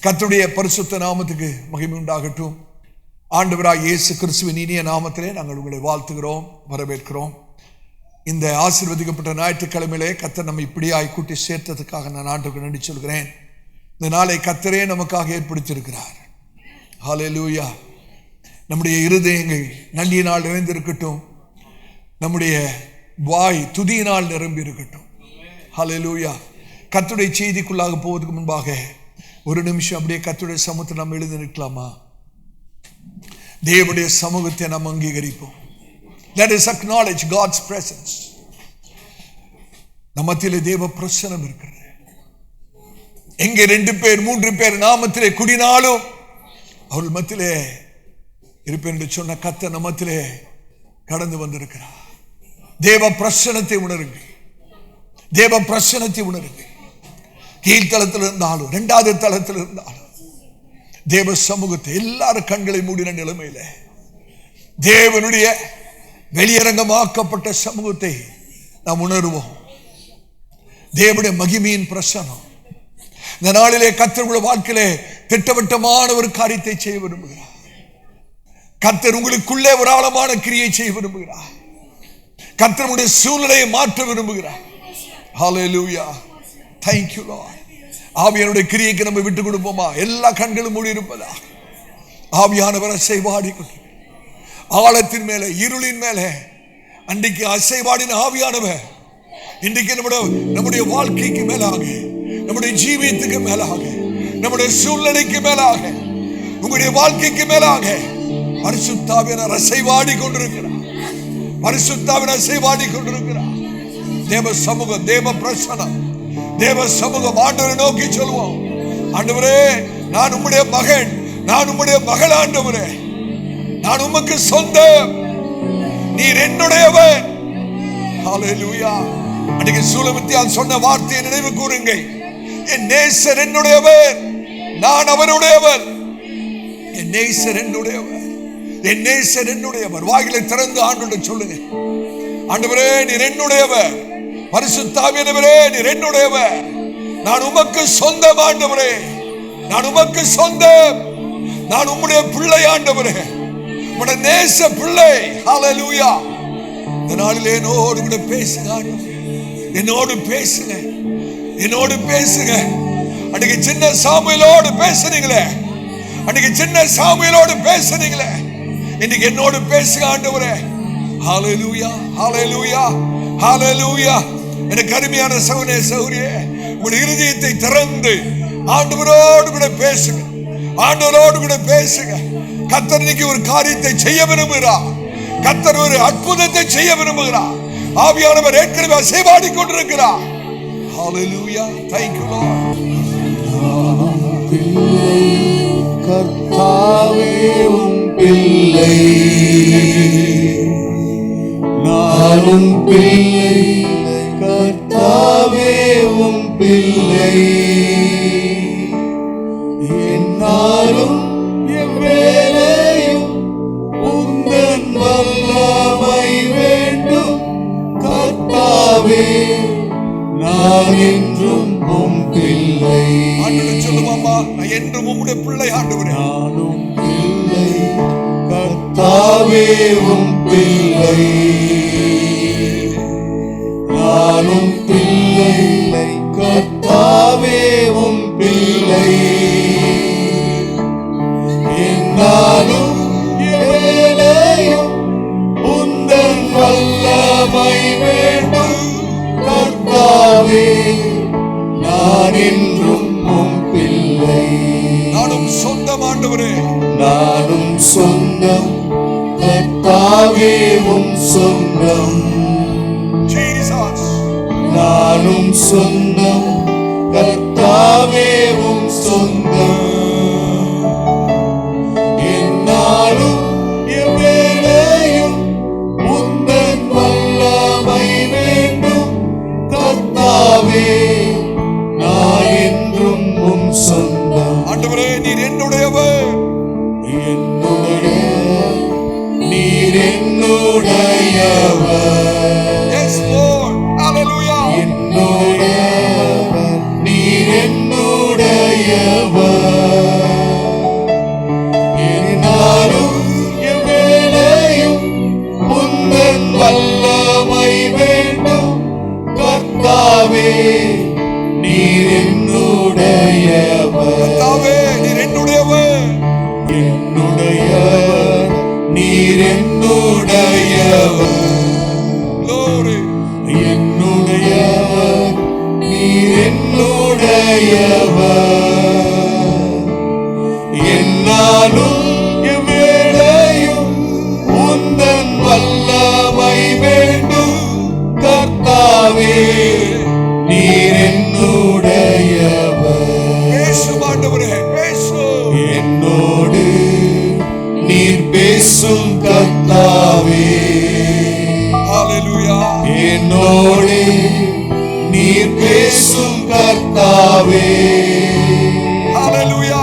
கர்த்தருடைய பரிசுத்த நாமத்துக்கு மகிமை உண்டாகட்டும். ஆண்டவராகிய இயேசு கிறிஸ்துவின் இனிய நாமத்திலே நாங்கள் உங்களை வாழ்த்துகிறோம், வரவேற்கிறோம். இந்த ஆசீர்வதிக்கப்பட்ட ஞாயிற்றுக்கிழமையிலே கர்த்தர் நம்ம இப்படியாய் கூட்டி சேர்த்ததுக்காக நான் ஆண்டவருக்கு நன்றி சொல்கிறேன். இந்த நாளை கர்த்தரே நமக்காக ஏற்படுத்தியிருக்கிறார். ஹல்லேலூயா. நம்முடைய இருதயங்கள் நன்றியினால் நிறைந்திருக்கட்டும், நம்முடைய வாய் துதியினால் நிரம்பி இருக்கட்டும். ஹல்லேலூயா. கர்த்தருடைய செய்திக்குள்ளாக போவதற்கு முன்பாக ஒரு நிமிஷம் அப்படியே கர்த்தருடைய சமூகத்தை நம்ம எழுதி நிற்கலாமா? தேவனுடைய சமூகத்தை நாம் அங்கீகரிப்போம். Let us acknowledge God's presence. நம்ம மத்தியிலே தேவ பிரசன்னம் இருக்கிறது. எங்கே 2 பேர் 3 பேர் நாமத்திலே கூடினாலும் அவர்கள் மத்தியிலே இருப்பேன் என்று சொன்ன கர்த்தர் நம்ம மத்தியிலே கடந்து வந்திருக்கிறார். தேவ பிரசன்னத்தை உணருங்கள், தேவ பிரசன்னத்தை உணருங்கள். கீழ்த்தளத்தில் இருந்தாலும் 2வது தளத்தில் இருந்தாலும் தேவ சமூகத்தை எல்லாரும் கண்களை மூடின நிலைமையில தேவனுடைய வெளியரங்கமாக்கப்பட்ட சமூகத்தை நாம் உணர்வோம். தேவனுடைய மகிமையின் பிரசன்னம் இந்த நாளிலே கர்த்தருடைய வாழ்க்கையிலே திட்டவட்டமான ஒரு காரியத்தை செய்ய விரும்புகிறார். கர்த்தர் உங்களுக்குள்ளே ஒரு ஆழமான கிரியை செய்ய விரும்புகிறார். கர்த்தருடைய சூழ்நிலையை மாற்ற விரும்புகிறார். ஹல்லேலூயா. Thank you Lord. ஆவியானுடைய கிரியைக்கு நம்ம விட்டு கொடுப்போமா? எல்லா கண்களும் மூடி இருப்பதா? ஆவியானவர் அசைவாடி ஆழத்தின் மேலே, இருளின் மேலே அன்றைக்கு அசைவாடின ஆவியானவர் இன்றைக்கு நம்முடைய வாழ்க்கைக்கு மேலாக, நம்முடைய ஜீவியத்துக்கு மேலாக, நம்முடைய சூழ்நிலைக்கு மேலாக, உங்களுடைய வாழ்க்கைக்கு மேலாக பரிசுத்த ஆவியானவர் அசைவாடி கொண்டிருக்கிறார். பரிசுத்த ஆவியானவர் அசைவாடி கொண்டிருக்கிறார். தேவ சமூகம், தேவ பிரசன்னம், தேவ சமூகம். ஆண்டவரை நோக்கி சொல்வோம், ஆண்டவரே நான் உம்முடைய மகன், நான் உம்முடைய மகள். ஆண்டவரே நான் உமக்கு சொந்தம், நீர் என்னுடையவர். ஹல்லேலூயா. அன்றைக்கு சூலமித்தியால் சொன்ன வார்த்தையை நினைவு கூறுங்கள். என் நேசர் என்னுடையவர், நான் அவருடையவர். என் நேசர் என்னுடையவர், என் நேசர் என்னுடையவர். வாயிலை திறந்து ஆண்டவரை சொல்லுங்க, ஆண்டவரே நீர் என்னுடையவர். பரிசுத்த ஆவியானவரே நீர் என்னுடையவர், நான் உமக்கு சொந்தம். ஆண்டவரே நான் உமக்கு சொந்தம், நான் உம்முடைய பிள்ளை. ஆண்டவரே உம்முடைய நேச பிள்ளை. ஹல்லேலூயா. இந்த நாளிலே என்னோடு கூட பேசுங்க, என்னோடு பேசுங்க, என்னோடு பேசுங்க. அன்னைக்கு சின்ன சாமுவேலோடு பேசுனீங்களே, அன்னைக்கு சின்ன சாமுவேலோடு பேசுனீங்களே, இன்னைக்கு என்னோடு பேசுங்க ஆண்டவரே. ஹல்லேலூயா, ஹல்லேலூயா, ஹல்லேலூயா. எனக்கு அருமையான சகோதரனே, சகோதரியே, உங்களுடைய இருதயத்தை திறந்து ஆண்டவரோடு கூட பேசுங்க, ஆண்டவரோடு கூட பேசுங்க. கர்த்தர் இன்னைக்கு ஒரு காரியத்தை செய்ய விரும்புகிறார். கர்த்தர் ஒரு அற்புதத்தை செய்ய விரும்புகிறார். ஆவியானவர் ஏற்கனவே அசைவாடி கொண்டிருக்கிறார். ஹல்லேலூயா. Thank you Lord. கர்த்தாவே உம் பிள்ளை, நானும் பிள்ளை. கர்த்தாவே உம் பிள்ளை, என்னாலும் எவ்வேளையும் உந்தன் வல்லமை வேண்டும். கர்த்தாவே நான் என்றும் உம் பிள்ளை. ஆண்டவரே சொல்லுவாமா, நான் என்றும் உம்முடைய பிள்ளை. ஆண்டவரே நானும் பிள்ளை. கர்த்தாவே உம் பிள்ளை, நானும் பிள்ளை. கர்த்தாவே உம் பிள்ளை, என்னாலும் எவ்வேளையும் உந்தன் வல்லமை வேண்டும். கர்த்தாவே நான் என்றும் உம் பிள்ளை. நானும் சொந்தம். ஆண்டவரே நானும் சொந்தம். கர்த்தாவே உம் சொந்தம். ஜீசஸ். நானும் சொந்தம். கர்த்தாவே உம் சொந்தம். என்னாலும் எவ்வேளையும் உந்தன் வல்லமை வேண்டும். கர்த்தாவே நான் என்றும் உம் சொந்தம். ஆண்டவரே நீர் என்னுடையவர், நீர் என்னுடையவர். Yes Lord. Hallelujah. என்னுடையவர், நீர் என்னுடையவர். என்னாலும் எவ்வேளையும் உந்தன் வல்லமை வேண்டும் கர்த்தாவே, நீர் என்னுடையவர். பேசும் ஆண்டவரே, பேசும். என்னோடு நீர் பேசும் கர்த்தாவே, ஹல்லேலூயா. என்னோடு நீர் பேசும் கர்த்தாவே, ஹல்லேலூயா.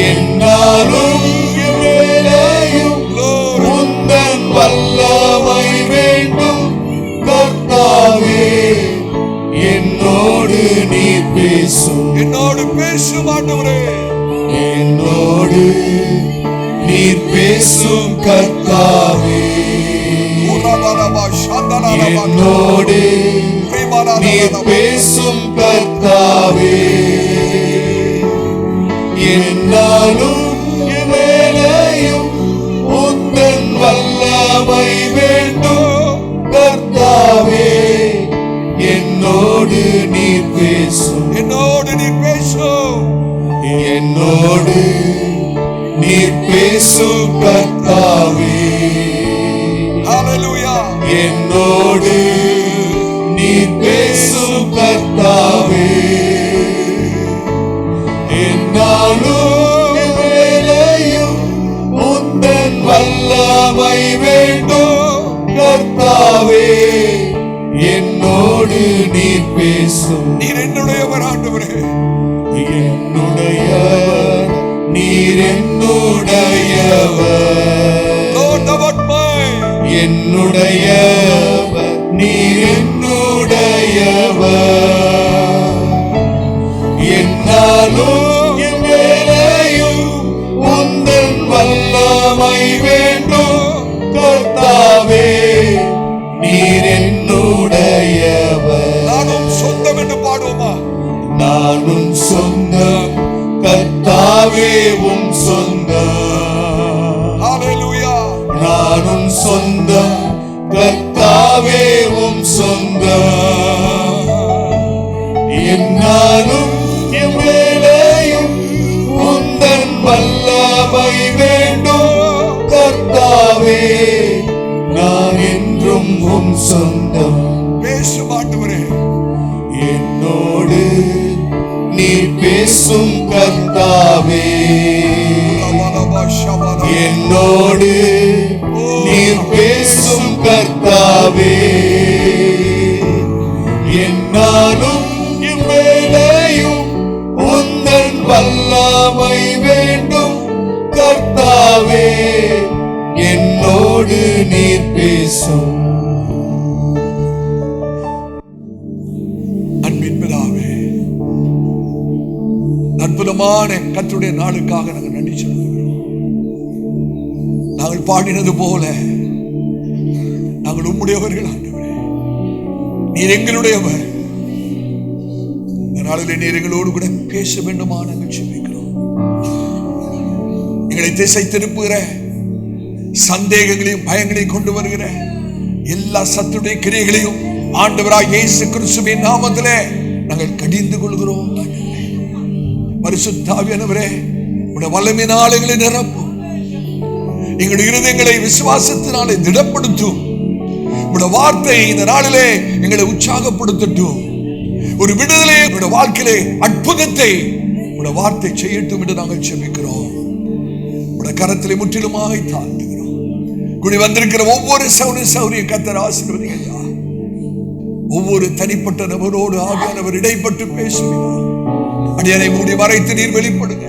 என்னாலும் எவ்வேளையும் உந்தன் வல்லமை வேண்டும் கர்த்தாவே, என்னோடு நீர் பேசும். என்னோடு பேசும் ஆண்டவரே, என்னோடு நீர் பேசும் கர்த்தாவே, என்னோடு நீர் பேசும் கர்த்தாவே, என்னாலும் எவ்வேளையும் உந்தன் வல்லமை வேண்டும் கர்த்தாவே, என்னோடு நீர் பேசும். என்னோடு நீர் பேசும். என்னோடு நீர் பேசும் கர்த்தாவே, ஹல்லேலூயா. என்னோடு நீர் பேசும் கர்த்தாவே, என்னாலும் எவ்வேளையும் உந்தன் வல்லமை வேண்டும் கர்த்தாவே, என்னோடு நீர் பேசும். நீர் என்னுடையவர் ஆண்டவரே, என்னுடையவர், நீர் என்னுடையவர். Lord about mine. என்னுடையவர், நீர் என்னுடையவர். என்னாலும் எவ்வேளையும் உந்தன் வல்லமை வேண்டும் கர்த்தாவே, நீர் என்னுடையவர். நானும் சொந்தம் என்று பாடுவோமா? நானும் சொந்தம் கர்த்தாவே, உம் சொந்தம். ஹல்லேலூயா. நானும் சொந்தம் கர்த்தாவே, உம் சொந்தம். என்னாலும் எவ்வேளையும் உந்தன் வல்லமை வேண்டும் கர்த்தாவே, நான் என்றும் உம் சொந்தம். பேசும் ஆண்டவரே, என்னோடு நீர் பேசும் கர்த்தாவே, என்னோடு நீர் பேசும் கர்த்தாவே, என்னாலும் எவ்வேளையும் உந்தன் வல்லமை வேண்டும் கர்த்தாவே, என்னோடு நீர் பேசும். அன்பின் பிதாவே, அற்புதமான கர்த்தருடைய நாளுக்காக நாங்கள் நன்றி செலுத்துகிறோம். நாங்கள் பாடினது போல நாங்கள் உம்முடையவர்கள் ஆண்டவரே, நீர் எங்களுடையவர். இந்த நாளிலே நீர் எங்களோடு கூட பேச வேண்டுமா நாங்கள் ஜெபிக்கிறோம். எங்களை திசை திருப்புகிற சந்தேகங்களையும் பயங்களையும் கொண்டு வருகிற எல்லா சத்துடைய கிரியைகளையும் ஆண்டவராய் இயேசு கிறிஸ்துவின் நாமத்திலே நாங்கள் கடிந்து கொள்கிறோம். பரிசுத்த ஆவியானவரே, உம்முடைய வல்லமையினால் எங்களை நிரப்பும். எங்களுடைய இருதயங்களை விசுவாசத்தினாலே திடப்படுத்தும். உம்முடைய வார்த்தை இந்த நாளிலே எங்களை உற்சாகப்படுத்தட்டும். ஒரு விடுதலை எங்களுடைய வாழ்க்கையிலே அற்புதத்தை உம்முடைய வார்த்தை செய்யட்டும் என்று நாங்கள் ஜெபிக்கிறோம். உம்முடைய கரத்திலே முற்றிலுமாக தாழ்த்துகிறோம். கூடி வந்திருக்கிற ஒவ்வொரு சௌரிய கர்த்தர் ஆசீர்வதிங்க. ஒவ்வொரு தனிப்பட்ட நபரோடு ஆவியானவர் இடைப்பட்டு பேசுகிறார். அடியனை மூடி மறைத்து நீர் வெளிப்படுங்க.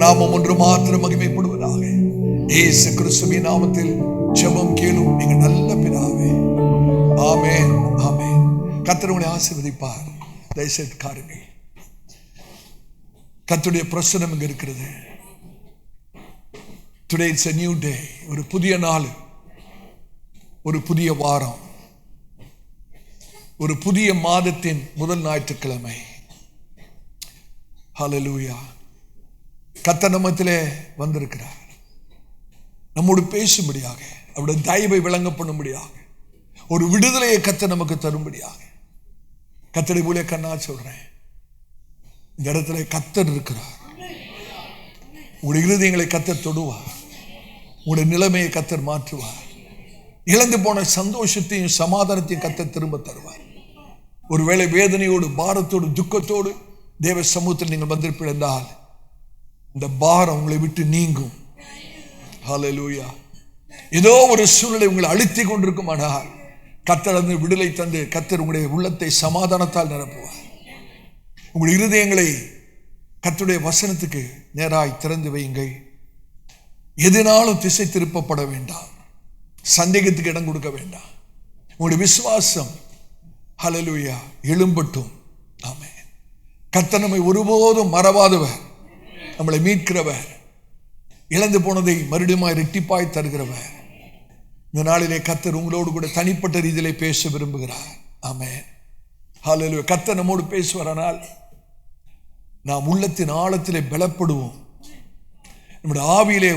நாமம் ஒன்று மாத்திரம் மகிமைப்படுவதாக. இயேசு கிறிஸ்துவின் நாமத்தில் ஜெபம் கேளும் எங்கள் நல்ல பிதாவே. ஆமென், ஆமென். கர்த்தர் உங்களை ஆசீர்வதிப்பார். தயவுசெய்து காருங்கள். கர்த்தருடைய பிரசன்னம் இங்க இருக்கிறது. Today it's a new day. ஒரு புதிய நாள், ஒரு புதிய வாரம், ஒரு புதிய மாதத்தின் முதல் ஞாயிற்றுக்கிழமை. ஹல்லேலூயா. கர்த்தர் நம்மத்திலே வந்திருக்கிறார். நம்மோடு பேசும்படியாக, அவருடைய தயவை விளங்க பண்ணும்படியாக, ஒரு விடுதலையை கர்த்தர் நமக்கு தரும்படியாக. கர்த்தரை போல கண்ணா சொல்றேன், இந்த இடத்துல கர்த்தர் இருக்கிறார். உங்களுடைய இருதயங்களை கர்த்தர் தொடுவார். உங்களுடைய நிலைமையை கர்த்தர் மாற்றுவார். இழந்து போன சந்தோஷத்தையும் சமாதானத்தையும் கர்த்தர் திரும்ப தருவார். ஒருவேளை வேதனையோடு, பாரத்தோடு, துக்கத்தோடு தேவ சமூகத்தில் நீங்கள் வந்திருப்பீர்கள், இந்த பாரம் உங்களை விட்டு நீங்கும். ஹல்லேலூயா. ஏதோ ஒரு சூழ்நிலை உங்களை அழுத்தி கொண்டிருக்குமானால் கர்த்தர் விடுதலை தந்து கர்த்தர் உங்களுடைய உள்ளத்தை சமாதானத்தால் நிரப்புவார். உங்களுடைய இருதயங்களை கர்த்தருடைய வசனத்துக்கு நேராய் திறந்து வையுங்கள். எதனாலும் திசை திருப்பப்பட வேண்டாம். சந்தேகத்துக்கு இடம் கொடுக்க வேண்டாம். உங்களுடைய விசுவாசம் ஹல்லேலூயா எழும்பட்டும். ஆமென். கர்த்தர் நம்மை ஒருபோதும் மறவாதவர், நம்மளை மீட்கிறவர், இழந்து போனதை மறுபடியும் இரட்டிப்பாய் தருகிறவர். இந்த நாளிலே கர்த்தர் உங்களோடு கூட தனிப்பட்ட ரீதியிலே பேச விரும்புகிறார். ஆமென். ஹல்லேலூயா. கர்த்தர் நம்மோடு பேசுவாரானால் நாம் உள்ளத்தின் ஆழத்திலே பலப்படுவோம். நம்முடைய ஆவியிலே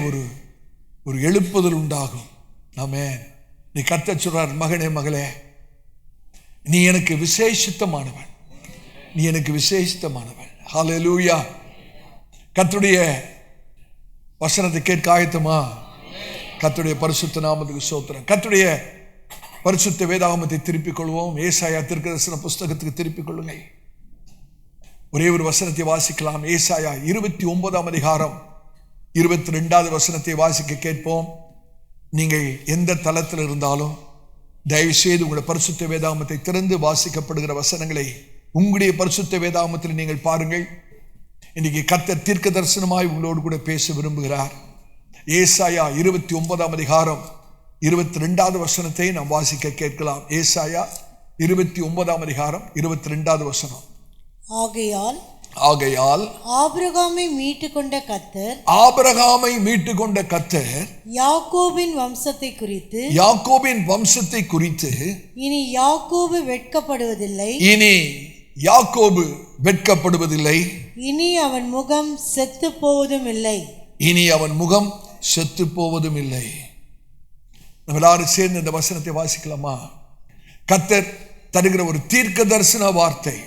ஒரு எழுப்புதல் உண்டாகும். ஆமென். நீ கர்த்தர் சொல்றார், மகனே மகளே, நீ எனக்கு விசேஷித்தமானவன், நீ எனக்கு விசேஷித்தமானவன். ஹல்லேலூயா. கர்த்தருடைய வசனத்தை கேட்க ஆயத்தமா? கர்த்தருடைய பரிசுத்த நாமத்துக்கு ஸ்தோத்திரம். கர்த்தருடைய பரிசுத்த வேதாகமத்தை திருப்பிக் கொள்வோம். ஏசாயா தீர்க்கதரிசன புஸ்தகத்துக்கு திருப்பிக் கொள்ளுங்கள். ஒரே ஒரு வசனத்தை வாசிக்கலாம். ஏசாயா 29 அதிகாரம் 22வது வசனத்தை வாசிக்க கேட்போம். நீங்கள் எந்த தளத்தில் இருந்தாலும் தயவு செய்து உங்களுடைய பரிசுத்த வேதாகமத்தை திறந்து வாசிக்கப்படுகிற வசனங்களை உங்களுடைய பரிசுத்த வேதாகமத்தில் நீங்கள் பாருங்கள். இன்னைக்கு கர்த்தர் தீர்க்க தரிசனமாய் உங்களோடு கூட பேச விரும்புகிறார். ஏசாயா 29 அதிகாரம் 22வது வசனத்தை நாம் வாசிக்க கேட்கலாம். ஏசாயா 29 அதிகாரம் 22வது வசனம். ஆகையால் ஆபிரகாமை மீட்டுக் கொண்ட கர்த்தர், ஆபிரகாமை மீட்டுக் கொண்ட கர்த்தர் யாக்கோபின் வம்சத்தை குறித்து, யாக்கோபின் வம்சத்தை குறித்து இனி யாக்கோபு வெட்கப்படுவதில்லை, இனி யாக்கோபு வெட்கப்படுவதில்லை, இனி அவன் முகம் செத்து போவதும் இல்லை, இனி அவன் முகம் செத்து போவதும் இல்லை. நம்ம எல்லாரும் சேர்ந்து இந்த வசனத்தை வாசிக்கலாமா? கர்த்தர் தருகிற ஒரு தீர்க்க தரிசன வார்த்தை.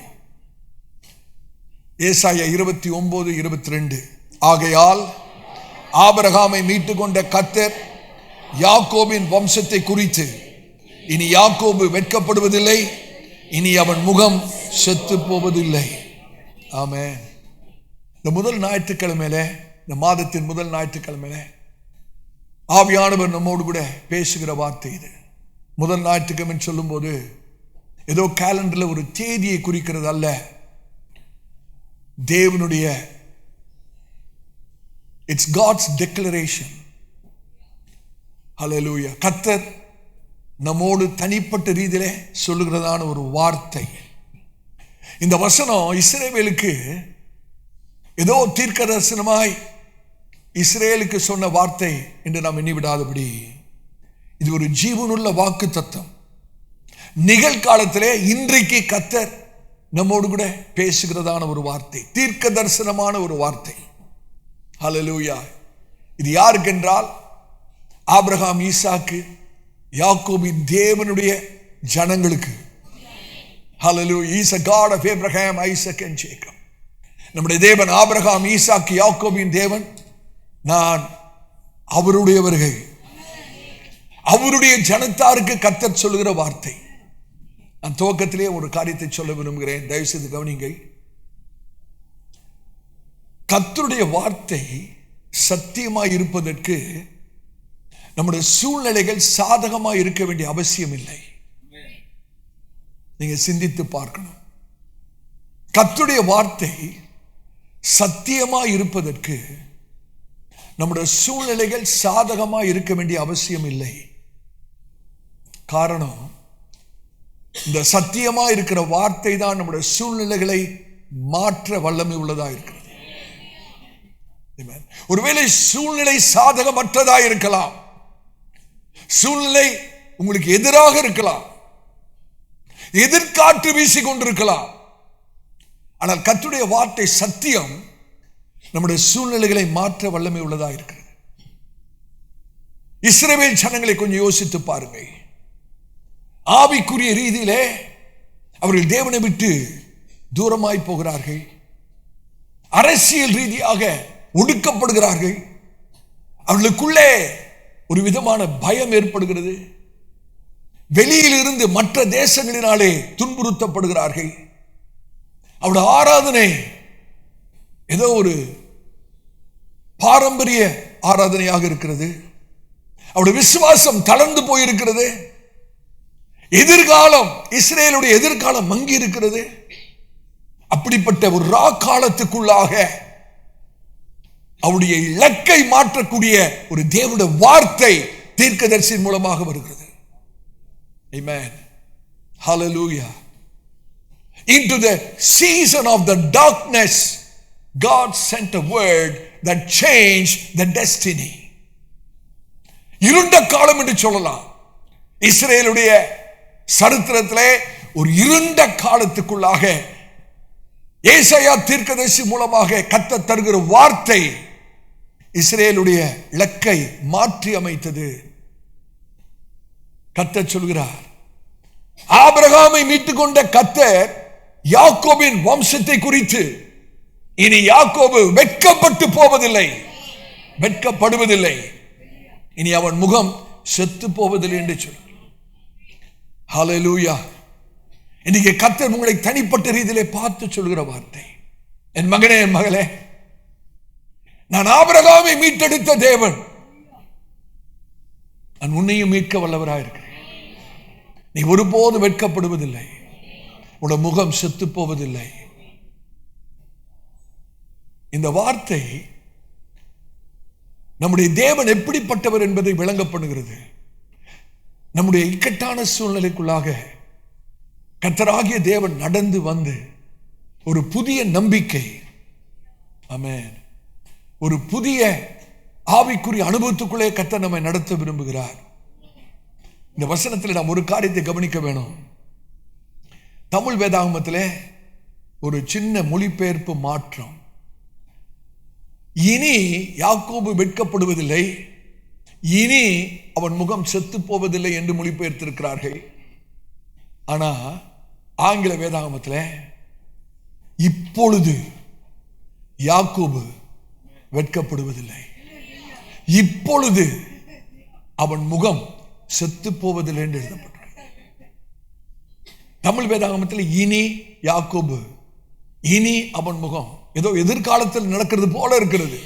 ஏசாயா 29:22. ஆகையால் ஆபிரகாமை மீட்டுக் கொண்ட கர்த்தர் யாக்கோபின் வம்சத்தை குறித்து இனி யாக்கோபு வெட்கப்படுவதில்லை, இனி அவன் முகம் செத்து போவதில்லை. ஆமென். இந்த முதல் ஞாயிற்றுக்கிழமையில, இந்த மாதத்தின் முதல் ஞாயிற்றுக்கிழமையில ஆவியானவர் நம்மோடு கூட பேசுகிற வார்த்தை இது. முதல் ஞாயிற்றுக்கிழமை சொல்லும் போது ஏதோ கேலண்டர்ல ஒரு தேதியை குறிக்கிறது அல்ல. தேவனுடைய இட்ஸ் காட்ஸ் டிக்ளரேஷன். ஹல்லேலூயா. கர்த்தர் நம்மோடு தனிப்பட்ட ரீதியிலே சொல்லுகிறதான ஒரு வார்த்தை. இந்த வசனம் இஸ்ரவேலுக்கு ஏதோ தீர்க்க தரிசனமாய் இஸ்ரேலுக்கு சொன்ன வார்த்தை என்று நாம் எண்ணிவிடாதபடி இது ஒரு ஜீவனுள்ள வாக்கு தத்தம். நிகழ்காலத்திலே இன்றைக்கு கர்த்தர் நம்மோடு கூட பேசுகிறதான ஒரு வார்த்தை, தீர்க்க தரிசனமான ஒரு வார்த்தை. ஹல்லேலூயா. இது யாருக்கு என்றால் ஆபிரகாம், ஈசாக்கு, யாக்கோபின் தேவனுடைய ஜனங்களுக்கு. ஹல்லேலூயா. He is a God of Abraham, Isaac and Jacob. நம்முடைய தேவன் ஆபிரகாம், ஈசாக்கு, யாக்கோபின் தேவன். நான் அவருடையவர்கள். அவருடைய ஜனத்தாருக்கு கர்த்தர் சொல்லுகிற வார்த்தை. நான் துவக்கத்திலே ஒரு காரியத்தை சொல்ல விரும்புகிறேன், தயவு செய்து கவனிங்கள். கர்த்தருடைய வார்த்தை சத்தியமாய் இருப்பதற்கு நம்முடைய சூழ்நிலைகள் சாதகமாய் இருக்க வேண்டிய அவசியம் இல்லை. நீங்க சிந்தித்து பார்க்கணும். கர்த்தருடைய வார்த்தை சத்தியமாய் இருப்பதற்கு நம்முடைய சூழ்நிலைகள் சாதகமாய் இருக்க வேண்டிய அவசியம் இல்லை. காரணம், இந்த சத்தியமா இருக்கிற வார்த்தை தான் நம்முடைய சூழ்நிலைகளை மாற்ற வல்லமை உள்ளதா இருக்கிறது. ஒருவேளை சூழ்நிலை சாதகமற்றதா இருக்கலாம், சூழ்நிலை உங்களுக்கு எதிராக இருக்கலாம், எதிர்காற்று வீசிக் கொண்டிருக்கலாம். ஆனால் கர்த்தருடைய வார்த்தை சத்தியம் நம்முடைய சூழ்நிலைகளை மாற்ற வல்லமை உள்ளதா இருக்கிறது. இஸ்ரவேல் ஜனங்களை கொஞ்சம் யோசித்து பாருங்கள். ஆவிக்குரிய ரீதியிலே அவர்கள் தேவனை விட்டு தூரமாய் போகிறார்கள். அரசியல் ரீதியாக ஒடுக்கப்படுகிறார்கள். அவர்களுக்குள்ளே ஒரு விதமான பயம் ஏற்படுகிறது. வெளியில் இருந்து மற்ற தேசங்களினாலே துன்புறுத்தப்படுகிறார்கள். அவருடைய ஆராதனை ஏதோ ஒரு பாரம்பரிய ஆராதனையாக இருக்கிறது. அவருடைய விசுவாசம் தளர்ந்து போயிருக்கிறது. எதிர்காலம், இஸ்ரேலுடைய எதிர்காலம் மங்கி இருக்கிறது. அப்படிப்பட்ட ஒரு ரா காலத்துக்குள்ளாக அவருடைய இலக்கை மாற்றக்கூடிய ஒரு தேவனுடைய வார்த்தை தீர்க்கதரிசி மூலமாக வருகிறது. Amen. Hallelujah. Into the season of the darkness, God sent a word that changed the destiny. இருண்ட காலம் என்று சொல்லலாம். இஸ்ரேலுடைய சரித்திரத்திலே ஒரு இருண்ட காலத்துக்குள்ளாக ஏசாயா தீர்க்கதரிசி மூலமாக கர்த்தர் தருகிற வார்த்தை இஸ்ரேலுடைய இலக்கை மாற்றி அமைத்தது. கர்த்தர் சொல்கிறார், ஆபிரகாமை மீட்டுக் கொண்ட கர்த்தர் யாக்கோபின் வம்சத்தை குறித்து இனி யாக்கோபு வெட்கப்பட்டு போவதில்லை, வெட்கப்படுவதில்லை, இனி அவன் முகம் செத்து போவதில்லை என்று சொல்றார். ஹல்லேலூயா. இன்னைக்கு கர்த்தர் உங்களை தனிப்பட்ட ரீதியிலே பார்த்து சொல்கிற வார்த்தை, என் மகனே, என் மகளே, நான் ஆபிரகாமை மீட்டெடுத்த தேவன், நான் உன்னையும் மீட்க வல்லவராயிருக்கிறேன். நீ ஒருபோதும் வெட்கப்படுவதில்லை, உன் முகம் செத்து போவதில்லை. இந்த வார்த்தை நம்முடைய தேவன் எப்படிப்பட்டவர் என்பதை விளங்கப்படுகிறது. நம்முடைய இக்கட்டான சூழ்நிலைக்குள்ளாக கர்த்தராகிய தேவன் நடந்து வந்து ஒரு புதிய நம்பிக்கை, ஆமென், ஒரு புதிய ஆவிக்குரிய அனுபவத்துக்குள்ளே கர்த்தர் நம்மை நடத்த விரும்புகிறார். இந்த வசனத்தில் நாம் ஒரு காரியத்தை கவனிக்க வேணும். தமிழ் வேதாகமத்திலே ஒரு சின்ன மொழிபெயர்ப்பு மாற்றம். இனி யாக்கோபு வெட்கப்படுவதில்லை, இனி அவன் முகம் செத்து போவதில்லை என்று மொழிபெயர்த்திருக்கிறார்கள். ஆனா ஆங்கில வேதாகமத்தில் இப்பொழுது யாக்கோபு வெட்கப்படுவதில்லை, இப்பொழுது அவன் முகம் செத்து போவதில்லை என்று எழுதப்பட்டிருக்கிறது. தமிழ் வேதாகமத்தில் இனி யாக்கோபு, இனி அவன் முகம், ஏதோ எதிர்காலத்தில் நடக்கிறது போல இருக்கிறது.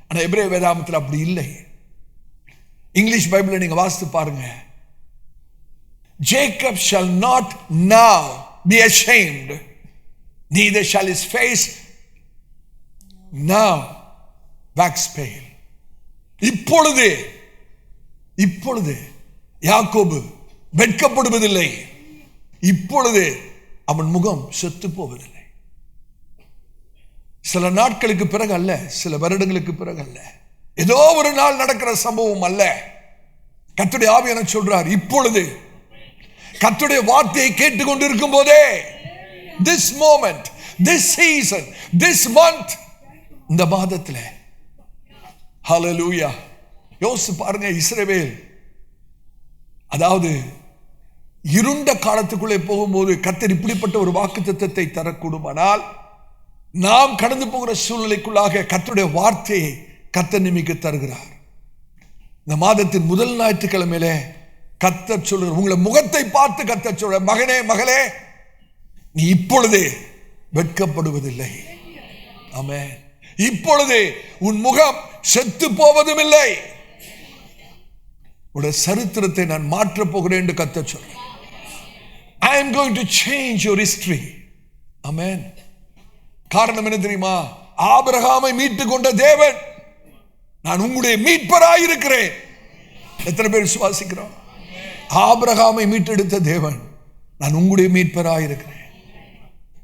ஆனா எபிரேய வேதாகமத்தில் அப்படி இல்லை. இங்கிலீஷ் பைபிளை நீங்க வாசித்து பாருங்க. Jacob shall not now be ashamed, neither shall his face now wax pale. இப்பொழுது இப்பொழுது யாக்கோபு வெட்கப்படுவதில்லை, இப்பொழுது அவன் முகம் செத்து போவதில்லை. சில நாட்களுக்கு பிறகு அல்ல, சில வருடங்களுக்கு பிறகு அல்ல, ஏதோ ஒரு நாள் நடக்கிற சம்பவம் அல்ல. கர்த்தருடைய ஆவியானவர் சொல்றார், இப்பொழுது கர்த்தருடைய வார்த்தையை கேட்டுக்கொண்டிருக்கும் போதே, this moment, this season, this month, இந்த மாதத்தில், ஹல்லேலூயா. யோசிச்சு பாருங்க, இஸ்ரவேல் அதாவது இருண்ட காலத்துக்குள்ளே போகும்போது கர்த்தர் இப்படிப்பட்ட ஒரு வாக்குத்தத்தத்தை தரக்கூடுமானால், நாம் கடந்து போகிற சூழ்நிலைக்குள்ளாக கர்த்தருடைய வார்த்தையை கர்த்தர் நிமிக்க தருகிறார். இந்த மாதத்தின் முதல் ஞாயிற்றுக்கிழமையில கர்த்தர் சொல்றார், உங்களை முகத்தை பார்த்து கர்த்தர் சொல்ற, மகனே, மகளே, நீ இப்பொழுது வெட்கப்படுவதில்லை. ஆமென். இப்பொழுது உன் முகம் செத்து போவதும் இல்லை. உடைய சரித்திரத்தை நான் மாற்றப் போகிறேன் என்று கர்த்தர் சொல்றார். I am going to change your history. ஆமென். காரணம் என்ன தெரியுமா? ஆபிரகாமை மீட்டுக் கொண்ட தேவன் நான் உங்களுடைய மீட்பராய் இருக்கிறேன். எத்தனை பேர் விசுவாசிக்கிறோம்? ஆபிரகாமை மீட்டெடுத்த தேவன் நான் உங்களுடைய மீட்பராய் இருக்கிறேன்.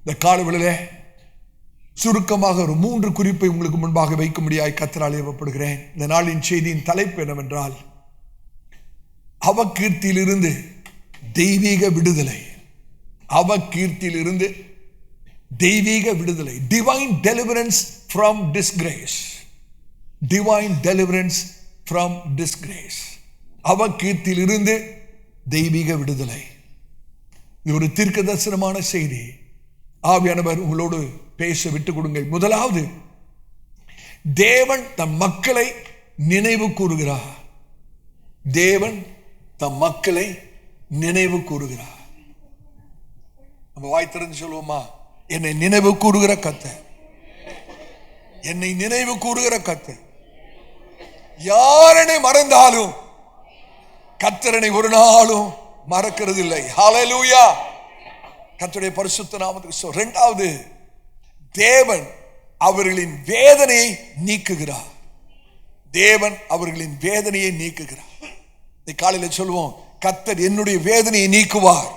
இந்த காலவெளியிலே சுருக்கமாக ஒரு 3 குறிப்பை உங்களுக்கு முன்பாக வைக்கும்படியாய் கர்த்தரால் ஏவப்படுகிறேன். இந்த நாளின் செய்தியின் தலைப்பு என்னவென்றால், அவகீர்த்தியிலிருந்து தெய்வீக விடுதலை. அவகீர்த்தியிலிருந்து தெய்வீக விடுதலை. Divine deliverance from disgrace. Divine deliverance from disgrace. அவகீர்த்தியிலிருந்து தெய்வீக விடுதலை. இது ஒரு தீர்க்க தரிசனமான செய்தி. ஆவியானவர் உங்களோடு பேச விட்டு கொடுங்கள். முதலாவது, தேவன் தம் மக்களை நினைவு கூறுகிறார். தேவன் தம் மக்களை நினைவு கூறுகிறார். நம்ம வாய் திறந்து சொல்லுவோமா? என்னை நினைவு கூறுகிற கர்த்தர், என்னை நினைவு கூறுகிற கர்த்தர். யாரனை மறந்தாலும் கர்த்தரனை ஒரு நாளும் மறக்கிறது இல்லை. ஹல்லேலூயா, கர்த்தருடைய பரிசுத்த நாமத்துக்கு. இரண்டாவது, தேவன் அவர்களின் வேதனையை நீக்குகிறார். தேவன் அவர்களின் வேதனையை நீக்குகிறார். காலையில் சொல்லுவோம், கர்த்தர் என்னுடைய வேதனையை நீக்குவார்.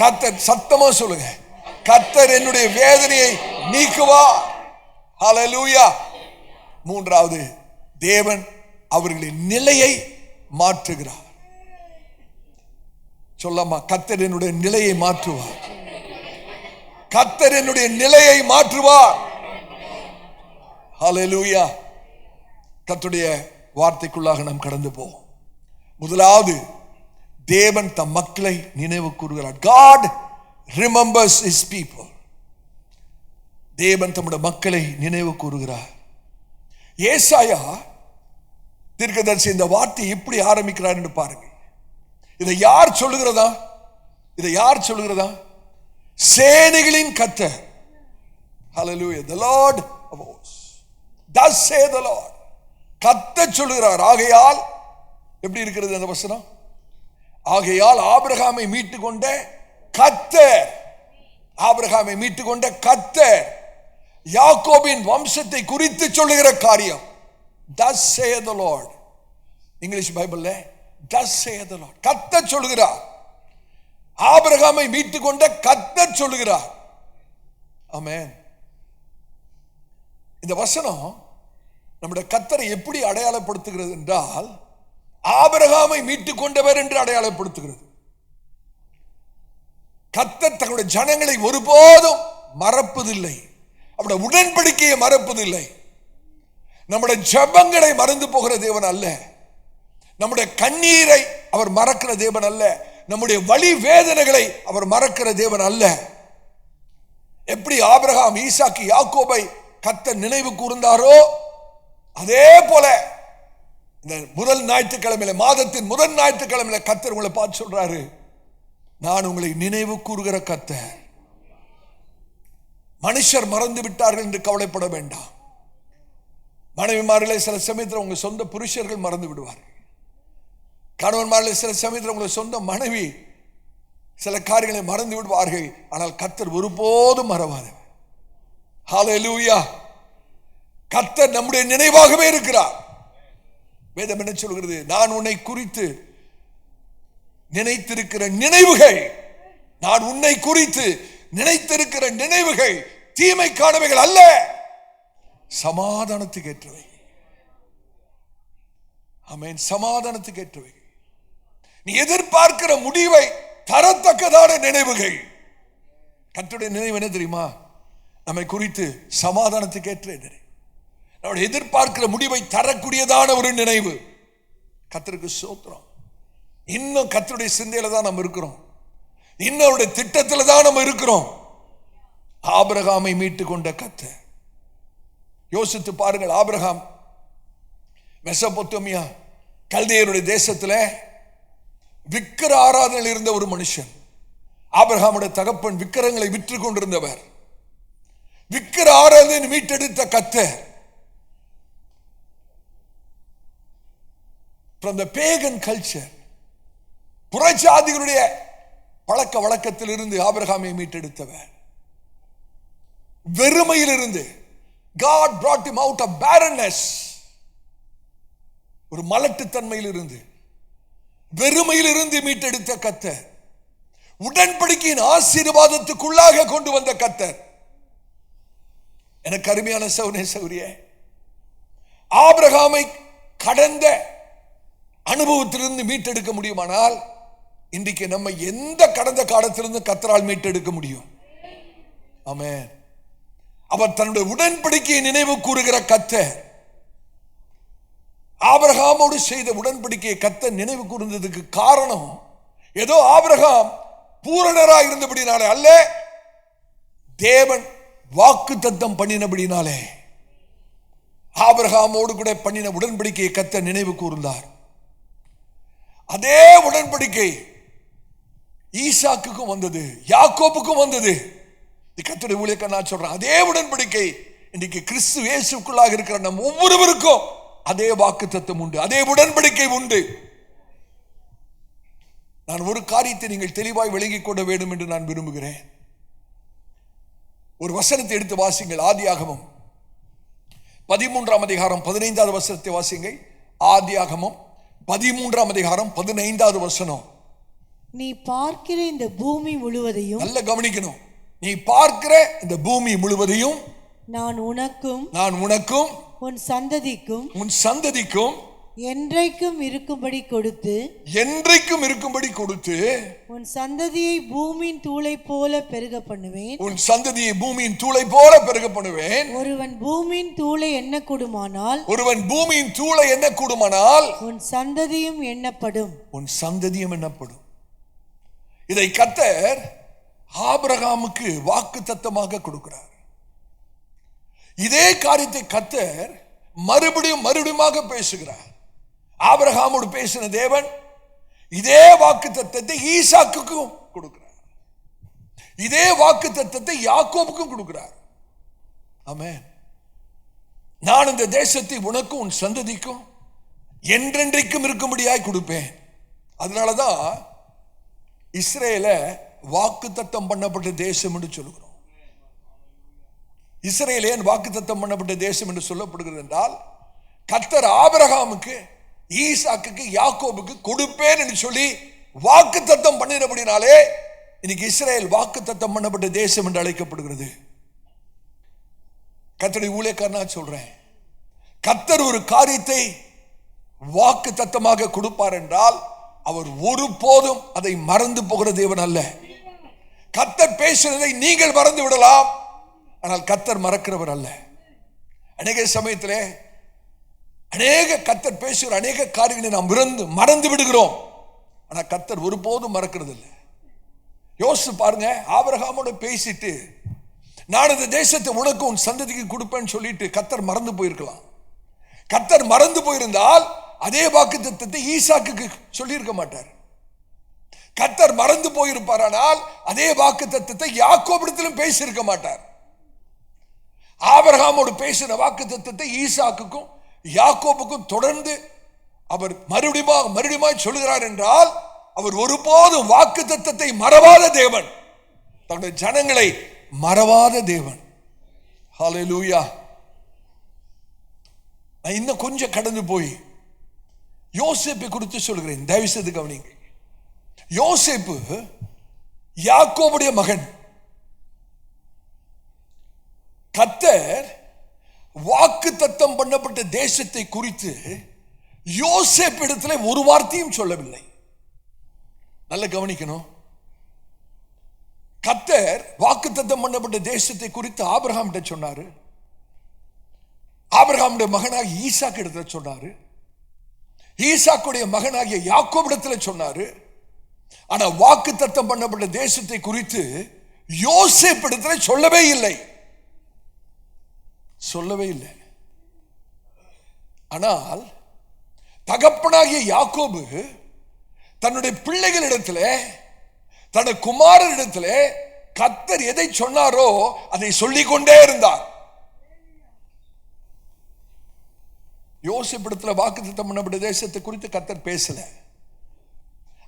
கர்த்தர், சத்தமா சொல்லுங்க, கர்த்தர் என்னுடைய வேதனையை நீக்குவார். ஹல்லேலூயா. மூன்றாவது, தேவன் அவர்களின் நிலையை மாற்றுகிறார். சொல்லாமா, கர்த்தர் என்னுடைய நிலையை மாற்றுவார். கர்த்தர் என்னுடைய நிலையை மாற்றுவார். ஹல்லேலூயா. கர்த்தருடைய வார்த்தைக்குள்ளாக நாம் கடந்து போவோம். முதலாவது, தேவன் தம் மக்களை நினைவு கூறுகிறார். God remembers his people. தேவன் தம்முடைய மக்களை நினைவு கூறுகிறார். ஏசாயா தீர்க்கதரிசி இந்த வார்த்தை எப்படி ஆரம்பிக்கிறார் என்று பாருங்க. இதை யார் சொல்லுகிறதா? இதை யார் சொல்லுகிறதா? சேனைகளின் கர்த்தர். Hallelujah. The Lord of hosts. Thus say the Lord. கர்த்தர் சொல்லுகிறார். ஆகையால், எப்படி இருக்கிறது அந்த வசனம்? ஆகையால் ஆபிரகாமை மீட்டுக் கொண்ட கர்த்தர், ஆபிரகாமை மீட்டுக் கொண்ட கர்த்தர் யாக்கோபின் வம்சத்தை குறித்து சொல்லுகிற காரியம். Thus say the Lord. English பைபிள்ல thus say the Lord. கர்த்தர் சொல்லுகிறார். ஆபிரகாமை மீட்டுக் கொண்ட கர்த்தர் சொல்லுகிறார். ஆமென். இந்த வசனம் நம்முடைய கர்த்தரை எப்படி அடையாளப்படுத்துகிறது என்றால், ஆபிரகாமை மீட்டுக் கொண்டவர் என்று அடையாளப்படுத்துகிறது. கர்த்தர் தன்னுடைய ஜனங்களை ஒருபோதும் மறப்பதில்லை. அவருடைய உடன்படிக்கையை மறப்பதில்லை. நம்முடைய ஜெபங்களை மறந்து போகிற தேவன் அல்ல. நம்முடைய கண்ணீரை அவர் மறக்கிற தேவன் அல்ல. நம்முடைய வலி வேதனைகளை அவர் மறக்கிற தேவன் அல்ல. எப்படி ஆபிரகாம், ஈசாக்கு, யாக்கோபை கர்த்தர் நினைவு கூர்ந்தாரோ, அதே போல இந்த முதல் ஞாயிற்றுக்கிழமையில, மாதத்தின் முதல் ஞாயிற்றுக்கிழமையில கர்த்தர் உங்களை பார்த்து சொல்றாரு, நான் உங்களை நினைவு கூறுகிற கர்த்தர். மனுஷர் மறந்து விட்டார்கள் என்று கவலைப்பட வேண்டாம். மனைவிமார்களே, சில சமயத்தில் உங்க சொந்த புருஷர்கள் மறந்து விடுவார்கள். கணவன்மார்களே, சில சமயத்தில் உங்களை சொந்த மனைவி சில காரியங்களை மறந்து விடுவார்கள். ஆனால் கர்த்தர் ஒருபோதும் மறவாதவர். ஹல்லேலூயா. கர்த்தர் நம்முடைய நினைவாகவே இருக்கிறார். வேதம் என்ன சொல்கிறது? நான் உன்னை குறித்து நினைத்திருக்கிற நினைவுகள், நான் உன்னை குறித்து நினைத்திருக்கிற நினைவுகள் தீமைக்கானவைகள் அல்ல, சமாதானத்துக்கு ஏற்றவை. ஆமென். சமாதானத்துக்கு ஏற்றவை. நீ எதிர்பார்க்கிற முடிவை தரத்தக்கதான நினைவுகள். கர்த்தருடைய நினைவு என்ன தெரியுமா? நம்மை குறித்து சமாதானத்துக்கு ஏற்ற நினைவு. நம்முடைய எதிர்பார்க்கிற முடிவை தரக்கூடியதான ஒரு நினைவு. கர்த்தருக்கு ஸ்தோத்திரம். இன்னும் கர்த்தருடைய சிந்தையில தான் நம்ம இருக்கிறோம். இன்னும் அவருடைய திட்டத்துல தான் நம்ம இருக்கிறோம். ஆபிரகாமை மீட்டுக் கொண்ட கர்த்தர். யோசித்து பாருங்கள். ஆபிரகாம் மெசொப்பொத்தேமியா கல்தேயருடைய தேசத்துல விக்கிர ஆராதனையில் இருந்த ஒரு மனுஷன். ஆபிரகாமுடைய தகப்பன் விக்கிரங்களை விற்று கொண்டிருந்தவர். விக்கிர ஆராதனை மீட்டெடுத்த கர்த்தர். From the pagan culture, புறஜாதிகளுடைய பழக்க வழக்கத்தில் இருந்து ஆபிரகாமை மீட்டெடுத்தவர். வெறுமையில் இருந்து God brought him out of barrenness. ஒரு மலட்டுத்தன்மையில் இருந்து, வெறுமையில் இருந்து மீட்டெடுத்த கர்த்தர். உடன்படிக்கையின் ஆசீர்வாதத்துக்குள்ளாக கொண்டு வந்த கர்த்தர். எனக்கு அருமையான சகோதரனே, சகோதரியே, ஆபிரகாமை கடந்த அனுபவத்திலிருந்து மீட்டெடுக்க முடியுமானால், இன்றைக்கு நம்ம எந்த கடந்த காலத்திலிருந்து கர்த்தரால் மீட்டெடுக்க முடியும். ஆமென். அவர் தன்னுடைய உடன்படிக்கையை நினைவு கூறுகிற கர்த்தர். ஆபிரகாமோடு செய்த உடன்படிக்கையை கர்த்தர் நினைவு கூர்ந்ததுக்கு காரணம், ஏதோ ஆபிரகாம் பூரணராக இருந்தபடினாலே அல்ல, தேவன் வாக்குத்தத்தம் பண்ணினபடினாலே ஆபிரகாமோடு கூட பண்ணின உடன்படிக்கையை கர்த்தர் நினைவு கூர்ந்தார். அதே உடன்படிக்கை ஈசாக்குக்கும் வந்தது, யாக்கோபுக்கும் வந்தது. கர்த்தருடைய ஊழியக்காரன் நான் சொல்றேன், அதே உடன்படிக்கை இன்னைக்கு கிறிஸ்து இயேசுக்குள்ளாக இருக்கிற நம் ஒவ்வொருவருக்கும் அதே வாக்குத்தத்தம் உண்டு, அதே உடன்படிக்கை உண்டு. நான் ஒரு காரியத்தை நீங்கள் தெளிவாய் விளங்கிக் கொள்ள வேண்டும் என்று நான் விரும்புகிறேன். ஒரு வசனத்தை எடுத்து வாசிங்கள். ஆதியாகமம் 13ஆம் அதிகாரம் 15வது வசனத்தை வாசிங்கள். ஆதியாகமம் 13ஆம் அதிகாரம் 15வது வசனம். நீ பார்க்கிற இந்த பூமி முழுவதையும், நல்ல கவனிக்கணும், நீ பார்க்கிற இந்த பூமி முழுவதையும் நான் உனக்கும் உன் சந்ததிக்கும் என்றைக்கும் இருக்கும்படி கொடுத்து உன் சந்ததியை பூமியின் தூளை போல பெருக பண்ணுவேன். ஒருவன் பூமியின் தூளை எண்ணக்கூடுமானால் உன் சந்ததியும் எண்ணப்படும். இதை கர்த்தர் ஆபிரகாமுக்கு வாக்குத்தத்தமாக கொடுக்கிறார். இதே காரியத்தை கர்த்தர் மறுபடியும் பேசுகிறார். ஆபிரகாமோடு பேசின தேவன் இதே வாக்குத்தத்தத்தை ஈசாக்குக்கும் கொடுக்கிறார், இதே வாக்குத்தத்தத்தை யாக்கோபுக்கும் கொடுக்கிறார். ஆமென். நான் இந்த தேசத்தை உனக்கும் உன் சந்ததிக்கும் என்றென்றைக்கும் இருக்கும்படியாய் கொடுப்பேன். அதனாலதான் இஸ்ரேலை வாக்குத்தத்தம் பண்ணப்பட்ட தேசம் என்று சொல்கிறோம். இஸ்ரேல் ஏன் வாக்குத்தத்தம் பண்ணப்பட்ட தேசம் என்று சொல்லப்படுகிறது என்றால், கர்த்தர் ஆபிரகாமுக்கு, ஈசாக்குக்கு, யாக்கோபுக்கு கொடுப்பேன் என்று சொல்லி வாக்குத்தத்தம் பண்ணினபடினாலே இன்னைக்கு இஸ்ரேல் வாக்குத்தத்தம் பண்ணப்பட்ட தேசம் என்று அழைக்கப்படுகிறது. கர்த்தருடைய ஊழியக்காரனா சொல்றேன், கர்த்தர் ஒரு காரியத்தை வாக்குத்தத்தமாக கொடுப்பார் என்றால் அவர் ஒருபோதும் அதை மறந்து போகிற தேவன் அல்ல. கர்த்தர் பேசுவதை நீங்கள் மறந்து விடலாம், ஆனால் கர்த்தர் மறக்கிறவர் அல்ல. அநேக சமயத்திலே கர்த்தர் பேசுகிற அநேக காரியங்களை நாம் மறந்து விடுகிறோம். ஆனால் கர்த்தர் ஒருபோதும் மறக்கிறது இல்லை. யோசிச்சு பாருங்க, ஆபிரகாமோட பேசிட்டு நான் இந்த தேசத்தை உனக்கு உன் சந்ததிக்கு கொடுப்பேன்னு சொல்லிட்டு கர்த்தர் மறந்து போயிருக்கலாம். கர்த்தர் மறந்து போயிருந்தால் அதே வாக்குத்தத்தத்தை ஈசாக்குக்கு சொல்லியிருக்க மாட்டார். கர்த்தர் மறந்து போயிருப்பாரானால் அதே வாக்குத்தத்தத்தை யாக்கோபிடத்திலும் பேசியிருக்க மாட்டார். ஆபிரகாமோடு பேசின வாக்குத்தத்தத்தை ஈசாக்குக்கும் யாக்கோபுக்கும் தொடர்ந்து அவர் மறுபடியும் சொல்கிறார் என்றால் அவர் ஒருபோதும் வாக்குத்தத்தத்தை மறவாத தேவன், தன்னுடைய ஜனங்களை மறவாத தேவன். ஹல்லேலூயா. நான் இன்னும் கொஞ்சம் கடந்து போய் யோசேப்பை குறித்து சொல்கிறேன், தயவு செய்து கவனிங்க. யோசேப்பு யாக்கோபுடைய மகன். கர்த்தர் வாக்குத்தத்தம் பண்ணப்பட்ட தேசத்தை குறித்து யோசேப்பு இடத்துல ஒரு வார்த்தையும் சொல்லவில்லை. நல்ல கவனிக்கணும். கர்த்தர் வாக்குத்தத்தம் பண்ணப்பட்ட தேசத்தை குறித்து ஆபிரகாம் கிட்ட சொன்னாரு, ஆபிரகாமுடைய மகனாகிய ஈசாக்கு இடத்துல சொன்னாரு, ஈசாக்குடைய மகனாகிய யாக்கோபு இடத்துல சொன்னாரு. ஆனா வாக்குத்தத்தம் பண்ணப்பட்ட தேசத்தை குறித்து யோசேப்பு இடத்துல சொல்லவே இல்லை. ஆனால் தகப்பனாகிய யாக்கோபு தன்னுடைய பிள்ளைகளிடத்துல, தன்னுடைய குமாரனிடத்துல கர்த்தர் எதை சொன்னாரோ அதை சொல்லிக் கொண்டே இருந்தார். யோசேப்பிடத்துல வாக்குத்தத்தம் பண்ணப்பட்ட தேசத்தை குறித்து கர்த்தர் பேசல.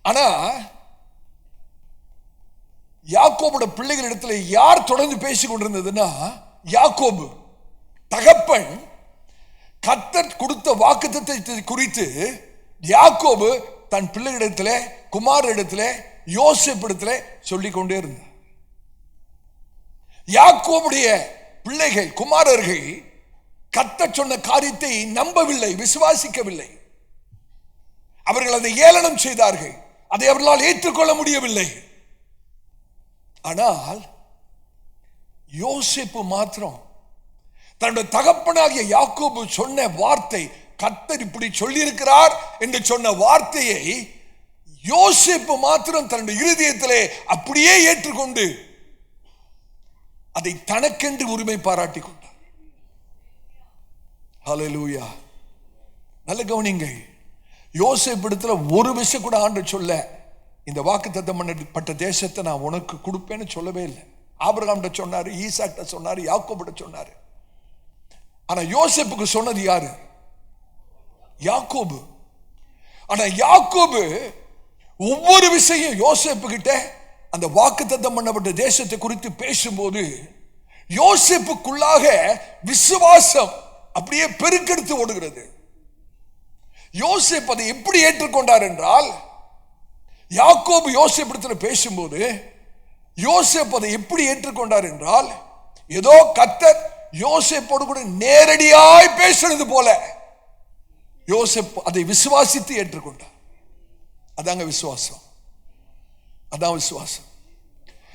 ஆனா யாக்கோபோட பிள்ளைகளிடத்துல யார் தொடர்ந்து பேசிக் கொண்டிருந்ததுன்னா, யாக்கோபு தகப்பன் கர்த்தர் கொடுத்த வாக்குத்தத்தத்தை குறித்து யாக்கோபு தன் பிள்ளைகளிடத்துல, குமாரனிடத்துல, யோசேப்பிடத்துல சொல்லிக் கொண்டே இருந்தார். யாக்கோபுடைய பிள்ளைகள், குமாரர்கள் கர்த்தர் சொன்ன காரியத்தை நம்பவில்லை, விசுவாசிக்கவில்லை. அவர்கள் அதை ஏளனம் செய்தார்கள், அதை அவர்களால் ஏற்றுக்கொள்ள முடியவில்லை. ஆனால் யோசேப்பு மாத்திரம் தன்னுடைய தகப்பனாகிய யாக்கோபு சொன்ன வார்த்தை, கர்த்தர் இப்படி சொல்லியிருக்கிறார் என்று சொன்ன வார்த்தையை யோசேப்பு மாத்திரம் தன்னுடைய இருதயத்திலே அப்படியே ஏற்றுக்கொண்டு அதை தனக்கென்று உரிமை பாராட்டி கொண்டார். ஹல்லேலூயா. நல்ல கவனிங்க, யோசேப்பிடத்துல ஒரு விஷயம் கூட ஆண்டவர் சொல்ல, இந்த வாக்குத்தத்தம் பண்ணப்பட்ட தேசத்தை நான் உனக்கு கொடுப்பேன்னு சொல்லவே இல்லை. ஆபிரகாம்கிட்ட சொன்னாரு, ஈசாக்கிட்ட சொன்னாரு, யாக்கோபிட்ட சொன்னாரு. ஆனா யோசேப்புக்கு சொன்னது யாரு? யாக்கோபு. ஆனா யாக்கோபு ஒவ்வொரு விஷயம் யோசேப்பு கிட்ட அந்த வாக்குத்தத்தம் பண்ணப்பட்ட தேசத்தை குறித்து பேசும்போது யோசேப்புக்குள்ளாக விசுவாசம் அப்படியே பெருக்கெடுத்து ஓடுகிறது. யோசேப்பு அதை எப்படி ஏற்றுக்கொண்டார் என்றால், யாக்கோபு யோசேப்பிடத்துல பேசும்போது யோசேப்பு அதை எப்படி ஏற்றுக்கொண்டார் என்றால், ஏதோ கர்த்தர் யோசேப்போடு கூட நேரடியாய் பேசுறது போல யோசேப்பு அதை விசுவாசித்து ஏற்றுக்கொண்டார். அதாங்க விசுவாசம். அதான் விசுவாசம்.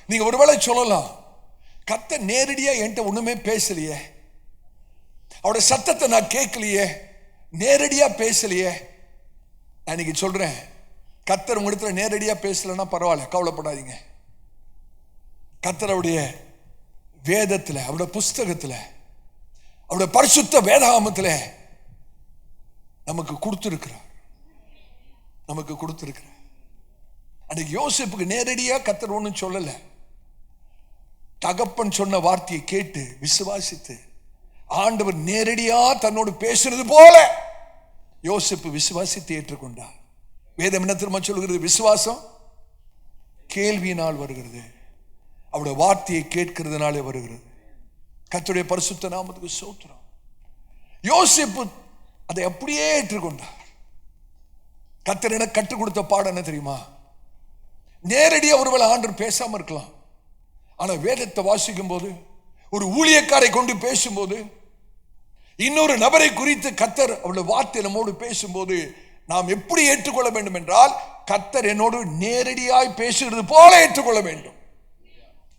நீங்க ஒருவேளை சொல்லலாம், கர்த்தர் நேரடியா என்கிட்ட ஒண்ணுமே பேசலையே, அவருடைய சத்தத்தை நான் கேட்கலையே, நேரடியா பேசலையே. நான் இன்னைக்கு சொல்றேன், கர்த்தர் உங்களிடத்துல நேரடியா பேசலன்னா பரவாயில்ல, கவலைப்படாதீங்க. கர்த்தர் அவருடைய வேதத்துல, அவருடைய புஸ்தகத்துல, அவருடைய பரிசுத்த வேதாகமத்துல நமக்கு கொடுத்திருக்கிறார். நமக்கு கொடுத்திருக்கிறார். அன்னைக்கு யோசேப்புக்கு நேரடியா கர்த்தர் ஒன்றும் சொல்லல. தகப்பன் சொன்ன வார்த்தையை கேட்டு விசுவாசித்து ஆண்டவர் நேரடியா தன்னோடு பேசுறது போல யோசேப்பு விசுவாசித்து ஏற்றுக்கொண்டார். வேதம் என்ன திரும்ப சொல்கிறது? விசுவாசம் கேள்வியினால் வருகிறது, அவருடைய வார்த்தையை கேட்கிறதுனாலே வருகிறது. கர்த்தருடைய பரிசுத்த நாமத்துக்கு ஸ்தோத்திரம். யோசேப்பு அதை அப்படியே ஏற்றுக்கொண்டார். கர்த்தர் எனக்கு கற்றுக் கொடுத்த பாடம் என்ன தெரியுமா? நேரடியாக ஒருவேளை ஆண்டவர் பேசாம இருக்கலாம், ஆனா வேதத்தை வாசிக்கும் போது, ஒரு ஊழியக்காரை கொண்டு பேசும்போது, இன்னொரு நபரை குறித்து கர்த்தர் அவருடைய வார்த்தை நம்மோடு பேசும்போது நாம் எப்படி ஏற்றுக்கொள்ள வேண்டும் என்றால், கர்த்தர் என்னோடு நேரடியாய் பேசுகிறது போல ஏற்றுக்கொள்ள வேண்டும்.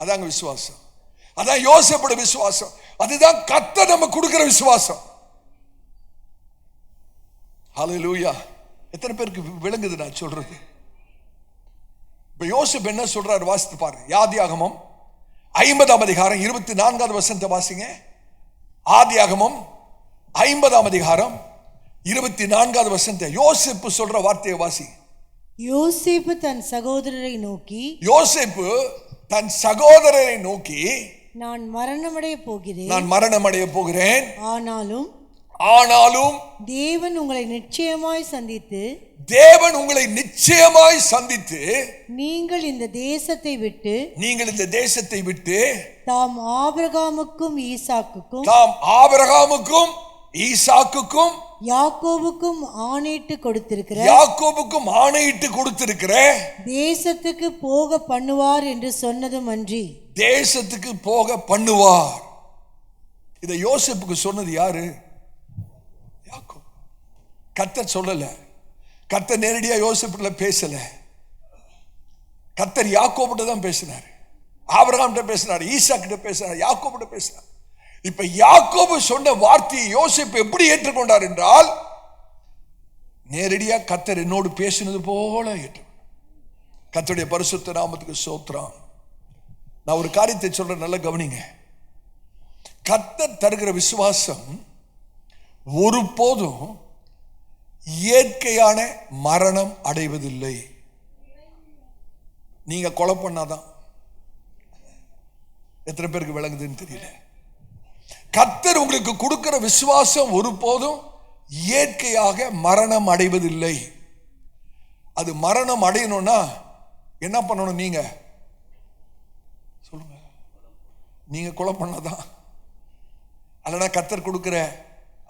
அதாங்க விசுவாசம். அதான் யோசேப்போட விசுவாசம். அதுதான் கர்த்தர் நம்ம கொடுக்கிற விசுவாசம். ஹல்லேலூயா. எத்தனை பேருக்கு விளங்குது நான் சொல்றது? இப்ப யோசேப்பு என்ன சொல்றாரு வாசித்து பாருங்க. ஆதியாகமம் 50ஆம் அதிகாரம் 24வது வசனத்தை வாசிங்க. ஆதியாகமம் 50ஆம் அதிகாரம் 24வது வசனத்தை யோசேப்பு சொல்ற வார்த்தையை வாசி. யோசேப்பு தன் சகோதரரை நோக்கி, யோசேப்பு தன் சகோதரரை நோக்கி, நான் மரணமடைய போகிறேன், நான் மரணமடைய போகிறேன், ஆனாலும் தேவன் உங்களை நிச்சயமாய் சந்தித்து, தேவன் உங்களை நிச்சயமாய் சந்தித்து, நீங்கள் இந்த தேசத்தை விட்டு தாம் ஆபிரகாமுக்கும் ஈசாக்குக்கும் யாக்கோபுக்கும் ஆணையிட்டு கொடுத்திருக்கிற தேசத்துக்கு போக பண்ணுவார் என்று சொன்னதும் அன்றி. தேசத்துக்கு போக பண்ணுவார். இதை யோசேப்புக்கு சொன்னது யாரு? யாக்கோபு. கர்த்தர் சொல்லல. கர்த்தர் நேரடியா யோசேப்புல பேசல. கர்த்தர் யாக்கோபுட்ட தான் பேசினார், ஆபிரகாம்கிட்ட பேசினார், ஈசாக்கிட்ட பேசினார், யாக்கோபுட்ட பேசினார். இப்ப யாக்கோபு சொன்ன வார்த்தையை யோசேப்பு எப்படி ஏற்றுக்கொண்டார் என்றால், நேரடியா கர்த்தர் என்னோடு பேசினது போல ஏற்றுக்கொண்டார். கர்த்தருடைய பரிசுத்த நாமத்துக்கு ஸ்தோத்திரம். நான் ஒரு காரியத்தை சொல்றேன், நல்ல கவனிங்க. கர்த்தர் தருகிற விசுவாசம் ஒருபோதும் இயற்கையான மரணம் அடைவதில்லை. நீங்க கொலை பண்ணாதான். எத்தனை பேருக்கு விளங்குதுன்னு தெரியல. கர்த்தர் உங்களுக்கு கொடுக்கிற விசுவாசம் ஒருபோதும் இயற்கையாக மரணம் அடைவதில்லை. அது மரணம் அடையணும்னா என்ன பண்ணணும்? நீங்க சொல்லுங்க. நீங்க கொலை பண்ணாதான். அல்லனா கர்த்தர் கொடுக்கிற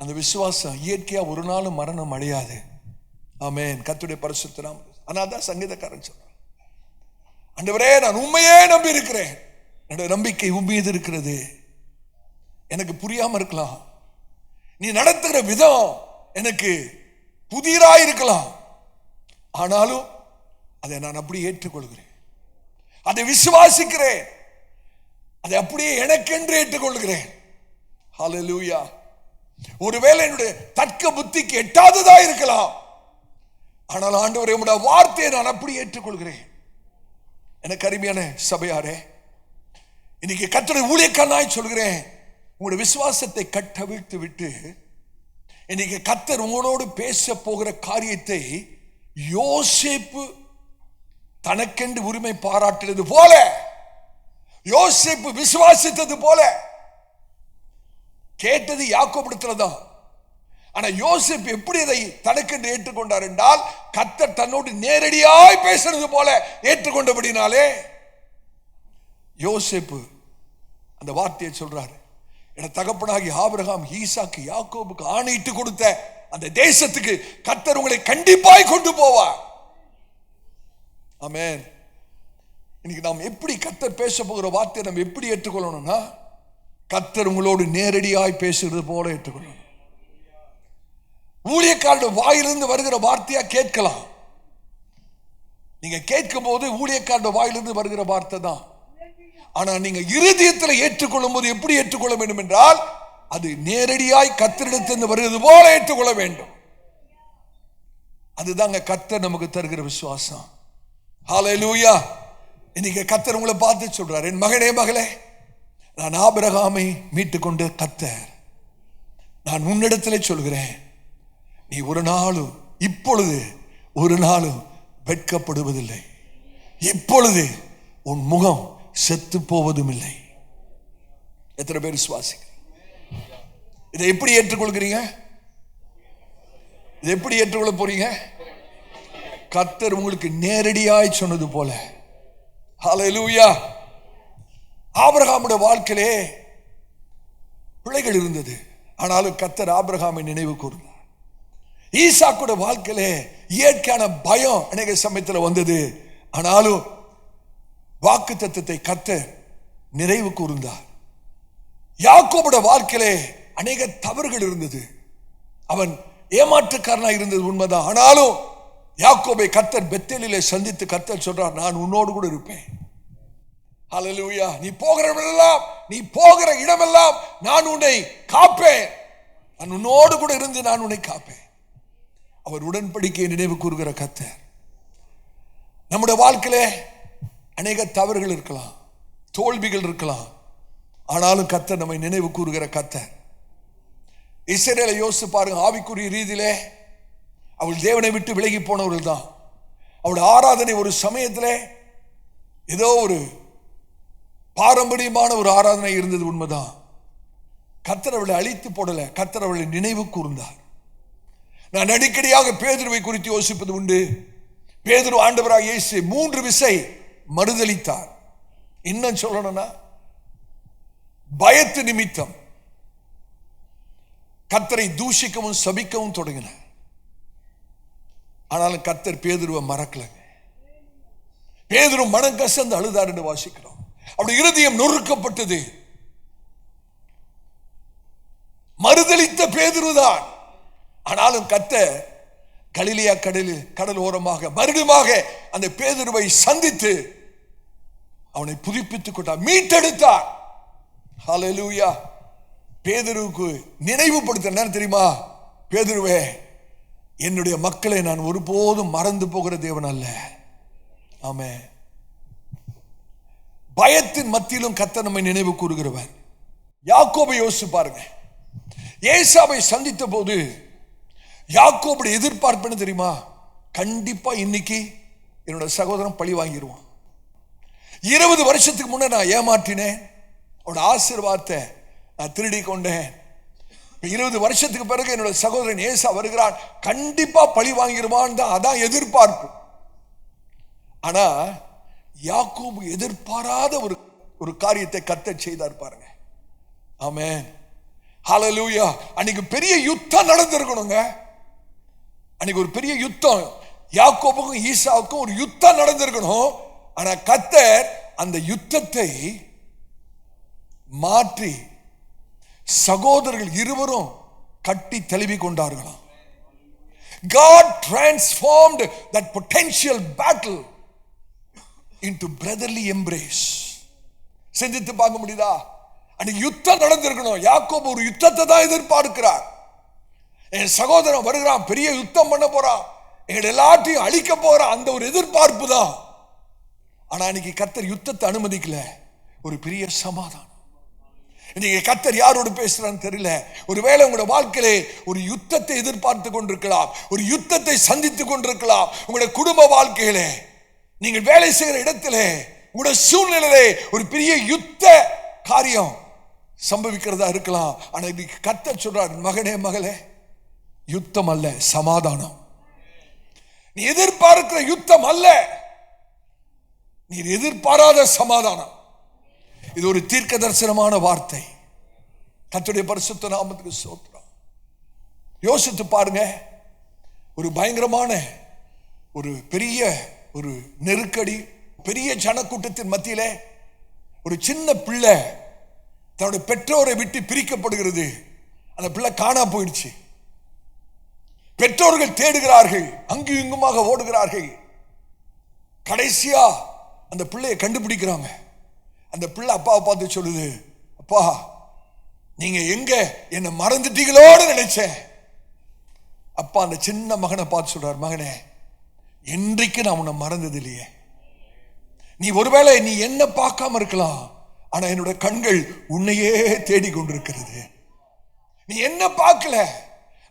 அந்த விசுவாசம் இயற்கையா ஒரு நாளும் மரணம் அடையாது. ஆமென். கர்த்தருடைய பரிசுத்த நாமம். ஆனால் தான் சங்கீதக்காரன் சொல்றான், ஆண்டவரே நான் உண்மையே நம்பி இருக்கிறேன், என்னுடைய நம்பிக்கை உண்மையது இருக்கிறது. எனக்கு புரியாம இருக்கலாம், நீ நடத்துகிற விதம் எனக்கு புதிராய் இருக்கலாம், ஆனாலும் அதை நான் அப்படியே ஏற்றுக்கொள்கிறேன், அதை விசுவாசிக்கிறேன், அதை அப்படியே எனக்கென்று ஏற்றுக்கொள்கிறேன். ஹல்லேலூயா. ஒருவேளை என்னுடைய தர்க்க புத்திக்கு எட்டாததா இருக்கலாம், ஆனால் ஆண்டவரே உம்முடைய வார்த்தையை நான் அப்படி ஏற்றுக்கொள்கிறேன். எனக்கு அருமையான சபையாரே, இன்னைக்கு கர்த்தருடைய ஊழியக்காரனாய் சொல்கிறேன், உங்களுடைய விசுவாசத்தை கட்டவிழ்த்து விட்டு இன்னைக்கு கர்த்தர் உங்களோடு பேச போகிற காரியத்தை யோசேப்பு தனக்கென்று உரிமை பாராட்டினது போல, யோசேப்பு விசுவாசித்தது போல, கேட்டது யாக்கோபிடத்துலதான். ஆனா யோசேப்பு எப்படி அதை தனக்கென்று ஏற்றுக்கொண்டார் என்றால், கர்த்தர் தன்னோடு நேரடியாய் பேசுறது போல ஏற்றுக்கொண்டபடினாலே யோசேப்பு அந்த வார்த்தையை சொல்றாரு. என தகப்பனாகி ஆபிரகாம், ஈசாக்கு, யாக்கோபுக்கு ஆணையிட்டு கொடுத்த அந்த தேசத்துக்கு கர்த்தர் உங்களை கண்டிப்பாய் கொண்டு போவார். ஆமென். இன்னைக்கு நாம் எப்படி கர்த்தர் பேச போகிற வார்த்தையை நம்ம எப்படி ஏற்றுக்கொள்ளணும்னா, கர்த்தர் உங்களோடு நேரடியாய் பேசுறது போல ஏற்றுக்கொள்ளணும். ஊழியக்காரருடைய வாயிலிருந்து வருகிற வார்த்தையா கேட்கலாம். நீங்க கேட்கும் போது ஊழியக்காரருடைய வாயிலிருந்து வருகிற வார்த்தை தான். ஆனா நீங்க இருதயத்தில் ஏற்றுக்கொள்ளும் போது எப்படி ஏற்றுக்கொள்ள வேண்டும் என்றால், அது நேரடியாய் கர்த்தரிடத்திலிருந்து வருகிறது போல ஏற்றுக்கொள்ள வேண்டும். அதுதாங்க கர்த்தர் நமக்கு தருகிற விசுவாசம். ஹல்லேலூயா. இன்னைக்கு கர்த்தர் உங்களை பார்த்து சொல்றார், என் மகனே மகளே, நான் ஆபிரகாமை மீட்டு கொண்ட கர்த்தர், நான் உன்னிடத்திலே சொல்கிறேன், நீ ஒரு நாளும் இப்பொழுது ஒரு நாளும் வெட்கப்படுவதில்லை. இப்பொழுது உன் முகம் செத்து போவதும் இல்லை. எத்தனை பேர் விசுவாசிக்கிறீங்க? இதை எப்படி ஏற்றுக்கொள்கிறீங்க? இதை எப்படி ஏற்றுக்கொள்ள போறீங்க? கர்த்தர் உங்களுக்கு நேரடியாய் சொன்னது போல. ஹல்லேலூயா. ஆபிரகாமுடைய வாழ்க்கையிலே பிள்ளைகள் இருந்தது, ஆனாலும் கர்த்தர் ஆபிரகாமை நினைவு கூர்ந்தார். ஈசாக்குடைய வாழ்க்கையிலே இயற்கையான பயம் அநேக சமயத்தில் வந்தது, ஆனாலும் வாக்குத்தத்தத்தை கர்த்தர் நிறைவு கூர்ந்தார். யாக்கோபுடைய வாழ்க்கையிலே அநேக தவறுகள் இருந்தது, அவன் ஏமாற்றுக்காரனாக இருந்தது உண்மைதான். ஆனாலும் யாக்கோபை கர்த்தர் பெத்தேலிலே சந்தித்து கர்த்தர் சொல்றார், நான் உன்னோடு கூட இருப்பேன். ஹல்லேலூயா. நீ போகிற இடமெல்லாம் நான் உன்னை காப்பேன், நான் உன்னோடு கூட இருந்து நான் உன்னை காப்பேன். அவர் உடன்படிக்கையை நினைவு கூறுகிற கர்த்தர். நம்முடைய வாழ்க்கையிலே அநேக தவறுகள் இருக்கலாம், தோல்விகள் இருக்கலாம், ஆனாலும் கர்த்தர் நம்மை நினைவு கூறுகிற கர்த்தர். இஸ்ரவேலை யோசித்து பாருங்க. ஆவிக்குரிய ரீதியிலே அவள் தேவனை விட்டு விலகி போனவர்கள் தான். அவளுடைய ஆராதனை ஒரு சமயத்திலே ஏதோ ஒரு பாரம்பரியமான ஒரு ஆராதனை இருந்தது உண்மைதான். கர்த்தர் அவளை அழித்து போடல, கர்த்தர் அவளை நினைவு கூர்ந்தார். நான் அடிக்கடியாக பேதுருவை குறித்து யோசிப்பது உண்டு. பேதுரு ஆண்டவராகிய இயேசு 3 விசை மறுதலித்தார். இன்னும் சொல்லணும்னா, பயத்து நிமித்தம் கர்த்தரை தூஷிக்கவும் சபிக்கவும் தொடங்கினார். ஆனாலும் கர்த்தர் பேதுருவை மறக்கல. பேதுரு மனம் கசந்து அழுதார் என்று வாசிக்கிறோம். அவருடைய இருதயம் நொறுக்கப்பட்டது. மறுதலித்த பேதுருதான். ஆனாலும் கர்த்தர் கலிலேயா கடல் ஓரமாக மறுபடியுமாக அந்த பேதுருவை சந்தித்து அவனை புதுப்பித்துக் கொண்டார், மீட்டெடுத்தார். ஹல்லேலூயா. பேதுருவுக்கு நினைவுபடுத்த தெரியுமா, பேதுருவே, என்னுடைய மக்களை நான் ஒருபோதும் மறந்து போகிற தேவன் அல்ல. ஆமென். பயத்தின் மத்தியிலும் கர்த்தர் நம்மை நினைவு கூறுகிறவர். யாக்கோபை யோசிச்சு பாருங்க. ஏசாவை சந்தித்த போது யாக்கோபுடைய எதிர்பார்ப்பு என்ன தெரியுமா? கண்டிப்பா இன்னைக்கு என்னோட சகோதரன் பழி வாங்கிடுவான். 20 வருஷத்துக்கு முன்ன நான் ஏமாற்றினேன், அவனோட ஆசீர்வாதத்தை நான் திருடி கொண்டேன். 20 வருஷத்துக்கு பிறகு என்னோட சகோதரன் ஏசா வருகிறான், கண்டிப்பா பழி வாங்கிடுவான் தான், அதான் எதிர்பார்ப்பு. ஆனா யாக்கோபு எதிர்பாராத ஒரு காரியத்தை கர்த்தர் செய்தார் பாருங்க. ஆமென். ஹல்லேலூயா. அன்னைக்கு பெரிய யுத்தம் நடந்திருக்கணுங்க. அன்னைக்கு ஒரு பெரிய யுத்தம், யாக்கோபுக்கும் ஈசாவுக்கும் ஒரு யுத்தம் நடந்திருக்கணும். ஆனா கர்த்தர் அந்த யுத்தத்தை மாற்றி சகோதரர்கள் இருவரும் கட்டி தழுவி கொண்டார்களாம். God transformed that potential battle into brotherly embrace. சிந்தித்து பார்க்க முடியுதா? அன்னைக்கு யுத்தம் நடந்திருக்கணும். யாக்கோபு ஒரு யுத்தத்தை தான் எதிர்பார்க்கிறார். என் சகோதரன் வருகிறான், பெரிய யுத்தம் பண்ண போறான், எங்களை எல்லாத்தையும் அழிக்க போறான், அந்த ஒரு எதிர்பார்ப்பு தான். ஆனா அன்னைக்கு கர்த்தர் யுத்தத்தை அனுமதிக்கல, ஒரு பெரிய சமாதானம். இன்னைக்கு கர்த்தர் யாரோடு பேசுறான்னு தெரியல. ஒருவேளை உங்களுடைய வாழ்க்கையிலே ஒரு யுத்தத்தை எதிர்பார்த்து கொண்டிருக்கலாம், ஒரு யுத்தத்தை சந்தித்துக் கொண்டிருக்கலாம். உங்களுடைய குடும்ப வாழ்க்கையிலே, நீங்கள் வேலை செய்கிற இடத்திலே, உங்களுடைய சூழ்நிலையிலே ஒரு பெரிய யுத்த காரியம் சம்பவிக்கிறதா இருக்கலாம். ஆனா இன்னைக்கு கர்த்தர் சொல்றார், மகனே மகளே, யுத்தம் அல்ல, சமாதானம். நீ எதிர்பார்க்கிற யுத்தம் அல்ல, நீ எதிர்பாராத சமாதானம். இது ஒரு தீர்க்க தரிசனமான வார்த்தை. கர்த்தருடைய பரிசுத்த நாமத்துக்கு ஸ்தோத்திரம். யோசித்து பாருங்க, ஒரு பயங்கரமான ஒரு பெரிய ஒரு நெருக்கடி, பெரிய ஜனக்கூட்டத்தின் மத்தியிலே ஒரு சின்ன பிள்ளை தன்னுடைய பெற்றோரை விட்டு பிரிக்கப்படுகிறது. அந்த பிள்ளை காணா போயிடுச்சு. பெற்றோர்கள் தேடுகிறார்கள், அங்கும் இங்குமாக ஓடுகிறார்கள். கடைசியா அந்த பிள்ளையை கண்டுபிடிக்கிறாங்க. அந்த பிள்ளை அப்பாவை பார்த்து சொல்லுது, அப்பா நீங்க எங்க என்ன மறந்துட்டீங்களோன்னு நினைச்சேன். அப்பா அந்த சின்ன மகனை பார்த்து சொல்றார், மகனே என்றைக்கு நான் உன்னை மறந்தது இல்லையே. நீ ஒருவேளை நீ என்ன பார்க்காம இருக்கலாம், ஆனா என்னுடைய கண்கள் உன்னையே தேடி கொண்டிருக்கிறது. நீ என்ன பார்க்கல,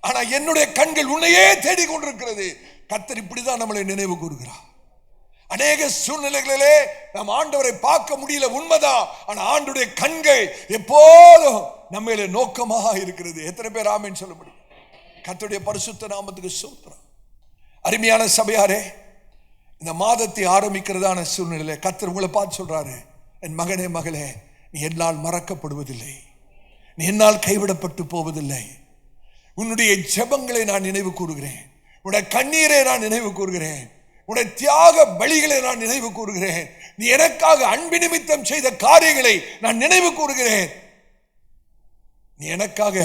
ஆனா என்னுடைய கண்கள் உன்னையே தேடி கொண்டிருக்கிறது. கர்த்தர் இப்படிதான் நம்மளை நினைவு கூறுகிறார். அநேக சூழ்நிலைகளிலே நாம் ஆண்டவரை பார்க்க முடியல, உண்மைதான். ஆனா ஆண்டவருடைய கண்கள் எப்போதும் நம்ம நோக்கமாக இருக்கிறது. எத்தனை பேர் ஆமென் சொல்ல முடியும்? கர்த்தருடைய பரிசுத்த நாமத்துக்கு ஸ்தோத்திரம். அருமையான சபையாரே, இந்த மாதத்தை ஆரம்பிக்கிறதான சூழ்நிலையில கர்த்தர் உங்களை பார்த்து சொல்றாரு, என் மகனே மகளே, நீ என்னால் மறக்கப்படுவதில்லை, நீ என்னால் கைவிடப்பட்டு போவதில்லை. உன்னுடைய ஜெபங்களை நான் நினைவு கூறுகிறேன், உன்னுடைய கண்ணீரை நான் நினைவு கூறுகிறேன், உன்னுடைய தியாக பலிகளை நான் நினைவு கூறுகிறேன், நீ எனக்காக அன்பு நிமித்தம் செய்த காரியங்களை நான் நினைவு கூறுகிறேன். நீ எனக்காக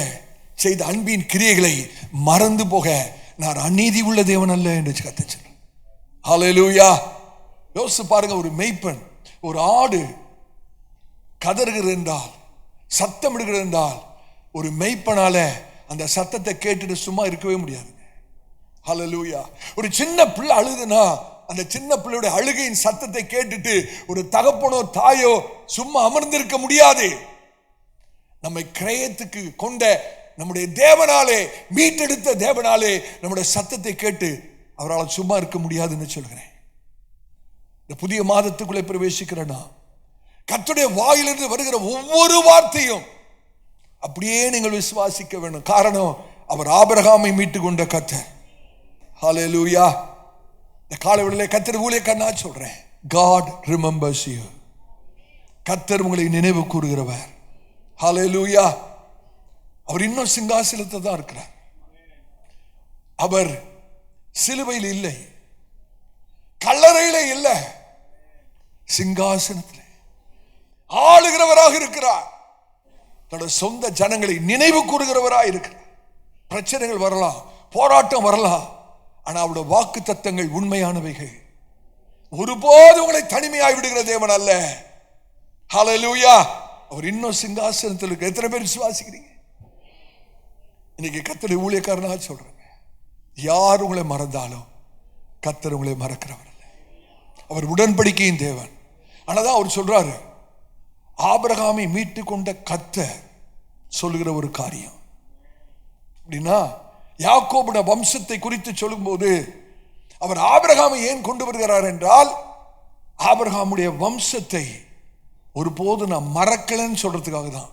செய்த அன்பின் கிரியைகளை மறந்து போக நான் அநீதி உள்ள தேவன் அல்ல என்று கர்த்தர் சொல்றார். ஹல்லேலூயா. யோசிச்சு பாருங்க, ஒரு மேய்ப்பன் ஒரு ஆடு கதறுகிறது என்றால், சத்தம் இடுகிறது என்றால், ஒரு மேய்ப்பனால அந்த சத்தத்தை கேட்டுட்டு சும்மா இருக்கவே முடியாது. ஹல்லேலூயா. ஒரு சின்ன பிள்ளை அழுதுனா அந்த சின்ன பிள்ளையுடைய அழுகையின் சத்தத்தை கேட்டுட்டு ஒரு தகப்பனோ தாயோ சும்மா அமர்ந்திருக்க முடியாது. நம்மை கிரயத்துக்கு கொண்ட நம்முடைய தேவனாலே, மீட்டெடுத்த தேவனாலே நம்முடைய சத்தத்தை கேட்டு அவரால் சும்மா இருக்க முடியாதுன்னு சொல்கிறேன். இந்த புதிய மாதத்துக்குள்ளே பிரவேசிக்கிறேன்னா கர்த்தருடைய வாயிலிருந்து வருகிற ஒவ்வொரு வார்த்தையும் அப்படியே நீங்கள் விசுவாசிக்க வேண்டும். காரணம், அவர் ஆபிரகாமை மீட்டு கொண்ட கர்த்தர். ஹல்லேலூயா. இந்த காலைவேளையிலே கர்த்தர் ஊழியக்காரனா சொல்றேன், God remembers you. கர்த்தர் உங்களை நினைவு கூறுகிறவர். ஹல்லேலூயா. அவர் இன்னும் சிங்காசனத்தை தான் இருக்கிறார். அவர் சிலுவையில் இல்லை, கல்லறையில இல்லை, சிங்காசனத்தில் ஆளுகிறவராக இருக்கிறார். தன்னுடைய சொந்த ஜனங்களை நினைவு கூறுகிறவராக இருக்கிறார். பிரச்சனைகள் வரலாம், போராட்டம் வரலாம், ஆனா அவருடைய வாக்கு தத்தங்கள் உண்மையானவைகள். ஒருபோது உங்களை தனிமையாய் விடுகிற தேவன் அல்ல. ஹல்லேலூயா. அவர் இன்னும் சிங்காசனத்தில் இருக்க. எத்தனை பேர் விசுவாசிக்கிறீங்க? இன்னைக்கு கர்த்தருடைய ஊழியக்காரனா சொல்றேன், யார் உங்களை மறந்தாலும் கர்த்தர் உங்களை மறக்கிறவர் அல்ல. அவர் உடன்படிக்கையின் தேவன். ஆனாதான் அவர் சொல்றாரு, ஆபிரகாமை மீட்டு கொண்ட கர்த்தர் சொல்லுகிற ஒரு காரியம் அப்படின்னா, யாக்கோபுடைய வம்சத்தை குறித்து சொல்லும்போது அவர் ஆபிரகாமை ஏன் கொண்டு வருகிறார் என்றால், ஆபிரகாமுடைய வம்சத்தை ஒருபோது நான் மறக்கலன்னு சொல்றதுக்காக தான்.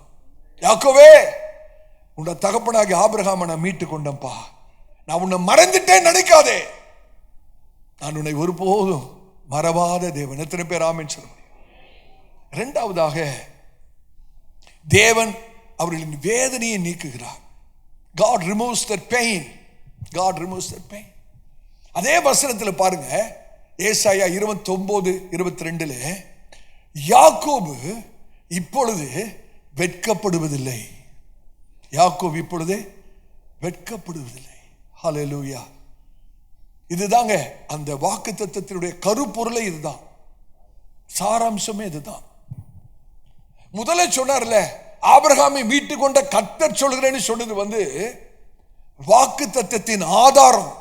யாக்கோவே, உன்னை தகப்பனாகி ஆபிரகாமை நான் மீட்டு கொண்டேன்ப்பா, நான் உன்னை மறந்துட்டேன் நினைக்காதே, நான் உன்னை ஒருபோதும் மறவாத தேவன். எத்தனை பேர் ஆமென் சொல்ல முடியும்? இரண்டாவதாக, தேவன் அவர்களின் வேதனையை நீக்குகிறார். God removes that pain. God removes that pain. அதே வசனத்தில் பாருங்க, ஏசாயா 29:22 யாக்கோபு இப்பொழுது வெட்கப்படுவதில்லை. யாக்கோபு இப்பொழுது வெட்கப்படுவதில்லை. ஹல்லேலூயா. இதுதாங்க அந்த வாக்குத்தத்தத்தினுடைய கருப்பொருளை, இதுதான் சாராம்சமே, இதுதான். முதல்ல சொன்னார்ல, ஆபிரகாமை மீட்டு கொண்ட கர்த்தர் சொல்கிறேன்னு சொன்னது வாக்கு தத்தத்தின் ஆதாரம்,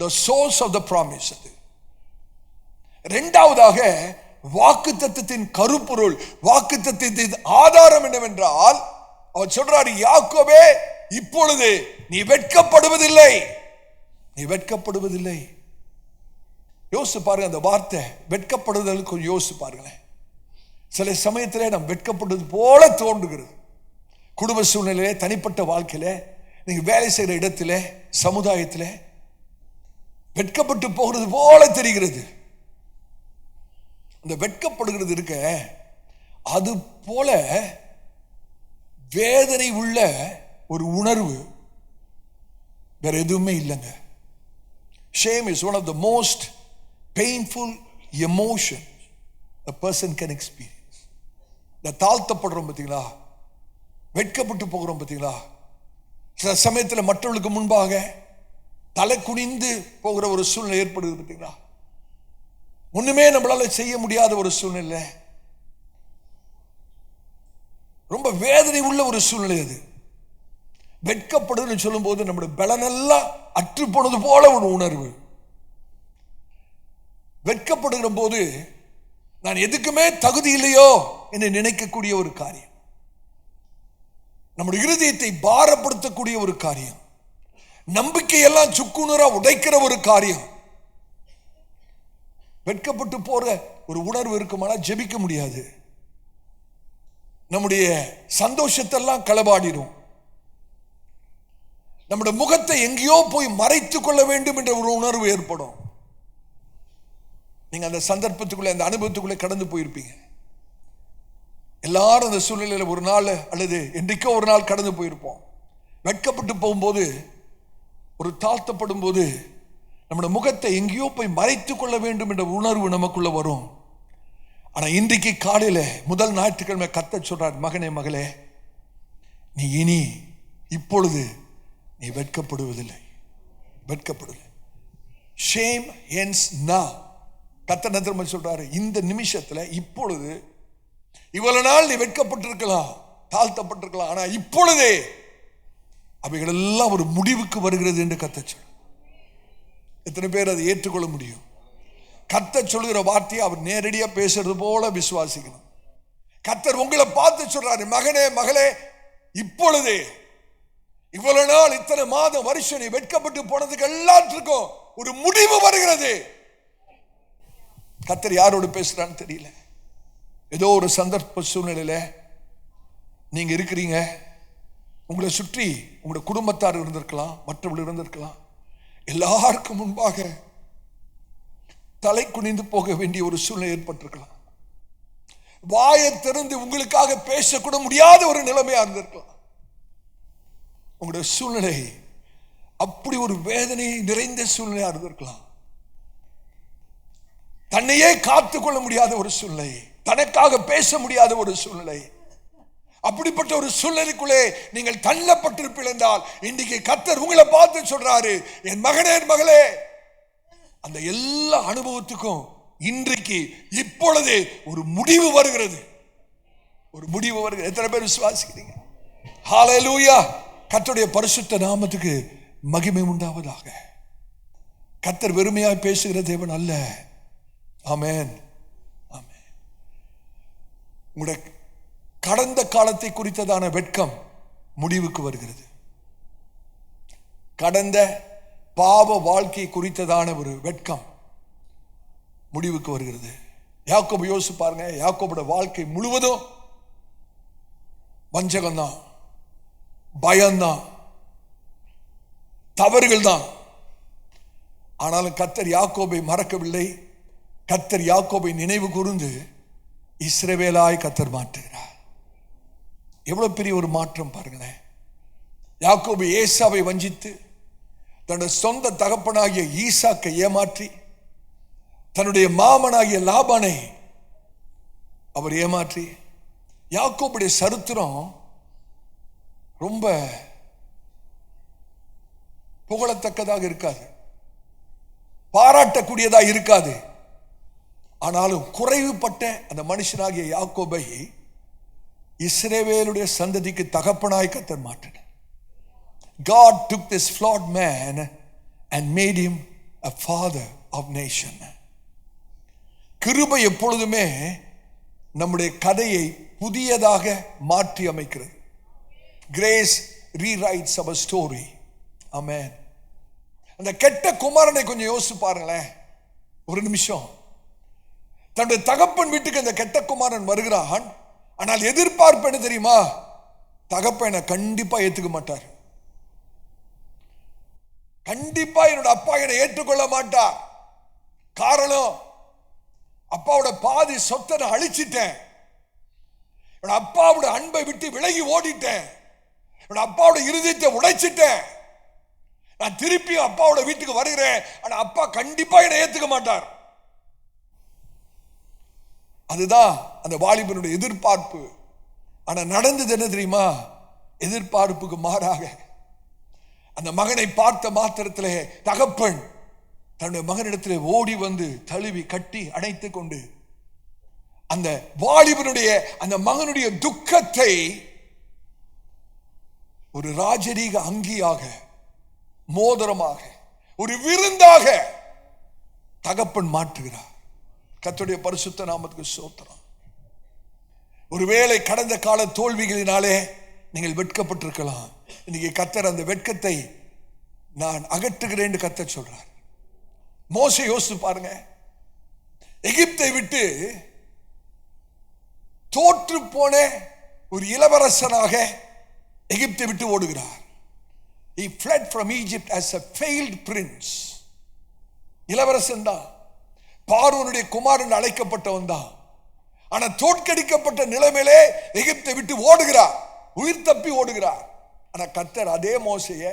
the source of the promise. அது இரண்டாவதாக வாக்குத்தத்தத்தின் கருப்பொருள், வாக்குத்தத்தத்தின் ஆதாரம் என்னவென்றால், அவர் சொல்றாரு, யாக்கோபே இப்பொழுது நீ வெட்கப்படுவதில்லை, நீ வெட்கப்படுவதில்லை. யோசிச்சு பாருங்க, அந்த வார்த்தை வெட்கப்படுதலுக்கு கொஞ்சம் யோசிச்சு பாருங்களேன். சில சமயத்திலே நாம் வெட்கப்படுவது போல தோன்றுகிறது. குடும்ப சூழ்நிலையிலே, தனிப்பட்ட வாழ்க்கையில, நீங்க வேலை செய்கிற இடத்துல, சமுதாயத்தில் வெட்கப்பட்டு போகிறது போல தெரிகிறது. அந்த வெட்கப்படுகிறது இருக்க, அது போல வேதனை உள்ள ஒரு உணர்வு வேற எதுவுமே இல்லைங்க. Shame is one of the most painful emotion a person can experience. இந்த தாழ்த்தப்படுறோம் பார்த்தீங்களா, வெட்கப்பட்டு போகிறோம் பார்த்தீங்களா, சில சமயத்தில் மற்றவர்களுக்கு முன்பாக தலை குனிந்து போகிற ஒரு சூழ்நிலை ஏற்படுது பார்த்தீங்களா, ஒண்ணுமே நம்மளால செய்ய முடியாத ஒரு சூழ்நிலை, ரொம்ப வேதனை உள்ள ஒரு சூழ்நிலை. அது வெட்கப்படுதுன்னு சொல்லும் போது நம்முடைய பலனெல்லாம் அற்று போனது போல ஒரு உணர்வு. வெட்கப்படுகிற போது நான் எதுக்குமே தகுதி இல்லையோ என்று நினைக்கக்கூடிய ஒரு காரியம், நம்முடைய இருதயத்தை பாரப்படுத்தக்கூடிய ஒரு காரியம், நம்பிக்கையெல்லாம் சுக்குநூறா உடைக்கிற ஒரு காரியம். வெட்கப்பட்டு போற ஒரு உணர்வு இருக்குமானா ஜெபிக்க முடியாது. நம்முடைய சந்தோஷத்தெல்லாம் களவாடிடும். நம்முடைய முகத்தை எங்கேயோ போய் மறைத்துக் கொள்ள வேண்டும் என்ற ஒரு உணர்வு ஏற்படும். நீங்க அந்த சந்தர்ப்பத்துக்குள்ள, அந்த அனுபவத்துக்குள்ளே கடந்து போயிருப்பீங்க. எல்லாரும் அந்த சூழ்நிலையில் ஒரு நாள் அல்லது என்றைக்கோ ஒரு நாள் கடந்து போயிருப்போம். வெட்கப்பட்டு போகும்போது, ஒரு தாழ்த்தப்படும் போது, நம்முடைய முகத்தை எங்கேயோ போய் மறைத்துக் கொள்ள வேண்டும் என்ற உணர்வு நமக்குள்ள வரும். ஆனா இன்றைக்கு காலையில முதல் ஞாயிற்றுக்கிழமை கர்த்தர் சொல்றார், மகனே மகளே, நீ இனி இப்பொழுது நீ வெட்கப்படுவதில்லை, வெட்கப்படுவதில்லை. Shame ends now. கர்த்தர் நத்திரமா சொல்றாரு, இந்த நிமிஷத்துல, இப்பொழுது, இவ்வளவு நாள் நீ வெட்கப்பட்டிருக்கலாம், தாழ்த்தப்பட்டிருக்கலாம், ஆனா இப்பொழுதே அவைகள் எல்லாம் ஒரு முடிவுக்கு வருகிறது என்று கர்த்தர் சொல்றார். எத்தனை பேர் அதை ஏற்றுக்கொள்ள முடியும்? கர்த்தர் சொல்லுகிற வார்த்தையை அவர் நேரடியா பேசுறது போல விசுவாசிக்கணும். கர்த்தர் உங்களை பார்த்து சொல்றாரு, மகனே மகளே, இப்பொழுதே, இவ்வளவு நாள், இத்தனை மாதம், வருஷம் நீ வெட்கப்பட்டு போனதுக்கு எல்லாத்துக்கும் ஒரு முடிவு வருகிறது. கர்த்தர் யாரோடு பேசுறான்னு தெரியல. ஏதோ ஒரு சந்தர்ப்ப சூழ்நிலையில நீங்க இருக்கிறீங்க. உங்களை சுற்றி உங்களுடைய குடும்பத்தார் இருந்திருக்கலாம், மற்றவர்கள் இருந்திருக்கலாம். எல்லாருக்கும் முன்பாக தலை குனிந்து போக வேண்டிய ஒரு சூழ்நிலை ஏற்பட்டிருக்கலாம். வாயை திறந்து உங்களுக்காக பேசக்கூட முடியாத ஒரு நிலைமையா இருந்திருக்கலாம். உங்களுடைய சூழ்நிலை அப்படி ஒரு வேதனை நிறைந்த சூழ்நிலையா இருந்திருக்கலாம். தன்னையே காத்துக்கொள்ள முடியாத ஒரு சூழ்நிலை, தனக்காக பேச முடியாத ஒரு சூழ்நிலை. அப்படிப்பட்ட ஒரு சூழ்நிலைக்குள்ளே நீங்கள் தள்ளப்பட்டிருப்பீர்கள் என்றால், இன்றைக்கு கர்த்தர் உங்களை பார்த்து சொல்றாரு, என் மகனே, என் மகளே, அந்த எல்லா அனுபவத்துக்கும் இன்றைக்கு இப்பொழுது ஒரு முடிவு வருகிறது, ஒரு முடிவு வருகிறது. எத்தனை பேர் விசுவாசிக்கிறீங்க? ஹல்லேலூயா! கர்த்தருடைய பரிசுத்த நாமத்துக்கு மகிமை உண்டாவதாக. கர்த்தர் வெறுமையாய் பேசுகிற தேவன் அல்ல. ஆமென், ஆமென். உங்களுடைய கடந்த காலத்தை குறித்ததான வெட்கம் முடிவுக்கு வருகிறது. கடந்த பாவ வாழ்க்கை குறித்ததான ஒரு வெட்கம் முடிவுக்கு வருகிறது. யாக்கோபு யோசிச்சு பாருங்க, யாக்கோபோட வாழ்க்கை முழுவதும் வஞ்சகம்தான், பயம்தான், தவறுகள் தான். ஆனாலும் கர்த்தர் யாக்கோபை மறக்கவில்லை. கர்த்தர் யாக்கோபை நினைவு கூர்ந்து இஸ்ரவேலாய் கர்த்தர் மாற்றுகிறார். எவ்வளவு பெரிய ஒரு மாற்றம் பாருங்களேன். யாக்கோபு ஏசாவை வஞ்சித்து, தன்னுடைய சொந்த தகப்பனாகிய ஈசாக்கை ஏமாற்றி, தன்னுடைய மாமனாகிய லாபானை அவர் ஏமாற்றி, யாக்கோபுடைய சரித்திரம் ரொம்ப புகழத்தக்கதாக இருக்காது, பாராட்டக்கூடியதாக இருக்காது. ஆனாலும் குறைவுபட்ட அந்த மனுஷனாகிய யாக்கோபை இஸ்ரவேலுடைய சந்ததிக்கு தகப்பனாய் கர்த்தர் மாற்றினார். God took this flawed man and made him a father of nation. கிருபை எப்பொழுதுமே நம்முடைய கதையை புதியதாக மாற்றி அமைக்கிறது. கிரேஸ் ரீரைட்ஸ் அவர் ஸ்டோரி. ஆமென். அந்த கெட்ட குமாரனை கொஞ்சம் யோசிச்சு பாருங்களேன் ஒரு நிமிஷம். தன்னுடைய தகப்பன் வீட்டுக்கு அந்த கெட்ட குமாரன் வருகிறான். ஆனால் எதிர்பார்ப்பு என்ன தெரியுமா? தகப்பனை கண்டிப்பா ஏத்துக்க மாட்டார். கண்டிப்பா என்னோட அப்பா என்னை ஏற்றுக்கொள்ள மாட்டார். காரணம், அப்பாவோட பாதி சொத்தை நான் அழிச்சிட்டேன். என்னோட அப்பாவோட அன்பை விட்டு விலகி ஓடிட்டேன். என்னோட அப்பாவோட இருதயத்தை உடைச்சிட்டேன். நான் திருப்பி அப்பாவோட வீட்டுக்கு வருகிறேன். ஆனா அப்பா கண்டிப்பா என்னை ஏத்துக்க மாட்டார். அதுதான் அந்த வாலிபனுடைய எதிர்பார்ப்பு. ஆனா நடந்தது என்ன தெரியுமா? எதிர்பார்ப்புக்கு மாறாக அந்த மகனை பார்த்த மாத்திரத்திலே தகப்பன் தன்னுடைய மகனிடத்திலே ஓடி வந்து தழுவி கட்டி அணைத்துக் கொண்டு அந்த வாலிபனுடைய அந்த மகனுடைய துக்கத்தை ஒரு ராஜரீக அங்கியாக, மோதிரமாக, ஒரு விருந்தாக தகப்பன் மாற்றுகிறார். கர்த்தருடைய பரிசுத்த நாமத்துக்கு ஸ்தோத்திரம். ஒருவேளை கடந்த கால தோல்விகளினாலே நீங்கள் வெட்கப்பட்டிருக்கலாம். இன்னைக்கு கர்த்தர் அந்த வெட்கத்தை நான் அகற்றுகிறேன் என்று கர்த்தர் சொல்றார். மோசே யோசித்து பாருங்க. எகிப்தை விட்டு தோற்று போன ஒரு இளவரசனாக எகிப்தை விட்டு ஓடுகிறார். He fled from Egypt as a failed prince. இளவரசன் தான், பார்வோனுடைய குமாரன் அழைக்கப்பட்டவன் தான். ஆனா தோற்கடிக்கப்பட்ட நிலைமையிலே எகிப்தை விட்டு ஓடுகிறார், உயிர் தப்பி ஓடுகிறார். ஆனா கர்த்தர் அதே மோசேயை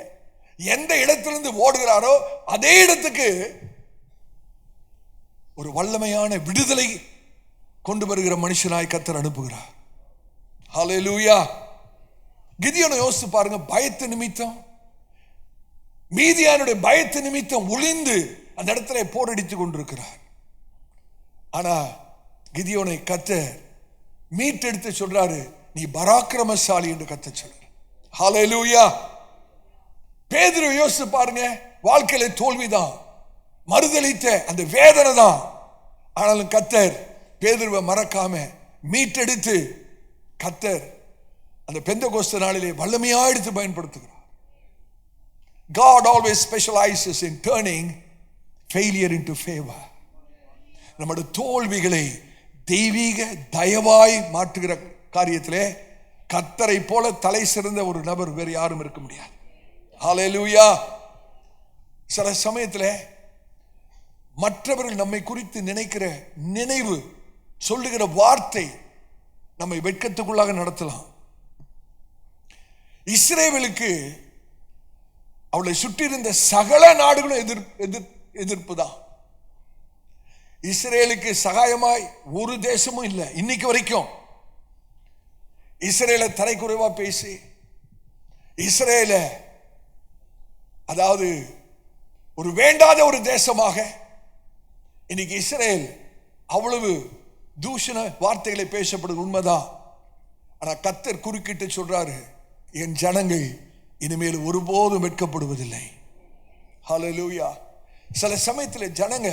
எந்த இடத்திலிருந்து ஓடுகிறாரோ அதே இடத்துக்கு ஒரு வல்லமையான விடுதலை கொண்டு வருகிற மனுஷனாய் கர்த்தர் அனுப்புகிறார். ஹல்லேலூயா. கிதியோனை யோசித்து பாருங்க. பயத்து நிமித்தம், மீதியானுடைய பயத்து நிமித்தம் ஒளிந்து அந்த இடத்துல போரடித்துக் கொண்டிருக்கிறார். ஆனா கிதியோனை கர்த்தர் மீட்டெடுத்து சொல்றாரு, நீ பராக்கிரமசாலி என்று கர்த்தர் சொல்றார். ஹல்லேலூயா. பேதுரு யோசித்து பாருங்க. வாழ்க்கையில தோல்விதான், மறுதலித்த அந்த வேதனை தான். ஆனாலும் கர்த்தர் பேதுருவை மறக்காம மீட்டெடுத்து கர்த்தர் அந்த பெந்தெகோஸ்து நாளிலே வல்லமையா எடுத்து பயன்படுத்துகிறார். God always specializes in turning failure into favor. நம்முடைய தோல்விகளை தெய்வீக தயவாய் மாற்றுகிற காரியத்திலே கர்த்தரை போல தலை சிறந்த ஒரு நபர் வேறு யாரும் இருக்க முடியாது. ஹல்லேலூயா. சில சமயத்தில் மற்றவர்கள் நம்மை குறித்து நினைக்கிற நினைவு, சொல்லுகிற வார்த்தை நம்மை வெட்கத்துக்குள்ளாக நடத்தலாம். இஸ்ரவேலுக்கு அவளை சுற்றியிருந்த சகல நாடுகளும் எதிர்ப்பு தான். இஸ்ரேலுக்கு சகாயமாய் ஒரு தேசமும் இல்லை. இன்னைக்கு வரைக்கும் இஸ்ரேலை தரைக்குறைவா பேசி, இஸ்ரேல அதாவது ஒரு வேண்டாத ஒரு தேசமாக இன்னைக்கு இஸ்ரேல் அவ்வளவு தூஷண வார்த்தைகளை பேசப்படுது, உண்மைதான். ஆனா கர்த்தர் குறுக்கிட்டு சொல்றாரு, என் ஜனங்கள் இனிமேல் ஒருபோதும் வெட்கப்படுவதில்லை. ஹல்லேலூயா. சில சமயத்தில் ஜனங்க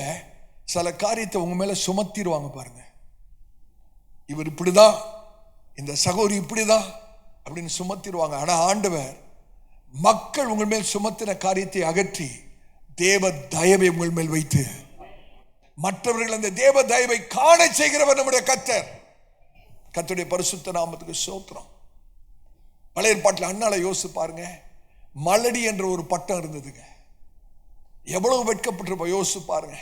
சில காரியத்தை உங்க மேல சுமத்திடுவாங்க பாருங்க. இவர் இப்படிதான், இந்த சகோதரி இப்படிதான் அப்படின்னு சுமத்திடுவாங்க. ஆனா ஆண்டவர் மக்கள் உங்கள் மேல் சுமத்தின காரியத்தை அகற்றி தேவ தயவை உங்கள் மேல் வைத்து மற்றவர்கள் அந்த தேவ தயவை காண செய்கிறவர் நம்முடைய கர்த்தர். கர்த்தருடைய பரிசுத்த நாமத்துக்கு ஸ்தோத்திரம். பழைய ஏற்பாட்டில் அண்ணால யோசிச்சு பாருங்க. மலடி என்ற ஒரு பட்டம் இருந்ததுங்க. எவ்வளவு வெட்கப்பட்டிருப்ப யோசிச்சு பாருங்க.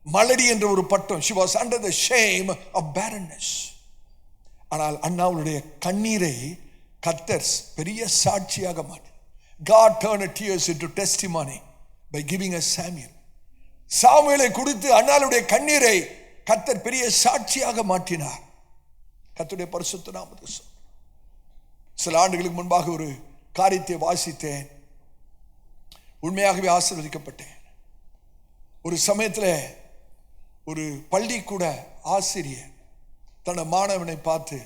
மலடி என்ற ஒரு பட்டம். She was under the shame of barrenness. ஆனால் அண்ணாவுடைய கண்ணீரை கர்த்தர் பெரிய சாட்சியாக மாற்றி, God turned her tears into testimony by giving us Samuel. சாமுவேலை கொடுத்து அண்ணாளுடைய கண்ணீரை கர்த்தர் பெரிய சாட்சியாக மாற்றினார். கர்த்தருடைய பரிசுத்த நாமத்துக்கு ஸ்தோத்திரம். சில ஆண்டுகளுக்கு முன்பாக ஒரு காரியத்தை வாசித்தேன். உண்மையாகவே ஆசீர்வதிக்கப்பட்டேன். ஒரு சமயத்தில் ஒரு பள்ளிக்கூட ஆசிரியர் தன்னை மாணவனை பார்த்து,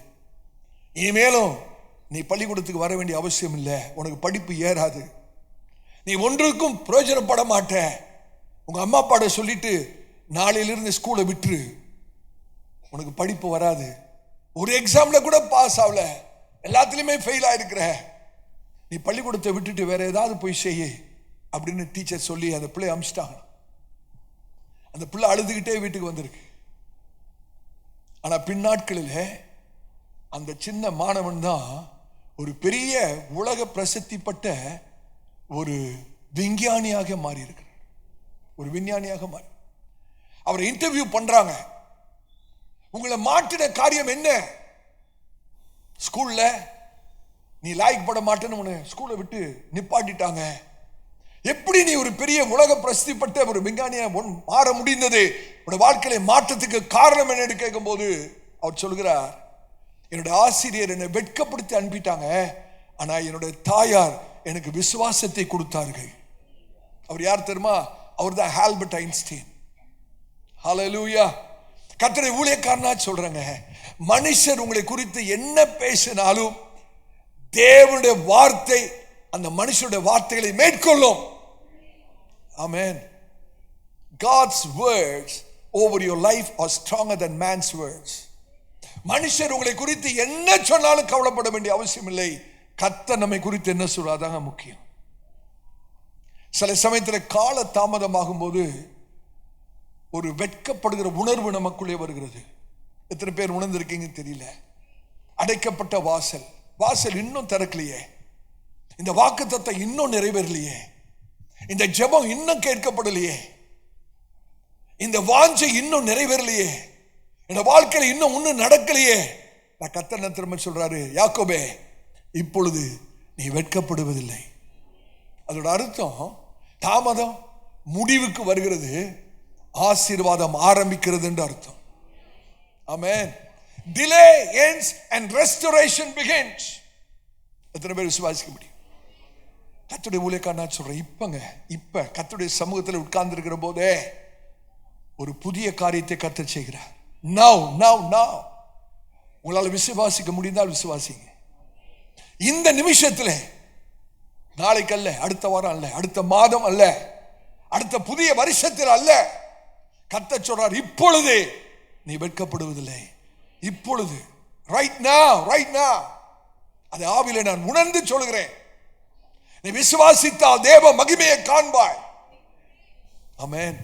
இனிமேலும் நீ பள்ளிக்கூடத்துக்கு வர வேண்டிய அவசியம் இல்லை, உனக்கு படிப்பு ஏறாது, நீ ஒன்றுக்கும் பிரயோஜனப்பட மாட்ட, உங்க அம்மா அப்பாட சொல்லிட்டு நாளையிலிருந்து ஸ்கூலை விட்டுரு, உனக்கு படிப்பு வராது, ஒரு எக்ஸாம்ல கூட பாஸ் ஆகல, எல்லாத்துலயுமே ஃபெயில் ஆயிருக்கிற, நீ பள்ளிக்கூடத்தை விட்டுட்டு வேற ஏதாவது போய் செய்ய அப்படின்னு டீச்சர் சொல்லி அந்த பிள்ளை அமிச்சிட்டாங்க. அந்த பிள்ளை அழுதுகிட்டே வீட்டுக்கு வந்திருக்கு. ஆனா பின்னாட்களில் அந்த சின்ன மாணவன் தான் ஒரு பெரிய உலக பிரசித்தி பட்ட ஒரு விஞ்ஞானியாக மாறி இருக்கிறார். ஒரு விஞ்ஞானியாக மாறி அவரை இன்டர்வியூ பண்றாங்க. உங்களை மாட்டின காரியம் என்ன? ஸ்கூல்ல நீ லாய்க்கு பட மாட்டேன்னு உன்னை ஸ்கூலை விட்டு நிப்பாட்டிட்டாங்க. எப்படி நீ ஒரு பெரிய உலக பிரசித்தி பட்ட ஒரு விஞ்ஞானியா மாற முடிந்தது? உன்னோட வாழ்க்கையில மாற்றத்துக்கு காரணம் என்னன்னு கேட்கும் போது அவர் சொல்கிறார், என்னுடைய ஆசிரியர் என்னை வெட்கப்படுத்தி அனுப்பிட்டாங்க, ஆனா என்னுடைய தாயார் எனக்கு விசுவாசத்தை கொடுத்தார்கள். அவர் யார் தெரியுமா? அவர் தான் ஆல்பர்ட் ஐன்ஸ்டீன். ஹல்லேலூயா. கர்த்தருடைய ஊழியக்காரனா சொல்றேங்க, மனுஷர் உங்களை குறித்து என்ன பேசினாலும் தேவனுடைய வார்த்தை அந்த மனுஷனுடைய வார்த்தைகளை மேற்கொள்ளும். ஆமென். God's words over your life are stronger than man's words. மனுஷர் உங்களை குறித்து என்ன சொன்னாலும் கவலைப்பட வேண்டிய அவசியம் இல்லை. கர்த்தர் நம்மை குறித்து என்ன சொல்றாதாங்க முக்கியம். சில சமயத்தில் கால தாமதமாகும் போது ஒரு வெட்கப்படுகிற உணர்வு நமக்குள்ளே வருகிறது. எத்தனை பேர் உணர்ந்திருக்கீங்க தெரியல. அடைக்கப்பட்ட வாசல், வாசல் இன்னும் திறக்கலையே, இந்த வாக்குத்தத்தம் இன்னும் நிறைவேறலையே, இந்த ஜெபம் இன்னும் கேட்கப்படலையே, இந்த வாஞ்சை இன்னும் நிறைவேறலையே, இந்த வாழ்க்கையில இன்னும் ஒன்னும் நடக்கலையே. நான் கர்த்தர் திரும்ப சொல்றாரு, யாக்கோபே இப்பொழுது நீ வெட்கப்படுவதில்லை. அதோட அர்த்தம் தாமதம் முடிவுக்கு வருகிறது, ஆசீர்வாதம் ஆரம்பிக்கிறது என்று அர்த்தம். ஆமென். Delay ends and restoration begins. எத்தனை பேர் விசுவாசிக்க முடியும்? கர்த்தருடைய ஊழியக்காரனா சொல்றேன், இப்ப கர்த்தருடைய சமூகத்தில் உட்கார்ந்து இருக்கிற போதே ஒரு புதிய காரியத்தை கர்த்தர் செய்கிறார். Now உங்களால் விசுவாசிக்க முடிந்தால் விசுவாசிங்க. இந்த நிமிஷத்தில், நாளைக்கு அல்ல, அடுத்த வாரம் அல்ல, அடுத்த மாதம் அல்ல, அடுத்த புதிய வருஷத்தில் அல்ல, கர்த்தர் சொல்றார், இப்பொழுது நீ வெட்கப்படுவதில்லை. இப்பொழுது, right now. அது ஆவியிலே நான் உணர்ந்து சொல்கிறேன். நீ விசுவாசித்தால் தேவ மகிமையை காண்பாய். ஆமென்.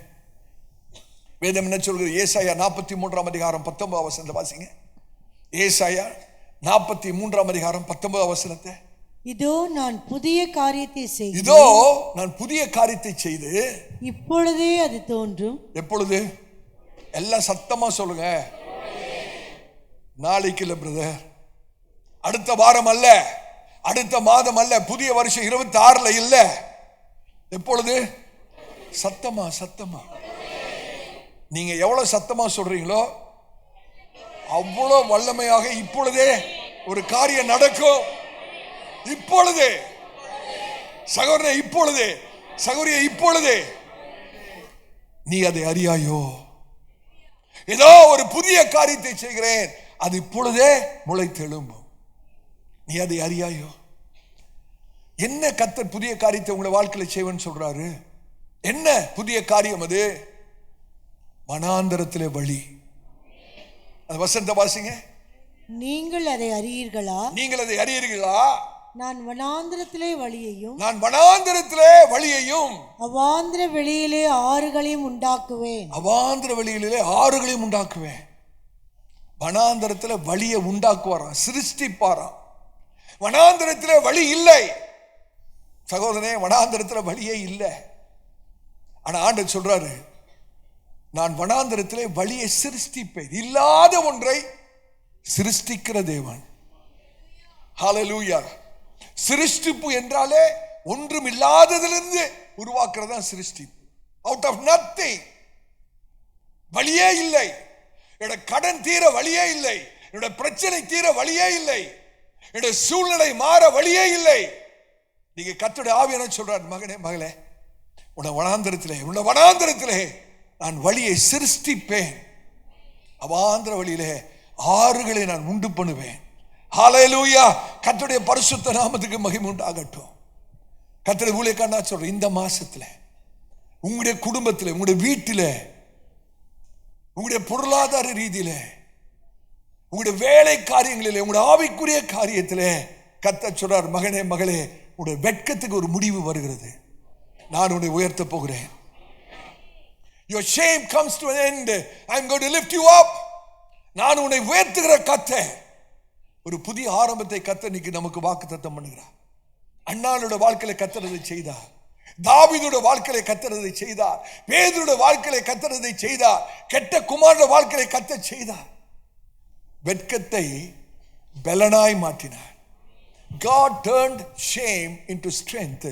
வேதம் என்ன சொல்கிறது? ஏசாயா 43 அதிகாரம் 19 வசனத்தை வாசிங்க. ஏசாயா 43 அதிகாரம் 19 வசனத்தை. இதோ நான் புதிய காரியத்தை செய்து இப்பொழுதே அது தோன்றும். எப்பொழுது? எல்லாம் சத்தமா சொல்லுங்க. நாளைக்கு இல்ல பிரதர், அடுத்த வாரம் அல்ல, அடுத்த மாதம் அல்ல, புதிய வருஷம் 26ல இல்ல. எப்பொழுது? சத்தமா. நீங்க எவ்வளவு சத்தமா சொல்றீங்களோ அவ்வளவு வல்லமையாக இப்பொழுதே ஒரு காரியம் நடக்கும். இப்பொழுது சகோதரனே, இப்பொழுது சகோதரியே, இப்பொழுது நீ அதை அறியாயோ? ஏதோ ஒரு புதிய காரியத்தை செய்கிறேன், அது இப்பொழுதே முளைத்தெழும்பும். நீ அதை அறியாயோ? என்ன கர்த்தர் புதிய காரியத்தை உங்களை வாழ்க்கையில் செய்வேன்னு சொல்றாரு? என்ன புதிய காரியம் அது? வனாந்தரத்திலே வழி. அந்த வசனத்தை வாசிங்க. நீங்கள் அதை அறியீர்களா? நான் வனாந்தரத்திலே வழியையும் அவாந்திர வெளியிலே ஆறுகளையும் உண்டாக்குவேன். வனாந்தரத்திலே வழியை உண்டாக்குவாராம், சிருஷ்டிப்பாராம். வனாந்தரத்திலே வழி இல்லை சகோதரனே, வனாந்தரத்திலே வழியே இல்லை. ஆனா ஆண்டவர் சொல்றாரு, நான் வனாந்தரத்திலே வழியை சிருஷ்டிப்பேன். இல்லாத ஒன்றை சிருஷ்டிக்கிற தேவன். ஹல்லேலூயா. சிருஷ்டிப்பு என்றாலே ஒன்றும் இல்லாததிலிருந்து உருவாக்குறதா சிருஷ்டிப்பு. Out of nothing. வழியே இல்லை. என்னோட கடன் தீர வழியே இல்லை, என்னோட பிரச்சனை தீர வழியே இல்லை, என்னோட சூழ்நிலை மாற வழியே இல்லை. நீங்க கர்த்தருடைய ஆவியானவர் சொல்றார், மகனே மகளே, உன்னை வனாந்தரத்திலே நான் வழியை சிருஷ்டிப்பேன். அவாந்திர வழியிலே ஆறுகளை நான் உண்டு பண்ணுவேன். ஹல்லேலூயா. கர்த்தருடைய பரிசுத்த நாமத்துக்கு மகிமை உண்டாகட்டும். கர்த்தருடைய ஊழியக்காரனா சொல்றேன், இந்த மாசத்துல உங்களுடைய குடும்பத்தில், உங்களுடைய வீட்டில், உங்களுடைய பொருளாதார ரீதியில உங்களுடைய வேலை காரியங்களிலே, உங்களுடைய ஆவிக்குரிய காரியத்திலே கர்த்தர் சொல்றார், மகனே மகளே, உங்களுடைய வெட்கத்துக்கு ஒரு முடிவு வருகிறது. நான் உன்னை உயர்த்த போகிறேன். Your shame comes to an end. I'm going to lift you up. நான் உன்னை உயர்த்துகிற கர்த்தர். ஒரு புதிய ஆரம்பத்தை கர்த்தர் இன்னைக்கு நமக்கு வாக்குத்தத்தம் பண்ணுகிறார். அன்னாளுடைய வாழ்க்கையில கர்த்தர் அதை செய்தார். தாவீதுடைய வாழ்க்கையில கர்த்தர் அதை செய்தார். பேதுருடைய வாழ்க்கையில கர்த்தர் அதை செய்தார். கெட்ட குமாரனுடைய வாழ்க்கையில கர்த்தர் செய்தார். வெட்கத்தை பலனாய் மாற்றினார். God turned shame into strength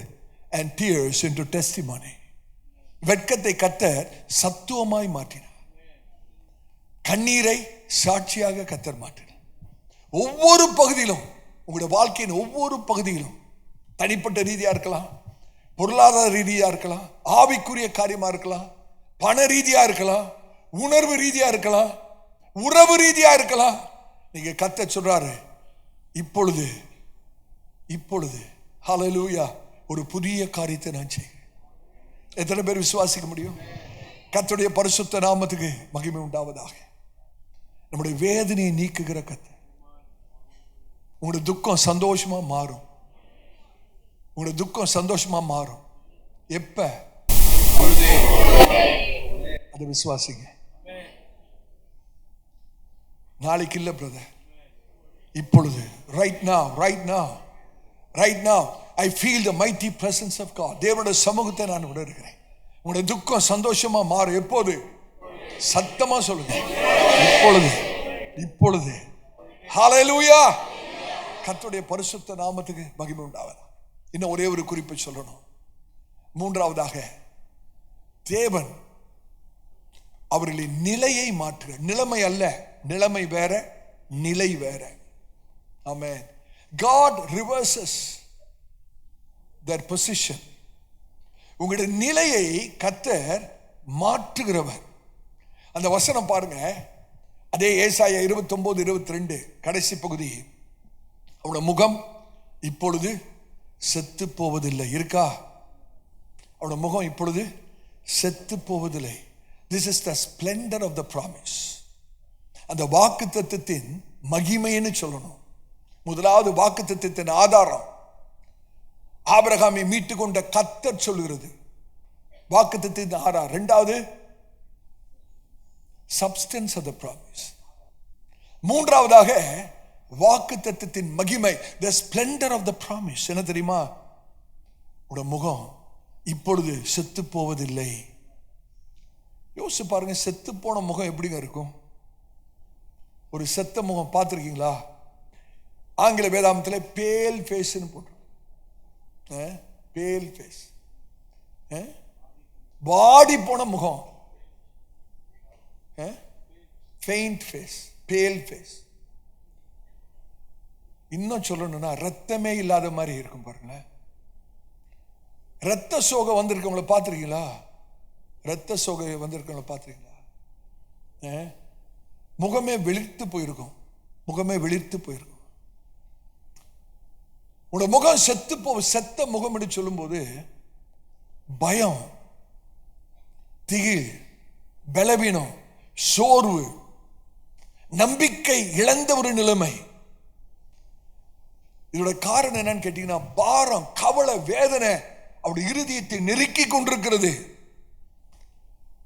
and tears into testimony. வெட்கத்தை கர்த்தர் சத்துவமாய் மாற்றினார். கண்ணீரை சாட்சியாக கர்த்தர் மாற்றினார். ஒவ்வொரு பகுதியிலும், உங்களுடைய வாழ்க்கையின் ஒவ்வொரு பகுதியிலும், தனிப்பட்ட ரீதியா இருக்கலாம், பொருளாதார ரீதியா இருக்கலாம், ஆவிக்குரிய காரியமா இருக்கலாம், பண ரீதியா இருக்கலாம், உணர்வு ரீதியா இருக்கலாம், உறவு ரீதியா இருக்கலாம். நீங்க கர்த்தர் சொல்றாரு, இப்பொழுது ஹல்லேலூயா, ஒரு புதிய காரியத்தை நான் செய்கிறேன். எத்தனை பேர் விசுவாசிக்க முடியும்? கர்த்தருடைய பரிசுத்த நாமத்துக்கு மகிமை உண்டாவதாக. நம்முடைய வேதனையை நீக்குகிற கர்த்தர். உங்களுடைய துக்கம் சந்தோஷமா மாறும். உங்களுடைய துக்கம் சந்தோஷமா மாறும். எப்ப? அதை விசுவாசிங்க. நாளைக்கு இல்ல பிரதர், இப்பொழுது. Right now I feel the mighty presence of God. தேவனுடைய சமூகத்தை நான் உணர்கிறேன். உங்களுடைய துக்கம் சந்தோஷமா மாறும். எப்போது? சத்தமா சொல்லுங்க, இப்பொழுது. ஹல்லேலூயா. கர்த்தருடைய பரிசுத்த நாமத்துக்கு மகிமை உண்டாவதாக. இன்னும் ஒரே ஒரு குறிப்பை சொல்லணும். மூன்றாவதாக, தேவன் அவர்களின் நிலையை மாற்றுகிறார். நிலைமை அல்ல, நிலைமை வேற, நிலை வேற. ஆமென். God reverses their position. உங்களுடைய நிலையை கர்த்தர் மாற்றுகிறவர். அந்த வசனம் பாருங்க, அதே ஏசாயா 29:22 கடைசி பகுதி. அவருடைய முகம் இப்பொழுது செத்து போவதில்லை. இருக்கா? அவருடைய முகம் இப்பொழுது செத்து போவதில்லை. This is the splendor of the promise. அந்த வாக்குத்தத்தத்தின் மகிமைன்னு சொல்லணும். முதலாவது வாக்குத்தத்தத்தின் ஆதாரம் ஆபிரகாமை மீட்டு கொண்ட கர்த்தர் சொல்லுகிறது, வாக்குத்தத்தின் ஆதாரம். இரண்டாவது, substance of the promise. மூன்றாவதாக, வாக்குத்தத்தத்தின் மகிமை, the splendor of the promise. என்ன தெரியுமா? உட முகம் இப்பொழுது செத்து போவதில்லை. யோசிச்சு பாருங்க, செத்து போன முகம் எப்படிங்க இருக்கும்? ஒரு செத்த முகம் பார்த்துருக்கீங்களா? ஆங்கில வேதாமத்தில் பேல் ஃபேஸ்ன்னு போட்டு, பேல் ஃபேஸ், வாடி போன முகம், ஃபெயிண்ட் ஃபேஸ், பேல் ஃபேஸ். இன்னும் சொல்லணும்னா ரத்தமே இல்லாத மாதிரி இருக்கும் பாருங்களேன். ரத்த சோகை வந்திருக்கவங்கள பார்த்துருக்கீங்களா? ரத்த சோகை வந்திருக்கவங்கள பார்த்துருக்கீங்களா? முகமே வெளிர்த்து போயிருக்கும். உன்னோட முகம் செத்த முகம் என்று சொல்லும்போது பயம், திகில், பலவீனம், சோர்வு, நம்பிக்கை இழந்த ஒரு நிலைமை. இதோட காரணம் என்னன்னு கேட்டீங்கன்னா, பாரம், கவலை, வேதனை அவருடைய இருதயத்தை நெருக்கி கொண்டிருக்கிறது.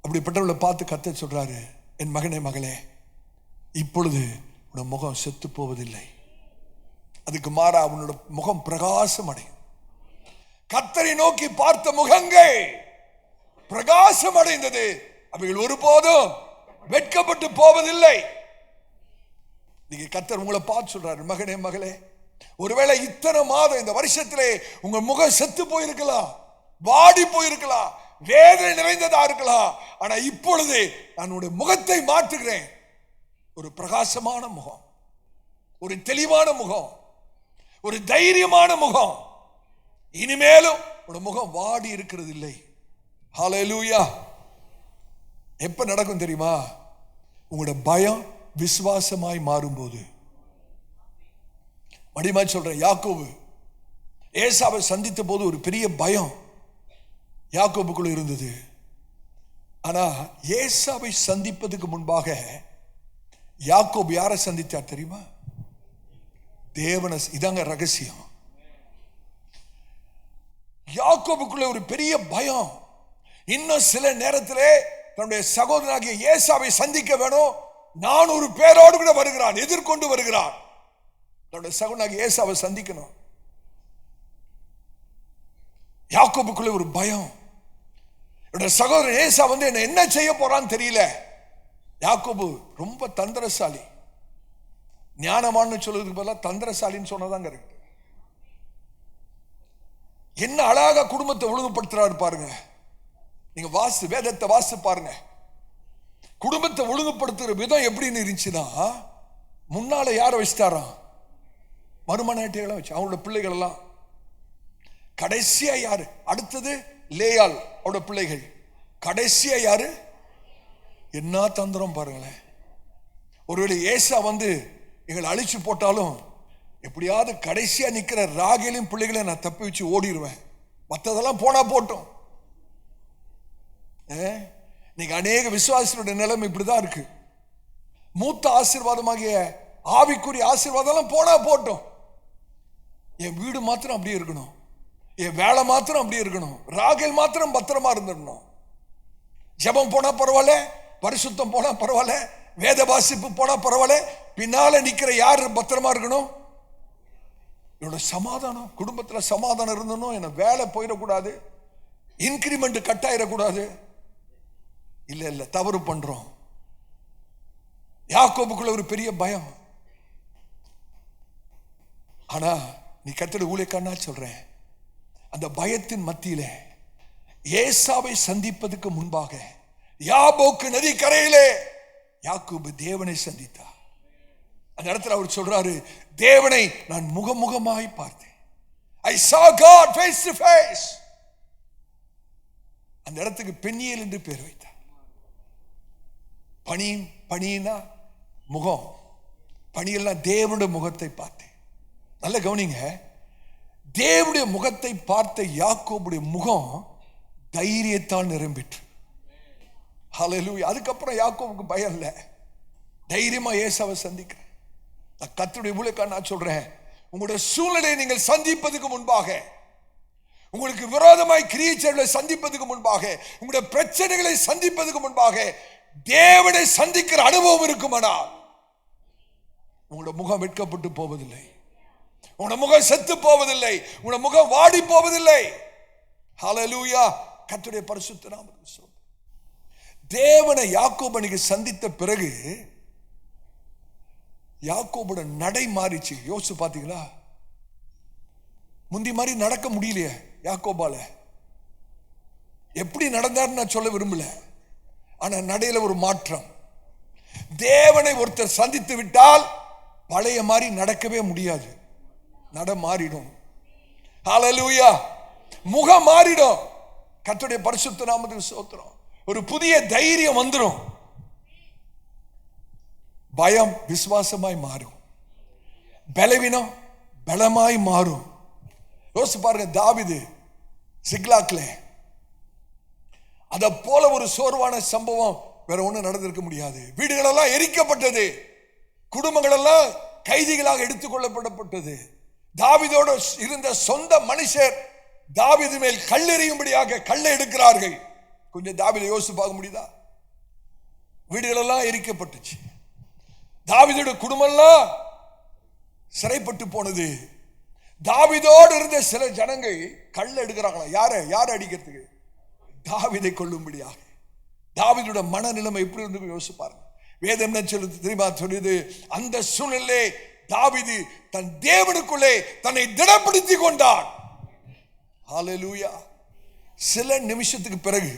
அப்படிப்பட்டவளை பார்த்து கர்த்தர் சொல்றாரு, என் மகனே மகளே, இப்பொழுது உன்னோட முகம் செத்து போவதில்லை. அதுக்கு மாறா அவனோட முகம் பிரகாசம் அடையும். கர்த்தரை நோக்கி பார்த்த முகங்கள் பிரகாசம் அடைந்தது. அவைகள் ஒருபோதும் வெட்கப்பட்டு போவதில்லை. நீங்க கர்த்தர் உங்களை பார்த்து சொல்றாரு, மகனே மகளே, ஒருவேளை இத்தனை மாதம் இந்த வருஷத்திலே உங்க முகம் செத்து போயிருக்கலாம், வாடி போயிருக்கலாம், வேதனை நிறைந்ததா இருக்கலாம். ஆனா இப்பொழுது நான் உடைய முகத்தை மாற்றுகிறேன். ஒரு பிரகாசமான முகம், ஒரு தெளிவான முகம், ஒரு தைரியமான முகம். இனிமேலும் உடைய முகம் வாடி இருக்கிறது இல்லை. ஹல்லேலூயா. எப்ப நடக்கும் தெரியுமா? உங்களோட பயம் விசுவாசமாய் மாறும்போது. மடிமா சொல்றேன், யாக்கோபு ஏசாவை சந்தித்த போது ஒரு பெரிய பயம் யாக்கோபுக்குள்ள இருந்தது. ஆனா ஏசாவை சந்திப்பதுக்கு முன்பாக யாக்கோபு யாரை சந்தித்தார் தெரியுமா? தேவனை. இதாங்க ரகசியம். யாக்கோபுக்குள்ள ஒரு பெரிய பயம். இன்னும் சில நேரத்திலே தன்னுடைய சகோதரனாகிய ஏசாவை சந்திக்க வேணும். 400 பேரோடு கூட வருகிறான், எதிர்கொண்டு வருகிறான். தன்னுடைய சகோதரனாகிய ஏசாவை சந்திக்கணும். யாக்கோபுக்குள்ள ஒரு பயம். என்னுடைய சகோதரன் ஏசா என்ன செய்ய போறான்னு தெரியல. யாக்கோபு ரொம்ப தந்திரசாலி. ஞானமான்னு சொல்றதுக்கு பதிலாக தந்திரசாலின்னு சொன்னதாங்க இருக்கு. என்ன அழகா குடும்பத்தை ஒழுங்குபடுத்துறாரு பாருங்க. நீங்க வேதத்தை வாசி பாருங்க. குடும்பத்தை ஒழுங்குபடுத்துற விதம் எப்படின்னு இருந்துச்சுன்னா, முன்னால யாரை வச்சுட்டாராம்? மருமனாட்டிகளை வச்சு, அவங்களோட பிள்ளைகள் எல்லாம். கடைசியா யாரு? அடுத்தது லேயாள் அவரோட பிள்ளைகள். கடைசியா யாரு? என்ன தந்திரம் பாருங்களேன். ஒருவேளை ஏசா எங்களை அழிச்சு போட்டாலும் எப்படியாவது கடைசியா நிக்கிற ராகேலின் பிள்ளைகளை நான் தப்பி வச்சு ஓடிடுவேன், மற்றதெல்லாம் போனா போட்டோம். நீங்க அநேக விசுவாசிகளுடைய நிலைமை இப்படிதான் இருக்கு. மூத்த ஆசீர்வாதமாகிய ஆவிக்குரிய ஆசீர்வாதம் போனா போட்டோம். என் வீடு மாத்திரம் அப்படியே இருக்கணும், என் வேலை மாத்திரம் அப்படியே இருக்கணும், ராகேல் மாத்திரம் பத்திரமா இருந்துடணும். ஜெபம் போனா பரவாயில்ல, பரிசுத்தம் போனா பரவாயில்ல, வேத வாசிப்பு போனா பரவாயில்ல, பின்னால நிக்கிற யாரு பத்திரமா இருக்கணும்? என்னோட சமாதானம், குடும்பத்துல சமாதானம் இருந்தணும். என்ன வேலை போயிடக்கூடாது, இன்கிரிமெண்ட் கட் ஆயிடக்கூடாது. இல்ல இல்ல, தவறு பண்றோம். யாக்கோபுக்குள்ள ஒரு பெரிய பயம். ஆனா நீ கர்த்தருடைய ஊழியக்காரனா சொல்றேன், அந்த பயத்தின் மத்தியில ஏசாவை சந்திப்பதற்கு முன்பாக யாபோக்கு நதி கரையிலே யாக்கோபு தேவனை சந்தித்தார். அந்த இடத்துல அவர் சொல்றாரு, தேவனை நான் முகமுகமாய் பார்த்தேன். I saw God face to face. அந்த இடத்துக்கு பெண்ணியல் என்று பேர் வைத்தார். பணியினா முகம், பணியெல்லாம் தேவனுடைய முகத்தை பார்த்தேன். நல்ல கவனிங்க, தேவனுடைய முகத்தை பார்த்த யாக்கோபுடைய முகம் தைரியத்தால் நிரம்பிற்று. ஹல்லேலூயா. அதுக்கப்புறம் யாக்கோபுக்கு பயம் இல்லை, தைரியமா ஏசாவை சந்திக்கிறேன். கர்த்தருடைய ஊழியக்காரனா நான் சொல்றேன், உங்களுடைய சூழ்நிலையை நீங்கள் சந்திப்பதற்கு முன்பாக, உங்களுக்கு விரோதமாய் கிரியைகளை சந்திப்பதற்கு முன்பாக, உங்களுடைய பிரச்சனைகளை சந்திப்பதற்கு முன்பாக தேவனை சந்திக்கிற அனுபவம் இருக்குமானால் உங்களுடைய முகம் வெட்கப்பட்டு போவதில்லை, உங்களுடைய முகம் செத்து போவதில்லை, உங்களுடைய முகம் வாடி போவதில்லை. ஹல்லேலூயா. கர்த்தருடைய பரிசுத்த நாமத்துக்கு ஸ்தோத்திரம். தேவனை யாக்கோபு அன்னைக்கு சந்தித்த பிறகு யாக்கோபோட நடை மாறிச்சு. யோசிச்சு பாத்தீங்களா? முந்தி மாதிரி நடக்க முடியலையே யாக்கோபால. எப்படி நடந்தாருன்னு நான் சொல்ல விரும்பல, ஆனா நடையில ஒரு மாற்றம். தேவனை ஒருத்தர் சந்தித்து விட்டால் பழைய மாதிரி நடக்கவே முடியாது, நட மாறிடும். ஹல்லேலூயா. முகம் மாறிடும். கர்த்தருடைய பரிசுத்த நாமத்துக்கு ஸ்தோத்திரம். ஒரு புதிய தைரியம் வந்துடும். பயம் விசுவாசமாய் மாறும், பலவீனம் பலமாய் மாறும். யோசிச்சு பாருங்க, தாவீது சிக்லாக்ல அத போல ஒரு சோர்வான சம்பவம் வேற ஒண்ணு நடந்திருக்க முடியாது. வீடுகள் எல்லாம் எரிக்கப்பட்டது, குடும்பங்கள் எல்லாம் கைதிகளாக எடுத்துக்கொள்ளப்பட்டது. தாவீதோடு இருந்த சொந்த மனுஷர் தாவீது மேல் கல்லெறியும்படியாக கல்லை எடுக்கிறார்கள். கொஞ்சம் தாவீதை யோசிச்சு பார்க்க முடியுதா? வீடுகள் எல்லாம் எரிக்கப்பட்டுச்சு, தாவீதோட குடும்பம் எல்லாம் சிறைப்பட்டு போனது. தாவீதோடு இருந்த சில ஜனங்கள் கல்லை எடுக்கிறாங்களா? யாரை அடிக்கிறதுக்கு? தாவீதை கொல்லும்படியாக. தாவீதோட மனநிலைமை எப்படி இருந்து யோசிச்சு பாருங்க. வேதம் என்ன சொல்லுது தெரியுமா? சொல்லுது, அந்த சூழ்நிலை தாவீது தன் தேவனுக்குள்ளே தன்னை திடப்படுத்தி கொண்டான். ஹல்லேலூயா. சில நிமிஷத்துக்கு பிறகு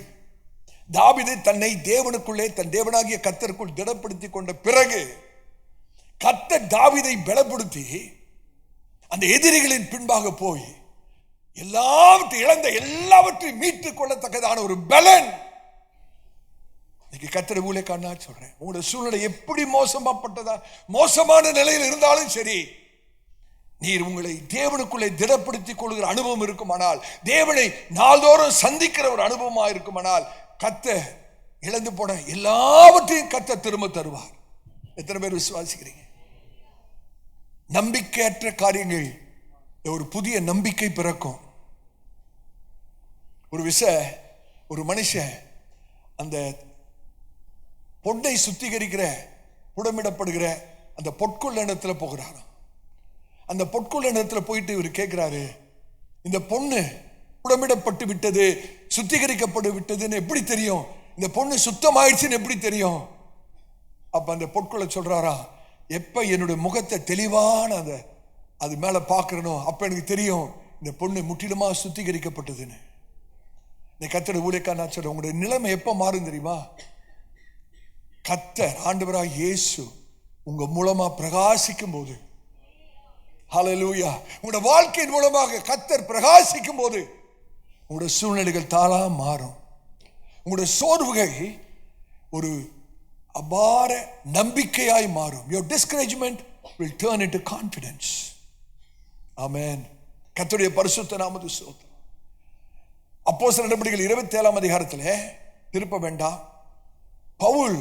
தாவீது தன்னை தேவனுக்குள்ளே, தன் தேவனாகிய கர்த்தருக்குள் திடப்படுத்தி கொண்ட பிறகு கர்த்தர் தாவீதை பலப்படுத்தி அந்த எதிரிகளின் பின்பாக போய் இழந்த எல்லாவற்றையும் மீட்டுக் கொள்ளத்தக்கதான ஒரு பலன். கர்த்தருடைய ஊழியக்காரனா சொல்றேன், உங்களுடைய சூழ்நிலை எப்படி மோசமான நிலையில் இருந்தாலும் சரி, நீர் உங்களை தேவனுக்குள்ளே திடப்படுத்திக் கொள்கிற அனுபவம் இருக்குமானால், தேவனை நாள்தோறும் சந்திக்கிற ஒரு அனுபவமா இருக்குமானால், கர்த்தர் இழந்து போன எல்லாவற்றையும் கர்த்தர் திரும்ப தருவார். எத்தனை பேர் விசுவாசிக்கிறீங்க? நம்பிக்கையற்ற காரியங்கள் ஒரு புதிய நம்பிக்கை பிறக்கும். ஒரு மனுஷன் அந்த பொன்னை சுத்திகரிக்கிற புடமிடப்படுகிற அந்த பொற்கொள்ள இடத்துல போகிறார். அந்த பொற்கொள்ள இடத்துல போயிட்டு இவர் கேட்கிறாரு, இந்த பொண்ணு புடமிடப்பட்டு விட்டது, சுத்திகரிக்கப்பட்டு விட்டதுன்னு எப்படி தெரியும்? இந்த பொண்ணு சுத்தமாயிடுச்சுன்னு எப்படி தெரியும்? அப்ப அந்த பொற்கொள்ள சொல்றாரா, எப்ப என்னுடைய முகத்தை தெளிவான அது மேல பாக்குறனோ அப்ப எனக்கு தெரியும் இந்த பொண்ணு முற்றிலுமா சுத்திகரிக்கப்பட்டதுன்னு. நீ கர்த்தருடைய ஊழியக்காரன் நான் சொல்றேன், உங்களுடைய நிலைமை எப்ப மாறும் தெரியுமா? கர்த்தர் ஆண்டவராக இயேசு உங்க மூலமா பிரகாசிக்கும் போது, ஹல்லேலூயா, உங்களுடைய வாழ்க்கையின் மூலமாக கர்த்தர் பிரகாசிக்கும் போது உங்களுடைய சூழ்நிலைகள் தாளா மாறும். உங்களுடைய சோர்வுகள் ஒரு அபார நம்பிக்கையாய் மாறும். Your discouragement will turn into confidence. ஆமென். கர்த்தருடைய பரிசுத்த நாமத்துக்கு ஸ்தோத்திரம். அப்போஸ்தலர் நடபடிகள் 27ஆம் அதிகாரத்தில் திருப்ப வேண்டாம், பவுல்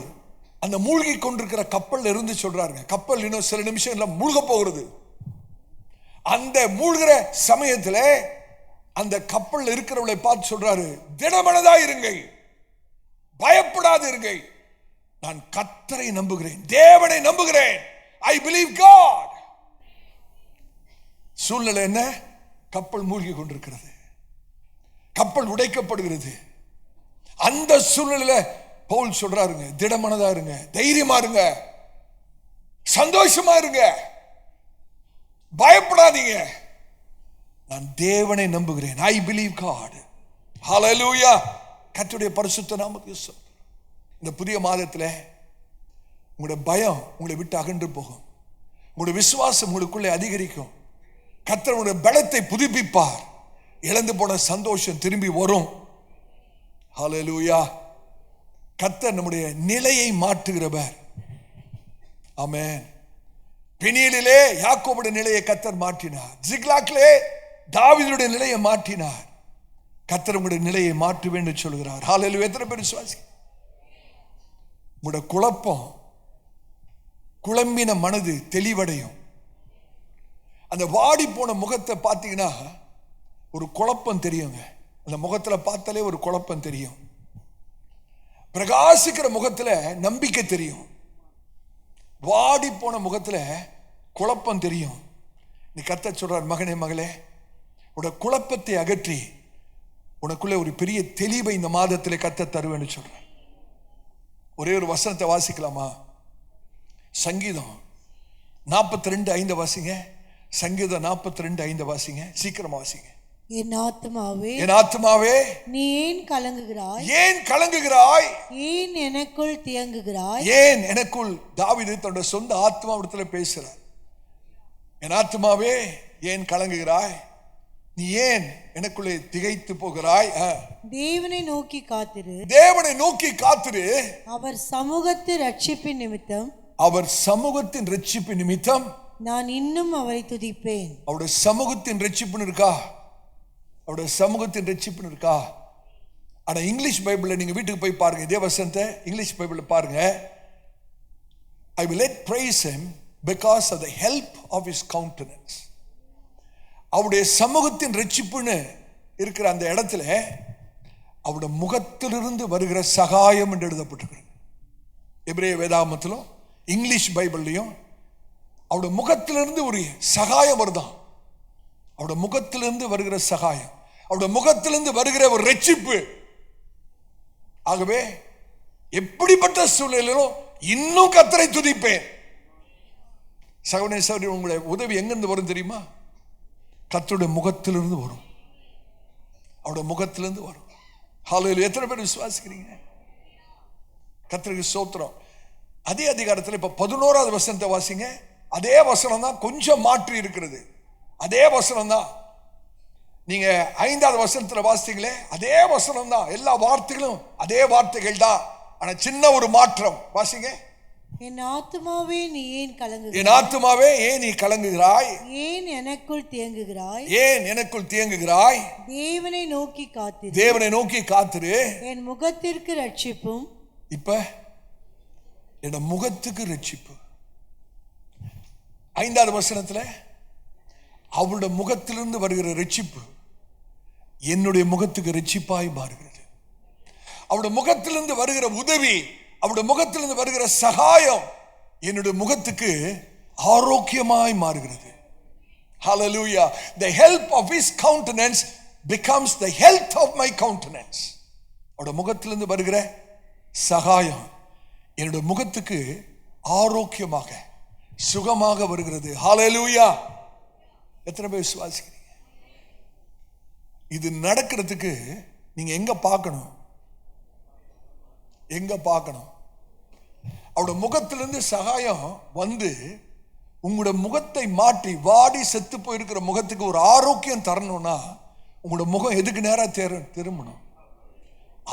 அந்த மூழ்கி கொண்டிருக்கிற கப்பல்ல இருந்து சொல்றாருங்க, கப்பல் இன்னும் சில நிமிஷம் எல்லாம் மூழ்க போகிறது. அந்த மூழ்கிற சமயத்துல அந்த கப்பல்ல இருக்கிறவளை பார்த்து சொல்றாரு, திடமனதா இருங்கள், பயப்படாது இருங்கள், நான் கர்த்தரை நம்புகிறேன், தேவனை நம்புகிறேன். I believe God. சூழ்நிலை என்ன? கப்பல் மூழ்கி கொண்டிருக்கிறது, கப்பல் உடைக்கப்படுகிறது. அந்த சூழ்நிலையில பவுல் சொல்றாருங்க, திடமனதா இருங்க, தைரியமா இருங்க, சந்தோஷமா இருங்க, பயப்படாதீங்க, நான் தேவனை நம்புகிறேன். I believe God. Hallelujah. கர்த்தருடைய பரிசுத்த நாமத்துக்கு ஸ்தோத்திரம். இந்த புதிய மாதத்தில் உங்களுடைய பயம் உங்களை விட்டு அகன்று போகும், உங்களுடைய விசுவாசம் உங்களுக்குள்ளே அதிகரிக்கும், கர்த்தர் உங்களுடைய பலத்தை புதுப்பிப்பார், இழந்து போன சந்தோஷம் திரும்பி வரும். ஹல்லேலூயா. கர்த்தர் நம்முடைய நிலையை மாற்றுகிறவர். ஆமென். பெனியேலிலே யாக்கோபுடைய நிலையை கர்த்தர் மாற்றினார், சிக்லாகிலே தாவீதுடைய நிலையை மாற்றினார். கர்த்தர் உங்களுடைய நிலையை மாற்றுவேன் என்று சொல்கிறார். ஹல்லேலூயா. எத்தனை பேர் விசுவாசி? உங்களுடைய குழப்பம், குழம்பின மனது தெளிவடையும். அந்த வாடி போன முகத்தை பார்த்தீங்கன்னா ஒரு குழப்பம் தெரியுங்க, அந்த முகத்துல பார்த்தாலே ஒரு குழப்பம் தெரியும். பிரகாசிக்கிற முகத்துல நம்பிக்கை தெரியும், வாடி போன முகத்துல குழப்பம் தெரியும். நீ கர்த்தர் சொல்றார், மகனே மகளே, உடைய குழப்பத்தை அகற்றி உனக்குள்ள ஒரு பெரிய தெளிவை இந்த மாதத்திலே கர்த்தர் தருவேன்னு சொல்றேன். ஒரே ஒரு வசனத்தை வாசிக்கலாமா? சங்கீதம் 42:5 வாசிங்க. சங்கீதம் 42:5 வாசிங்க, சீக்கிரமா வாசிங்க. என் ஆத்துமாவே, என் ஆத்துமாவே, நீ ஏன் கலங்குகிறாய்? ஏன் கலங்குகிறாய்? ஏன் எனக்குள் தியங்குகிறாய்? ஏன் எனக்குள், தாவீது தன்னுடைய சொந்த ஆத்மாவிடத்துல பேசுறார். என் ஆத்துமாவே ஏன் கலங்குகிறாய்? நீ ஏன் எனக்குள்ளே திகைத்து போகிறாய்? தேவனை நோக்கி காத்திரு, தேவனை நோக்கி காத்திரு, அவர் சமூகத்து ரட்சிப்பின் நிமித்தம், அவர் சமூகத்தின் ரட்சிப்பு நிமித்தம் நான் இன்னும் அவரை துதிப்பேன். அவருடைய சமூகத்தின் ரட்சிப்புன்னு இருக்கா? அவருடைய சமூகத்தின் ரட்சிப்புன்னு இருக்கா? ஆனா இங்கிலீஷ் பைபிள்ல நீங்க வீட்டுக்கு போய் பாருங்க, இதே வசனத்தை இங்கிலீஷ் பைபிள்ல பாருங்க. I will yet praise him because of the help of his countenance. அவருடைய சமூகத்தின் ரட்சிப்புன்னு இருக்கிற அந்த இடத்துல அவருடைய முகத்திலிருந்து வருகிற சகாயம் என்று எழுதப்பட்டிருக்கிறது. எபிரேய வேதாகமத்திலும் இங்கிலீஷ் பைபிள்லையும் அவருடைய முகத்திலிருந்து ஒரு சகாயம் வருதான். அவருடைய முகத்திலிருந்து வருகிற சகாயம், அவருடைய முகத்திலிருந்து வருகிற ஒரு ரட்சிப்பு. ஆகவே எப்படிப்பட்ட சூழ்நிலையிலும் இன்னும் கர்த்தரை துதிப்பேன். சகோதரனே, உங்களுடைய உதவி எங்கிருந்து வரும் தெரியுமா? கர்த்தருடைய முகத்திலிருந்து வரும், அவருடைய முகத்திலிருந்து வரும். ஹல்லேலூயா. எத்தனை பேர் விசுவாசிக்கிறீங்க? கர்த்தருக்கு ஸ்தோத்திரம். அதே அதிகாரத்தில் இப்ப 11வது வசனத்தை வாசிங்க. அதே வசனம் தான், கொஞ்சம் மாற்றி இருக்கிறது. அதே வசனம் தான். நீங்க 5வது வசனத்துல வாசித்தீங்களே, அதே வசனம் தான், எல்லா வார்த்தைகளும் அதே வார்த்தைகள் தான், ஆனா சின்ன ஒரு மாற்றம். வாசிங்க. என் ஆத்துமாவே நீ ஏன் கலங்குகிறாய்? என் ஆத்துமாவே ஏன் நீ கலங்குகிறாய்? ஏன் எனக்குள் தியங்குகிறாய்? ஏன் எனக்குள் தியங்குகிறாய்? தேவனை நோக்கி காத்திரு, தேவனை நோக்கி காத்திரு, என் முகத்திற்கு ரட்சிப்பும். இப்ப என் முகத்துக்கு ரட்சிப்பு. 5வது வசனத்துல அவருடைய முகத்திலிருந்து வருகிற ரட்சிப்பு என்னுடைய முகத்துக்கு ரட்சிப்பாய் மாறுகிறது. அவருடைய முகத்திலிருந்து வருகிற உதவி, அவருடைய முகத்திலிருந்து வருகிற சகாயம் என்னுடைய முகத்துக்கு ஆரோக்கியமாய் மாறுகிறது. Hallelujah. The help of his countenance becomes the health of my countenance. அவருடைய முகத்திலிருந்து வருகிற சகாயம் என்னுடைய முகத்துக்கு ஆரோக்கியமாக சுகமாக வருகிறது. Hallelujah. எத்தனை பேர் விசுவாசிக்கிறீங்க? இது நடக்கிறதுக்கு நீங்க எங்க பார்க்கணும்? எங்க பார்க்கணும்? அவருடைய முகத்திலிருந்து சகாயம் வந்து உங்களுடைய முகத்தை மாற்றி வாடி செத்து போயிருக்கிற முகத்துக்கு ஒரு ஆரோக்கியம் தரணும்னா உங்களுடைய முகம் எதுக்கு நேரா திரும்பணும்?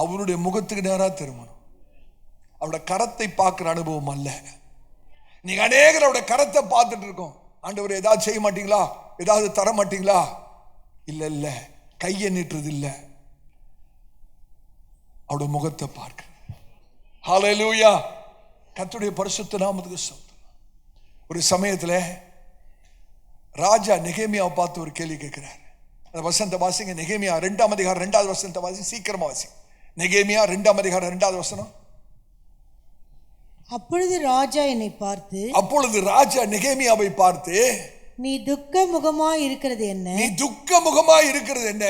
அவருடைய முகத்துக்கு நேரா திரும்பணும். அவருடைய கரத்தை பார்க்கிற அனுபவம் அல்ல. நீங்க அநேகர் அவருடைய கரத்தை பார்த்துட்டு இருக்கோம். ஆண்டவர் ஏதாவது செய்ய மாட்டீங்களா, ஏதாவது தர மாட்டீங்களா? இல்ல இல்ல, கையை நீட்டுறது இல்ல, அவருடைய முகத்தை பார்க்க. ஹல்லேலூயா. கர்த்தருடைய பரிசுத்த நாமத்துக்கு ஸ்தோத்திரம். ஒரு சமயத்துல ராஜா நெகேமியாவை பார்த்து ஒரு கேள்வி கேட்கிறார். அந்த வசனத்தை வாசிங்க. நெகேமியா 2ஆம் அதிகாரம் 2வது வசனத்தை வாசி, சீக்கிரமா வாசி. நெகேமியா 2ஆம் அதிகாரம் 2வது வசனம். அப்பொழுது ராஜா என்னை பார்த்து, அப்பொழுது ராஜா நெகேமியாவை பார்த்து, நீ துக்க முகமாய் இருக்கிறது என்ன? நீ துக்க முகமாய் இருக்கிறது என்ன?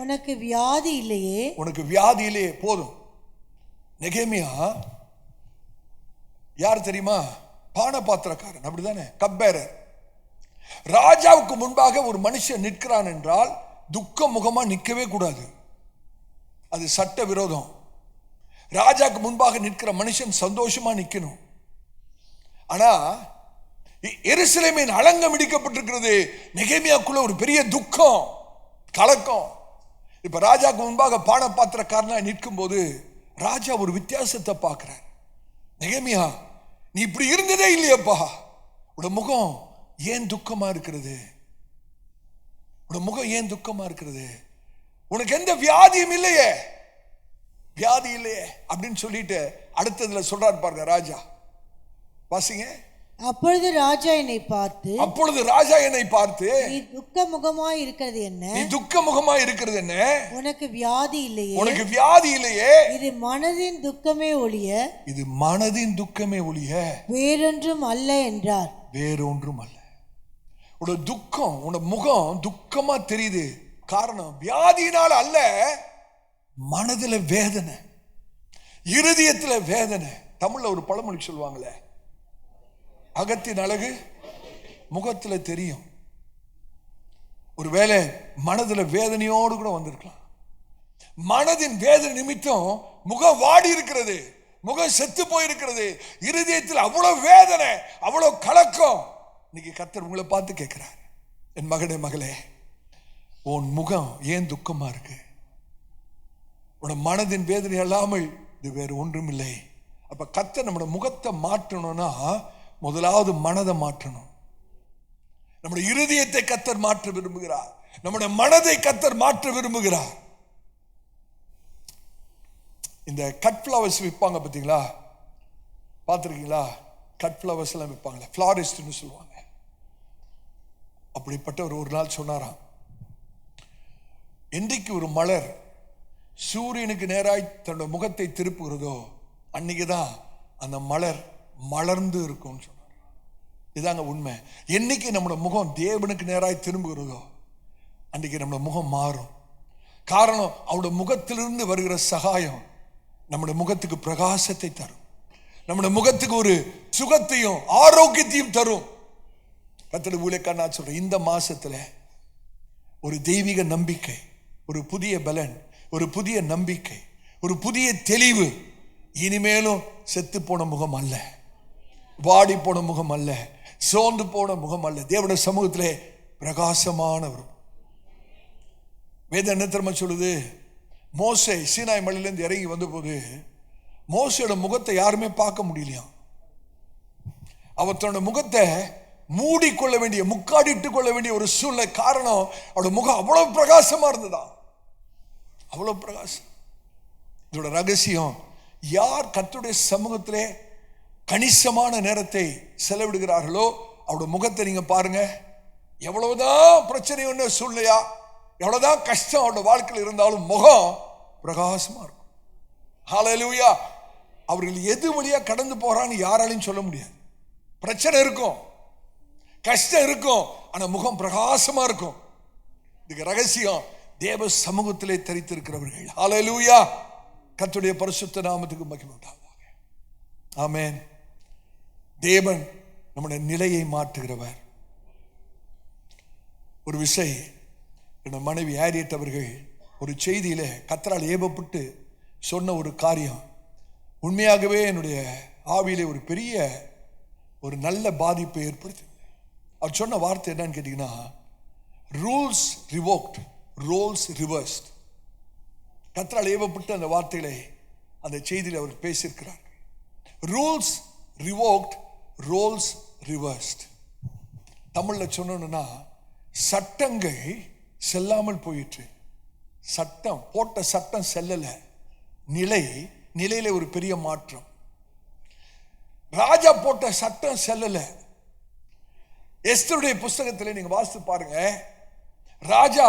உனக்கு வியாதி இல்லையே? உனக்கு வியாதி இல்லையே. போதும். நெகேமியா யார் தெரியுமா? பானபாத்திரக்காரன், அப்படிதானே? கப்பேரர். ராஜாவுக்கு முன்பாக ஒரு மனுஷன் நிற்கிறான் என்றால் துக்க முகமா நிற்கவே கூடாது. அது சட்ட விரோதம். ராஜாக்கு முன்பாக நிற்கிற மனுஷன் சந்தோஷமா நிற்கணும். ஆனா எருசலேமின் அலங்கம் இடிக்கப்பட்டிருக்கிறது. நெகேமியாக்குள்ள ஒரு பெரிய துக்கம், கலக்கம். இப்ப ராஜாக்கு முன்பாக பானபாத்திரக்காரனா நிற்கும் போது ராஜா ஒரு வித்தியாசத்தை பார்க்கிறார். நெகேமியா, நீ இப்படி இருந்ததே இல்லையப்பா, உட முகம் ஏன் துக்கமா இருக்கிறது? உட முகம் ஏன் துக்கமா இருக்கிறது? உனக்கு எந்த வியாதியும் இல்லையே, வியாதி இல்லையே அப்படின்னு சொல்லிட்டு அடுத்ததுல சொல்றாரு பாருங்க ராஜா. வாசிங்க. அப்பொழுது ராஜா என்னை பார்த்து, அப்பொழுது ராஜா என்னை பார்த்து, நீ துக்க முகமாய் இருக்கிறது என்ன? நீ துக்க முகமாய் இருக்கிறது என்ன? உனக்கு வியாதி இல்லையே? உனக்கு வியாதி இல்லையே? இது மனதின் துக்கமே ஒழிய, இது மனதின் துக்கமே ஒழிய வேறொன்றும் அல்ல என்றார். வேறொன்றும் அல்ல. உன்னோட துக்கம், உன்னோட முகம் துக்கமா தெரியுது. காரணம் வியாதியினால அல்ல, மனதுல வேதனை, இருதயத்துல வேதனை. தமிழ்ல ஒரு பழமொழி சொல்லுவாங்களே, அகத்தின் அழகு முகத்துல தெரியும். ஒருவேளை மனதுல வேதனையோடு கூட வந்திருக்கலாம். மனதின் வேதனை நிமித்தம் முகம் வாடி இருக்கிறது, முகம் செத்து போயிருக்கிறது, இருதயத்தில் அவ்வளவு வேதனை, அவ்வளவு கலக்கம். இன்னைக்கு கர்த்தர் உங்களை பார்த்து கேட்கிறார், என் மகனே மகளே, உன் முகம் ஏன் துக்கமா இருக்கு? உன் மனதின் வேதனை அல்லாமல் இது வேறு ஒன்றும் இல்லை. அப்ப கர்த்தர் நம்முடைய முகத்தை மாற்றணும்னா முதலாவது மனதை மாற்றணும். நம்முடைய இருதயத்தை கர்த்தர் மாற்ற விரும்புகிறார். நம்முடைய மனதை கர்த்தர் மாற்ற விரும்புகிறார். இந்த கட் ஃப்ளவர்ஸ் விற்பாங்க பார்த்தீங்களா? பார்த்துருக்கீங்களா? கட் ஃப்ளவர்ஸ் எல்லாம் விற்பாங்களே, ஃப்ளாரிஸ்ட்னு சொல்லுவாங்க. அப்படிப்பட்ட ஒரு நாள் சொன்னாராம், என்றைக்கு ஒரு மலர் சூரியனுக்கு நேராய் தன்னோட முகத்தை திருப்புகிறதோ அன்னைக்குதான் அந்த மலர் மலர்ந்து இருக்கும் சொன்னார். இதாங்க உண்மை. என்னைக்கு நம்மளோட முகம் தேவனுக்கு நேராய் திரும்புகிறதோ அன்னைக்கு நம்மளோட முகம் மாறும். காரணம், அவருடைய முகத்திலிருந்து வருகிற சகாயம் நம்முடைய முகத்துக்கு பிரகாசத்தை தரும், நம்முடைய முகத்துக்கு ஒரு சுகத்தையும் ஆரோக்கியத்தையும் தரும். கர்த்தருடைய ஊழியக்காரன் நான் சொல்றேன், இந்த மாசத்துல ஒரு தெய்வீக நம்பிக்கை, ஒரு புதிய பலன், ஒரு புதிய நம்பிக்கை, ஒரு புதிய தெளிவு. இனிமேலும் செத்து போன முகம் அல்ல, வாடி போன முகம் அல்ல, சோர்ந்து போன முகம் அல்ல, தேவனுடைய சமூகத்திலே பிரகாசமானவர். வேதம் என்ன தெரியுமா சொல்லுது? மோசே சீனாய் மலையிலிருந்து இறங்கி வந்த போது மோசையோட முகத்தை யாருமே பார்க்க முடியலையா. அவர் தன்னோட முகத்தை மூடிக்கொள்ள வேண்டிய, முக்காடிட்டு கொள்ள வேண்டிய ஒரு சூழ்நிலை. காரணம், அவரோட முகம் அவ்வளவு பிரகாசமா இருந்ததா, அவ்வளவு பிரகாசம். இதோட ரகசியம், யார் கர்த்தருடைய சமூகத்திலே கணிசமான நேரத்தை செலவிடுகிறார்களோ அவருடைய முகத்தை நீங்க பாருங்க. எவ்வளவுதான் பிரச்சனை ஒன்று சூழ்நிலையா, எவ்வளவுதான் கஷ்டம் அவருடைய வாழ்க்கையில் இருந்தாலும் முகம் பிரகாசமா இருக்கும். ஹல்லேலூயா. அவர்கள் எது வழியா கடந்து போறான்னு யாராலையும் சொல்ல முடியாது. பிரச்சனை இருக்கும், கஷ்டம் இருக்கும், ஆனா முகம் பிரகாசமா இருக்கும். இதுக்கு ரகசியம் தேவ சமூகத்திலே தரித்திருக்கிறவர்கள். ஹல்லேலூயா. கர்த்தருடைய பரிசுத்த நாமத்துக்கு மகிமை உண்டாவதாக. ஆமென். தேவன் நம்முடைய நிலையை மாற்றுகிறவர். ஒரு விஷயம், என்னோட மனைவி ஹேரியட் அவர்கள் ஒரு செய்தியில கர்த்தரால் ஏவப்பட்டு சொன்ன ஒரு காரியம் உண்மையாகவே என்னுடைய ஆவியிலே ஒரு பெரிய ஒரு நல்ல பாதிப்பை ஏற்படுத்தி. அவர் சொன்ன வார்த்தை என்னன்னு கேட்டீங்கன்னா, ரூல்ஸ் ரிவோக்ட், ரோல்ஸ் ரிவர்ஸ்ட். கர்த்தரால் ஏவப்பட்டு அந்த வார்த்தைகளை அந்த செய்தியில் அவர் பேசியிருக்கிறார். Rules revoked, roles reversed. தமிழ்ல சொன்னோம்னா, சட்டங்கள் செல்லாமல் போயிற்று. சட்டம் போட்ட சட்டம் செல்லல, நிலையில ஒரு பெரிய மாற்றம். ராஜா போட்ட சட்டம் செல்லல. எஸ்தருடைய புஸ்தகத்திலே நீங்க வாசித்து பாருங்க. ராஜா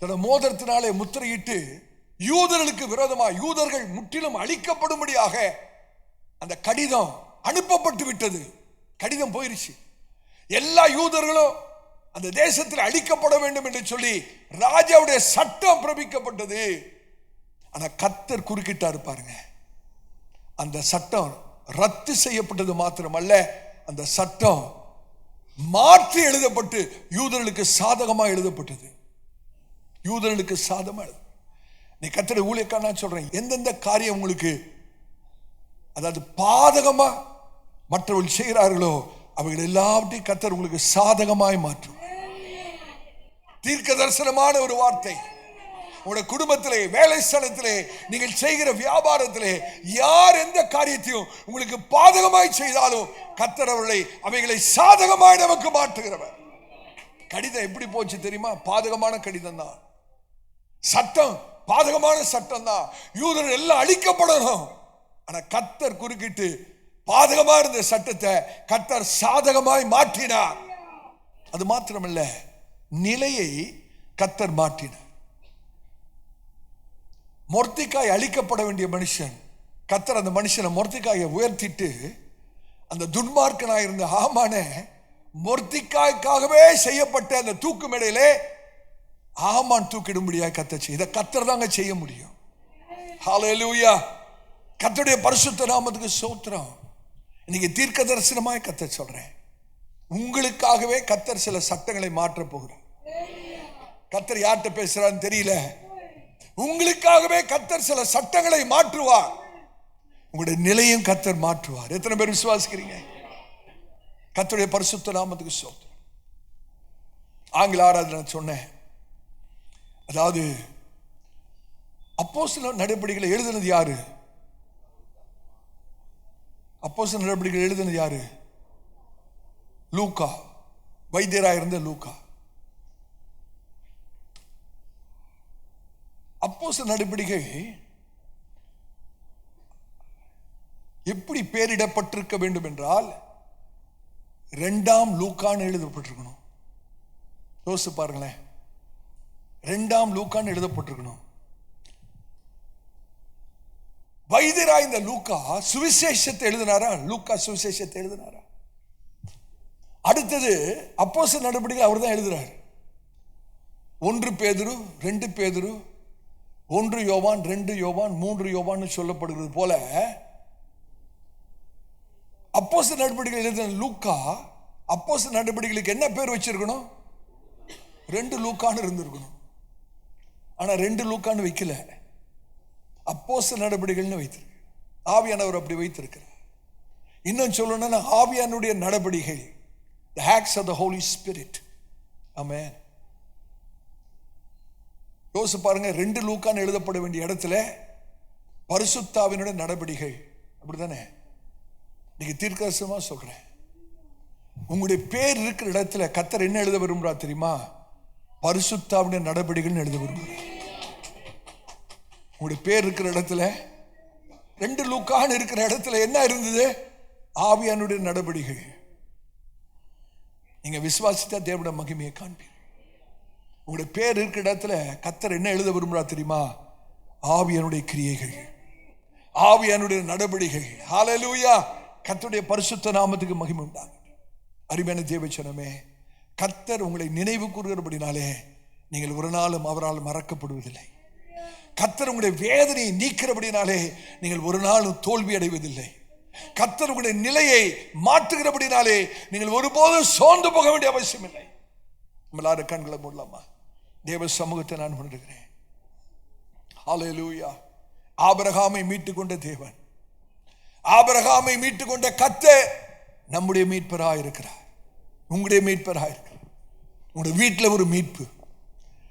தன் மோதிரத்தினாலே முத்திரையிட்டு யூதர்களுக்கு விரோதமாக யூதர்கள் முற்றிலும் அழிக்கப்படும்படியாக அந்த கடிதம் அனுப்பப்பட்டு விட்டது. கடிதம் போயிருச்சு. எல்லா யூதர்களும் அந்த தேசத்தில் அழிக்கப்பட வேண்டும் என்று சொல்லி ராஜாவுடைய சட்டம் பிறப்பிக்கப்பட்டது. ஆனா கர்த்தர் குறுக்கிட்டாரு பாருங்க. அந்த சட்டம் ரத்து செய்யப்பட்டது மாத்திரமல்ல, அந்த சட்டம் மாற்றி எழுதப்பட்டு யூதர்களுக்கு சாதகமா எழுதப்பட்டது. யூதர்களுக்கு சாதகமா எழுத. நீ கர்த்தருடைய ஊழியக்காரனா சொல்றேன், எந்தெந்த காரியம் உங்களுக்கு அதாவது பாதகமா மற்றவர்கள் செய்கிறார்களோ அவைகள் எல்லாவற்றையும் கர்த்தர் உங்களுக்கு சாதகமாய் மாற்றும். தீர்க்க தரிசனமான ஒரு வார்த்தை. உங்களுடைய குடும்பத்திலே, வேலை ஸ்தலத்திலே, நீங்கள் செய்கிற வியாபாரத்திலே யார் எந்த காரியத்தையும் உங்களுக்கு பாதகமாய் செய்தாலும் கர்த்தர் அவைகளை சாதகமாய் நமக்கு மாற்றுகிறவர். கடிதம் எப்படி போச்சு தெரியுமா? பாதகமான கடிதம் தான். சட்டம் பாதகமான சட்டம் தான். யூதர்கள் எல்லாம் அழிக்கப்படணும். ஆனா கர்த்தர் குறுக்கிட்டு பாதகமா இருந்த சட்டத்தை கர்த்தர் சாதகமாய் மாற்றினார். அது மாத்திரமல்ல, நிலையை கர்த்தர் மாற்றினார். மொர்தெகாய் அழிக்கப்பட வேண்டிய மனுஷன், கர்த்தர் அந்த மனுஷனை மொர்தெகாயை உயர்த்திட்டு அந்த துன்மார்க்கனாய் இருந்த ஆமானை மொர்தெகாய்க்காகவே செய்யப்பட்ட அந்த தூக்கு மேடையிலே ஆமான் தூக்கிடும்படியாக கர்த்தர் செய்ய. இதை கர்த்தர் தாங்க செய்ய முடியும். ஹல்லேலூயா. கர்த்தருடைய பரிசுத்த நாமத்துக்கு ஸ்தோத்திரம். இன்னைக்கு தீர்க்க தரிசனமாய் கர்த்தர் சொல்றேன், உங்களுக்காகவே கர்த்தர் சில சட்டங்களை மாற்ற போகிறார். கர்த்தர் யார்கிட்ட பேசுறான்னு தெரியல. உங்களுக்காகவே கர்த்தர் சில சட்டங்களை மாற்றுவார். உங்களுடைய நிலையும் கர்த்தர் மாற்றுவார். எத்தனை பேர் விசுவாசிக்கிறீங்க? கர்த்தருடைய பரிசுத்த நாமத்துக்கு ஸ்தோத்திரம். ஆங்கில ஆராதனை சொன்னேன். அதாவது அப்போஸ்தலர் நடபடிகளை எழுதினது யாரு? அப்போஸ்தலர் நடபடிகளை எழுதினது யாரு? லூக்கா. வைத்தியராக இருந்த லூக்கா. அப்போஸ்தலர் நடபடிகள் எப்படி பெயரிடப்பட்டிருக்க வேண்டும் என்றால், 2ஆம் லூக்கான்னு எழுதப்பட்டிருக்கணும். யோசிச்சு பாருங்களேன், 2ஆம் லூக்கான்னு எழுதப்பட்டிருக்கணும். வைத்தியராய் இந்த லூக்கா சுவிசேஷத்தை எழுதினாரா? லூக்கா சுவிசேஷத்தை எழுதினாரா? அடுத்தது அப்போஸ்தலர் நடபடிகள் அவர் தான் எழுதுறாரு. 1 பேதுரு, 2 பேதுரு, 1 யோவான், 2 யோவான், 3 யோவான் சொல்லப்படுகிறது போல அப்போஸ்தலர் நடபடிகள் எழுதின லூக்கா அப்போஸ்தலர் நடபடிகளுக்கு என்ன பேர் வச்சிருக்கணும்? 2 லூக்கான்னு இருந்திருக்கணும். ஆனா 2 லூக்கான்னு வைக்கல, அப்போஸ்தலர் நடபடிகள்னு வைத்திருக்கு. ஆவியானவர் அப்படி வைத்திருக்கிறார். இன்னும் சொல்லணும்னா ஆவியானுடைய நடபடிகள், the acts of the Holy Spirit. ஆமென். யோசிச்சு பாருங்க, 2 லூக்கான்னு எழுதப்பட வேண்டிய இடத்துல பரிசுத்தாவினுடைய நடபடிகள். அப்படித்தானே? நீங்க தீர்க்கதரிசனமா சொல்றேன், உங்களுடைய பேர் இருக்கிற இடத்துல கர்த்தர் என்ன எழுத விரும்புறார் தெரியுமா? பரிசுத்தாவினுடைய நடபடிகள் எழுத விரும்புகிறார். உங்களுடைய பேர் இருக்கிற இடத்துல 2 லூக்கான்னு இருக்கிற இடத்துல என்ன இருந்தது? ஆவியானுடைய நடபடிகள். நீங்க விசுவாசித்தா தேவனுடைய மகிமையை காண்பீங்க. உங்களுடைய பேர் இருக்கிற இடத்துல கர்த்தர் என்ன எழுத விரும்புறார் தெரியுமா? ஆவியானுடைய கிரியைகள், ஆவியானுடைய நடவடிக்கைகள். ஹல்லேலூயா! கர்த்தருடைய பரிசுத்த நாமத்துக்கு மகிமை உண்டாகும். அருமையான தேவச்சனமே, கர்த்தர் உங்களை நினைவு கூறுகிறபடினாலே நீங்கள் ஒரு நாளும் அவரால் மறக்கப்படுவதில்லை. கர்த்தர் உங்களுடைய வேதனையை நீக்கிறபடினாலே நீங்கள் ஒரு நாளும் தோல்வி அடைவதில்லை. கர்த்தர் உங்களுடைய நிலையை மாற்றுகிறபடினாலே நீங்கள் ஒருபோதும் சோர்ந்து போக வேண்டிய அவசியம் இல்லை. நம்மளார கண்களை மூடலாமா? தேவ சமூகத்தை நான் உணர்கிறேன். ஹல்லேலூயா! ஆபிரகாமை மீட்டுக் கொண்ட தேவன், ஆபிரகாமை மீட்டுக் கொண்ட கர்த்தர் நம்முடைய மீட்பராக இருக்கிறார். உங்களுடைய மீட்பராக இருக்கிறார். உங்களுடைய வீட்டில் ஒரு மீட்பு,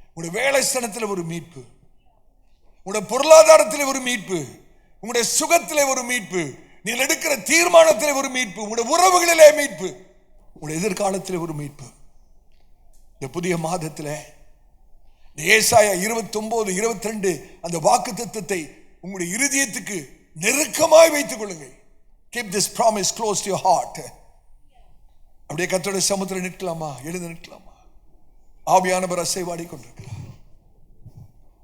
உங்களுடைய வேலை ஸ்தலத்தில் ஒரு மீட்பு, உங்களுடைய பொருளாதாரத்தில் ஒரு மீட்பு, உங்களுடைய சுகத்திலே ஒரு மீட்பு, நீங்கள் எடுக்கிற தீர்மானத்திலே ஒரு மீட்பு, உங்களுடைய உறவுகளிலே மீட்பு, உங்களுடைய எதிர்காலத்திலே ஒரு மீட்பு. இந்த புதிய மாதத்தில் ஏசாயா 29, 22 அந்த வாக்குத்தத்தத்தை உங்களுடைய இருதயத்துக்கு நெருக்கமாய் வைத்துக் கொள்ளுங்கள். Keep this promise close to your heart. அப்படியே கர்த்தருடைய சமுத்திரம் நிற்கலாமா? எழுந்து நிற்கலாமா? ஆவியானவர் அசைவாடி கொண்டிருக்கிறார்.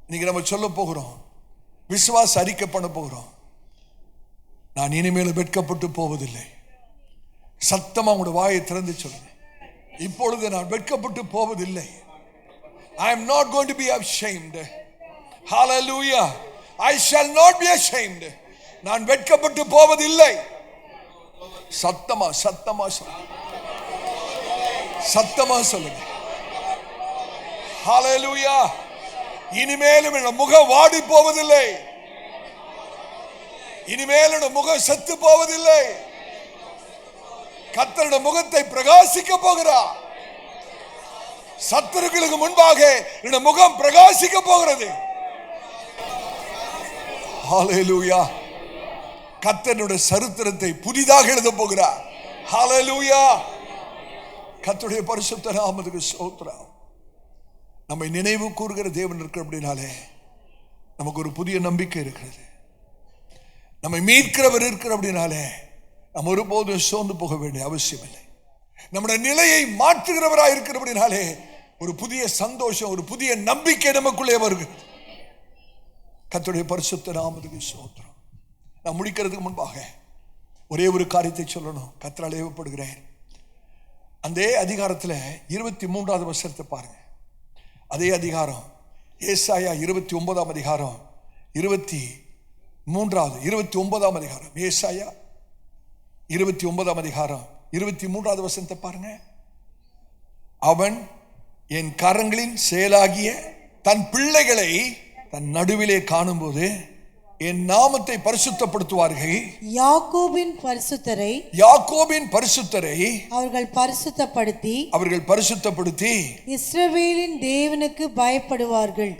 இன்னைக்கு நம்ம சொல்ல போகிறோம், விசுவாச அறிக்கை பண்ண போகிறோம். நான் இனிமேல் வெட்கப்பட்டு போவதில்லை. சத்தமா உங்களுடைய வாயை திறந்து சொல்லுங்க. இப்பொழுது நான் வெட்கப்பட்டு போவதில்லை. I am not going to be ashamed. Hallelujah! I shall not be ashamed. நான் வெட்கப்பட்டு போவதில்லை. சத்தமா சத்தமா சத்தமா சொல்லுங்க. Hallelujah! இனிமேலும் என் முகம் வாடி போவதில்லை. இனிமேல் என் முகம் செத்து போவதில்லை. கர்த்தருடைய முகத்தை பிரகாசிக்க போகிறார். சத்துருக்களுக்கு முன்பாக என் முகம் பிரகாசிக்க போகிறது. ஹல்லேலூயா! கர்த்தருடைய சரித்திரத்தை புதிதாக எழுத போகிறார். ஹல்லேலூயா! கர்த்தருடைய பரிசுத்த நாமத்துக்கு ஸ்தோத்திரம். நம்மை நினைவு கூறுகிற தேவன் இருக்கிற அப்படினாலே நமக்கு ஒரு புதிய நம்பிக்கை இருக்கிறது. நம்மை மீட்கிறவர் இருக்கிற அப்படினாலே நம்ம ஒருபோதும் சோர்ந்து போக வேண்டிய அவசியம் இல்லை. நம்முடைய நிலையை மாற்றுகிறவராக இருக்கிற அப்படினாலே ஒரு புதிய சந்தோஷம், ஒரு புதிய நம்பிக்கை நமக்குள்ளே வருகிறது. கர்த்தருடைய பரிசுத்த நாமத்துக்கு ஸ்தோத்திரம். நான் முடிக்கிறதுக்கு முன்பாக ஒரே ஒரு காரியத்தை சொல்லணும். கர்த்தரால் ஏவப்படுகிறேன். அந்த அதிகாரத்தில் 23வது வசனத்தை பாருங்க. அதே அதிகாரம் ஏசாயா 29ஆம் அதிகாரம் 29ஆம் அதிகாரம் ஏசாயா 29ஆம் அதிகாரம் 23வது வசனத்தை பாருங்க. அவன் என் கரங்களின் செயலாகிய தன் பிள்ளைகளை தன் நடுவிலே காணும்போது என் நாமத்தை பரிசுத்தப்படுத்துவார்கள். யாக்கோபின் பரிசுத்தரை அவர்கள் பரிசுத்தப்படுத்தி இஸ்ரவேலின் தேவனுக்கு பயப்படுவார்கள்.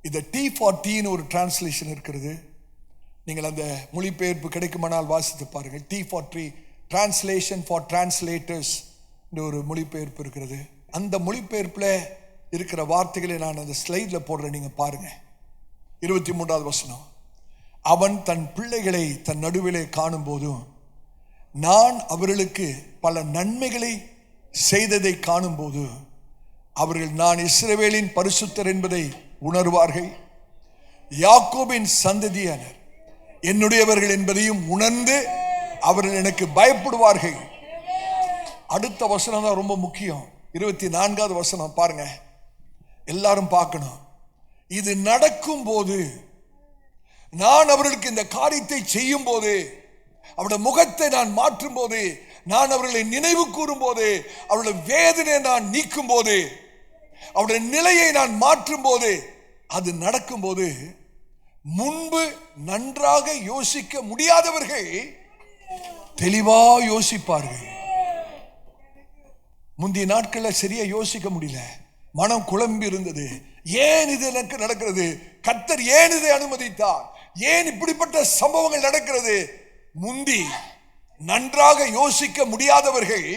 இந்த T40 ஒரு டிரான்ஸ்லேஷன் இருக்கிறது. நீங்கள் அந்த மொழிபெயர்ப்பு கிடைக்குமானால் வாசித்து பாருங்கள். T40 டிரான்ஸ்லேஷன் ஃபார் டிரான்ஸ்லேட்டர்ஸ் ஒரு மொழிபெயர்ப்பு இருக்கிறது. அந்த மொழிபெயர்ப்பில் இருக்கிற வார்த்தைகளை நான் அந்த ஸ்லைடில் போடுறேன், நீங்க பாருங்க. 23வது வசனம். அவன் தன் பிள்ளைகளை தன் நடுவிலே காணும் போதும் நான் அவர்களுக்கு பல நன்மைகளை செய்ததை காணும் போது அவர்கள் நான் இஸ்ரவேலின் பரிசுத்தர் என்பதை உணர்வார்கள். யாக்கோபின் சந்ததியினர் என்னுடையவர்கள் என்பதையும் உணர்ந்து அவர்கள் எனக்கு பயப்படுவார்கள். அடுத்த வசனம் தான் ரொம்ப முக்கியம். 24வது வசனம் பாருங்க. எல்லாரும் பார்க்கணும். இது நடக்கும் போது, நான் அவர்களுக்கு இந்த காரியத்தை செய்யும் போது, அவருடைய முகத்தை நான் மாற்றும் போது, நான் அவர்களை நினைவு கூறும் போது, அவருடைய வேதனையை நான் நீக்கும் போது, அவருடைய நிலையை நான் மாற்றும் போது, அது நடக்கும் போது முன்பு நன்றாக யோசிக்க முடியாதவர்கள் தெளிவா யோசிப்பார்கள். முந்தைய நாட்களில் சரியா யோசிக்க முடியல, மனம் குழம்பி இருந்தது. ஏன் இது எனக்கு நடக்கிறது? கர்த்தர் ஏன் இதை அனுமதித்தார்? ஏன் இப்படிப்பட்ட சம்பவங்கள் நடக்கிறது? முந்தி நன்றாக யோசிக்க முடியாதவர்கள்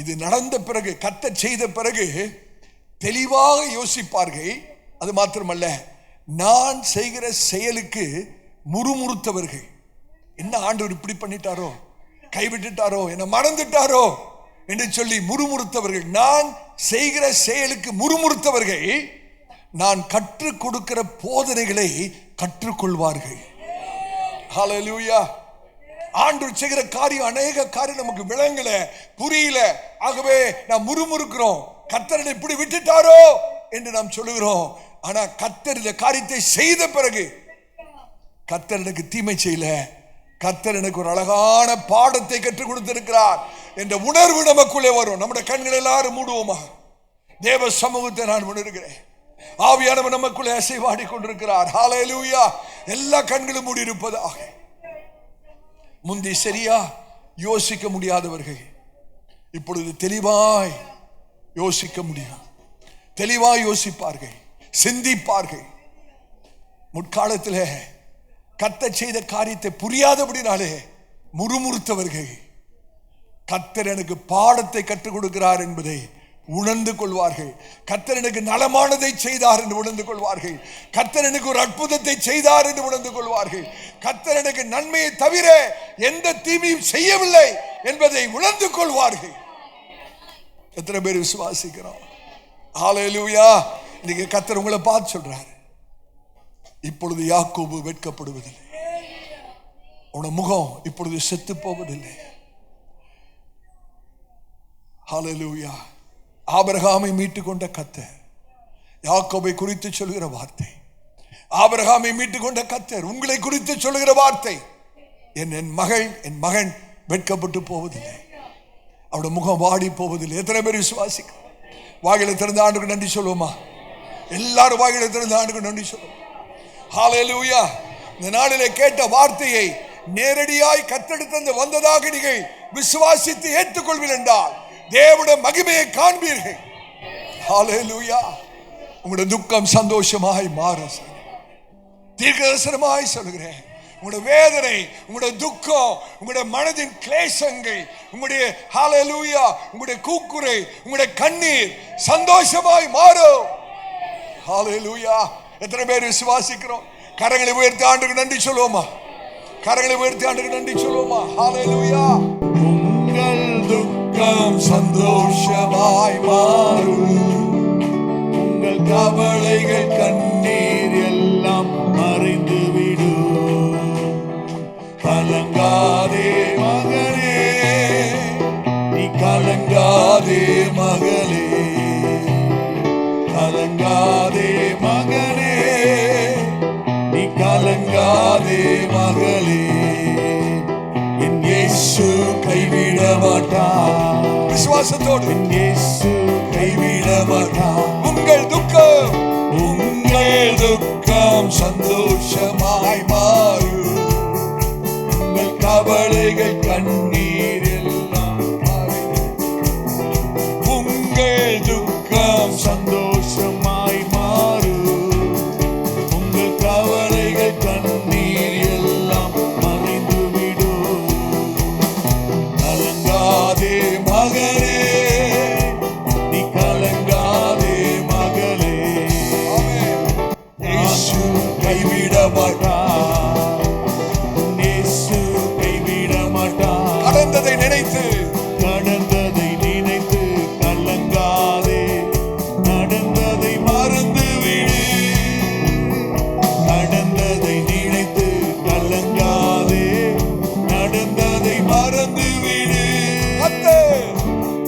இது நடந்த பிறகு, கர்த்தர் செய்த பிறகு தெளிவாக யோசிப்பார்கள். அது மாத்திரமல்ல, நான் செய்கிற செயலுக்கு முறுமுறுத்தவர்கள், என்ன ஆண்டவர் இப்படி பண்ணிட்டாரோ, கைவிட்டுட்டாரோ, என்னை மறந்துட்டாரோ என்று சொல்லி முறுமுறுத்தவர்கள், நான் செய்கிற செயலுக்கு முறுமுறுத்தவர்கள் நான் கற்றுக் கொடுக்கிற போதனைகளை கற்றுக்கொள்வார்கள். ஹல்லேலூயா. ஆண்டவர் செய்கிற காரியம், அநேக காரியம் நமக்கு விளங்கல, புரியல. ஆகவே நாம் முறுமுறுக்கிறோம், கர்த்தர் இப்படி விட்டுட்டாரோ என்று நாம் சொல்லுகிறோம். ஆனா கர்த்தர் இந்த காரியத்தை செய்த பிறகு, கர்த்தர் எனக்கு தீமை செய்யல, கர்த்தர் எனக்கு ஒரு அழகான பாடத்தை கற்றுக் கொடுத்திருக்கிறார் என்ற உணர்வு நமக்குள்ளே வரும். நம்முடைய கண்களை எல்லாரும் மூடுவோமா? தேவ சமூகத்தை நான் உணர்கிறேன். ஆவியானவர் நமக்குள்ளே அசைவாடி கொண்டிருக்கிறார். ஹல்லேலூயா. எல்லா கண்களும் மூடி இருப்பதாக. முந்தி சரியா யோசிக்க முடியாதவர்கள் இப்பொழுது தெளிவாய் யோசிக்க முடியும். தெளிவாய் யோசிப்பார்கள், சிந்திப்பார்கள். முற்காலத்தில் கர்த்தர் செய்த காரியத்தை புரியாதபடினாலே முறுமுறுத்தவர்கள் கர்த்தர் எனக்கு பாடத்தை கற்றுக் கொடுக்கிறார் என்பதை உணர்ந்து கொள்வார்கள். கர்த்தர் எனக்கு நலமானதை செய்தார் என்று உணர்ந்து கொள்வார்கள். கர்த்தர் எனக்கு ஒரு அற்புதத்தை செய்தார் என்று உணர்ந்து கொள்வார்கள். கர்த்தர் எனக்கு நன்மையை தவிர எந்த தீமையும் செய்யவில்லை என்பதை உணர்ந்து கொள்வார்கள். எத்தனை பேர் விசுவாசிக்கிறோம்? ஹல்லேலூயா. இன்னைக்கு கர்த்தர் உங்களை பார்த்து சொல்றாரு, இப்பொழுது யாக்கோபு வெட்கப்படுவதில்லை, உன முகம் இப்பொழுது செத்து போவதில்லை. ஹல்லேலூயா. ஆபிரகாமை மீட்டுக் கொண்ட கர்த்தர் யாக்கோபை குறித்து சொல்கிற வார்த்தை, ஆபிரகாமை மீட்டுக் கொண்ட கர்த்தர் உங்களை குறித்து சொல்கிற வார்த்தை, என் மகன் வெட்கப்பட்டு போவதில்லை, அவருடைய முகம் வாடி போவதில்லை. எத்தனை பேர் விசுவாசிக்க? வாயிலை திறந்த ஆண்டுக்கு நன்றி சொல்லுவோமா? எல்லாரும் வாயிலை திறந்த ஆண்டுக்கு நன்றி சொல்லுவோம். ஹல்லேலூயா. இந்த நாளிலே கேட்ட வார்த்தையை நேரடியாய் கர்த்தரிடமிருந்து வந்ததாக நீங்கள் விசுவாசித்து ஏற்றுக்கொள்வீர்கள் என்றால் தேவனுடைய மகிமையை காண்பீர்கள். ஹல்லேலூயா. உங்களுடைய துக்கம் சந்தோஷமாய் மாறும். தீர்க்கதரிசனமாய் சொல்கிறேன், உங்களுடைய வேதனை, உங்களுடைய துக்கம், உங்களுடைய மனதின் கிளேசங்கள், உங்களுடைய ஹல்லேலூயா, உங்களுடைய கூக்குரை, உங்களுடைய கண்ணீர் சந்தோஷமாய் மாறும். ஹல்லேலூயா. எத்தனை பேர் விசுவாசிக்கிறோம்? கரங்களை உயர்த்தி ஆண்டுக்கு நன்றி சொல்லுவோமா? கரங்களை உயர்த்தி ஆண்டுக்கு நன்றி சொல்லுவோமா? ஹல்லேலூயா. உங்கள் துக்கம் சந்தோஷமாய் மாறும், உங்கள் கவலைகள் கண்ணீர் எல்லாம் மறைந்துவிடும். கலங்காதே மகனே, நீ கலங்காதே மகளே, கலங்காதே மகனே, நீ கலங்காதே மகளே. என் இயேசு கைவிட மாட்டார். விசுவாசத்தோடு என் இயேசு கைவிட மாட்டார். உங்கள் துக்கம் சந்தோஷமாய் மாறும், உங்கள் கவலைகள் கண்ணீர் எல்லாம் மறைந்து. உங்கள் துக்கம் சந்தோஷமாய் மாறும், உங்கள் கவலைகள் கண்ணீர் எல்லாம் மறைந்துவிடும். கலங்காதே மகனே, நீ கலங்காதே மகளே. இயேசு கைவிட மாட்டார், இயேசு கைவிட மாட்டார். கடந்ததை நினைத்து கலங்காதே, நடந்ததை மறந்துவிடு. நடந்ததை நினைத்து கலங்காதே, நடந்ததை மறந்துவிடு.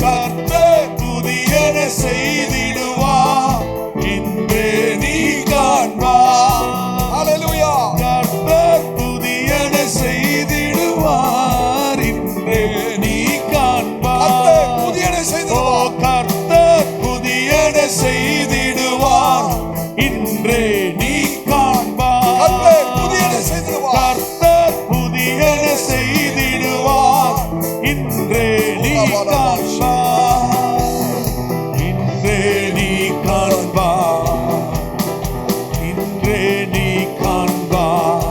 கர்த்தர் புதியன செய்திடுவார், இன்றே நீ காண்பார். ஹல்லேலூயா. கர்த்தர் புதியன செய்திடுவார், இன்றே நீ காண்பார். கர்த்தர் புதியன செய்திடுவார். ஓ, கர்த்தர் புதியன செய்திடுவார், இன்றே நீ காண்பார். கர்த்தர் புதியன செய்திடுவார். கர்த்தர் புதியன செய்திடுவார், இன்றே நீ காண்பார். இன்றே நீ காண்பார், இன்றே நீ காண்பார்.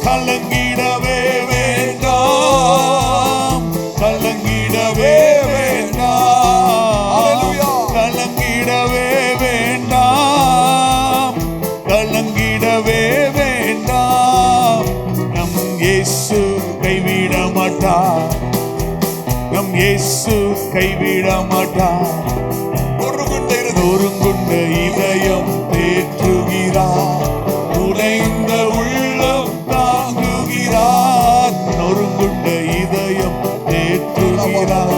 கலங்கிடவே வேண்டாம், கலங்கிடவே வேண்டாம். ஹல்லேலூயா. கலங்கிடவே வேண்டாம், கலங்கிடவே வேண்டாம். நம் இயேசு கைவிட மாட்டார். நம் இயேசு கைவிட மாட்டார். நொறுங்குண்ட இதயம் தேற்றுகிறார், உடைந்த உள்ளம் தாங்குகிறார். நொறுங்குண்ட இதயம் தேற்றுகிறார்,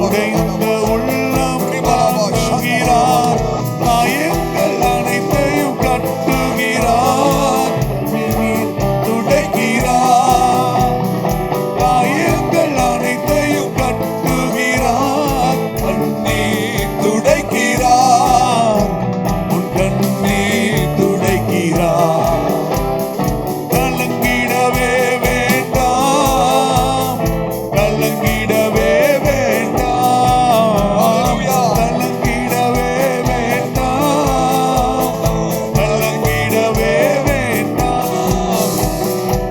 உடைந்த உள்ளம் தாங்குகிறார். காயங்கள் அனைத்தையும் கட்டுகிறார், துடைக்கிறார். காயங்கள் அனைத்தையும் கட்டுகிறார், கண்ணீர் துடைக்கிறார், உன் கண்ணீர் துடைக்கிறார். கலங்கிடவே வேண்டாம், கலங்கிடவே வேண்டாம், கலங்கிடவே வேண்டாம், கலங்கிடவே வேண்டாம்.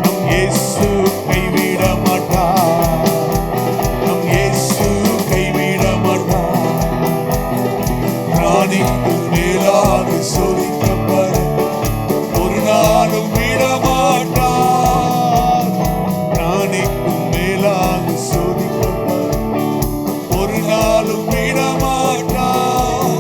நம் இயேசு கைவிட மாட்டார், நம் இயேசு கைவிட மாட்டார். ராணிக்கு மேலாக சோதிக்கப்படும் ஒரு நாளும் விட மாட்டார். ராணிக்கு மேலாக சோதிக்கப்படும் ஒரு நாளும் விட மாட்டார்.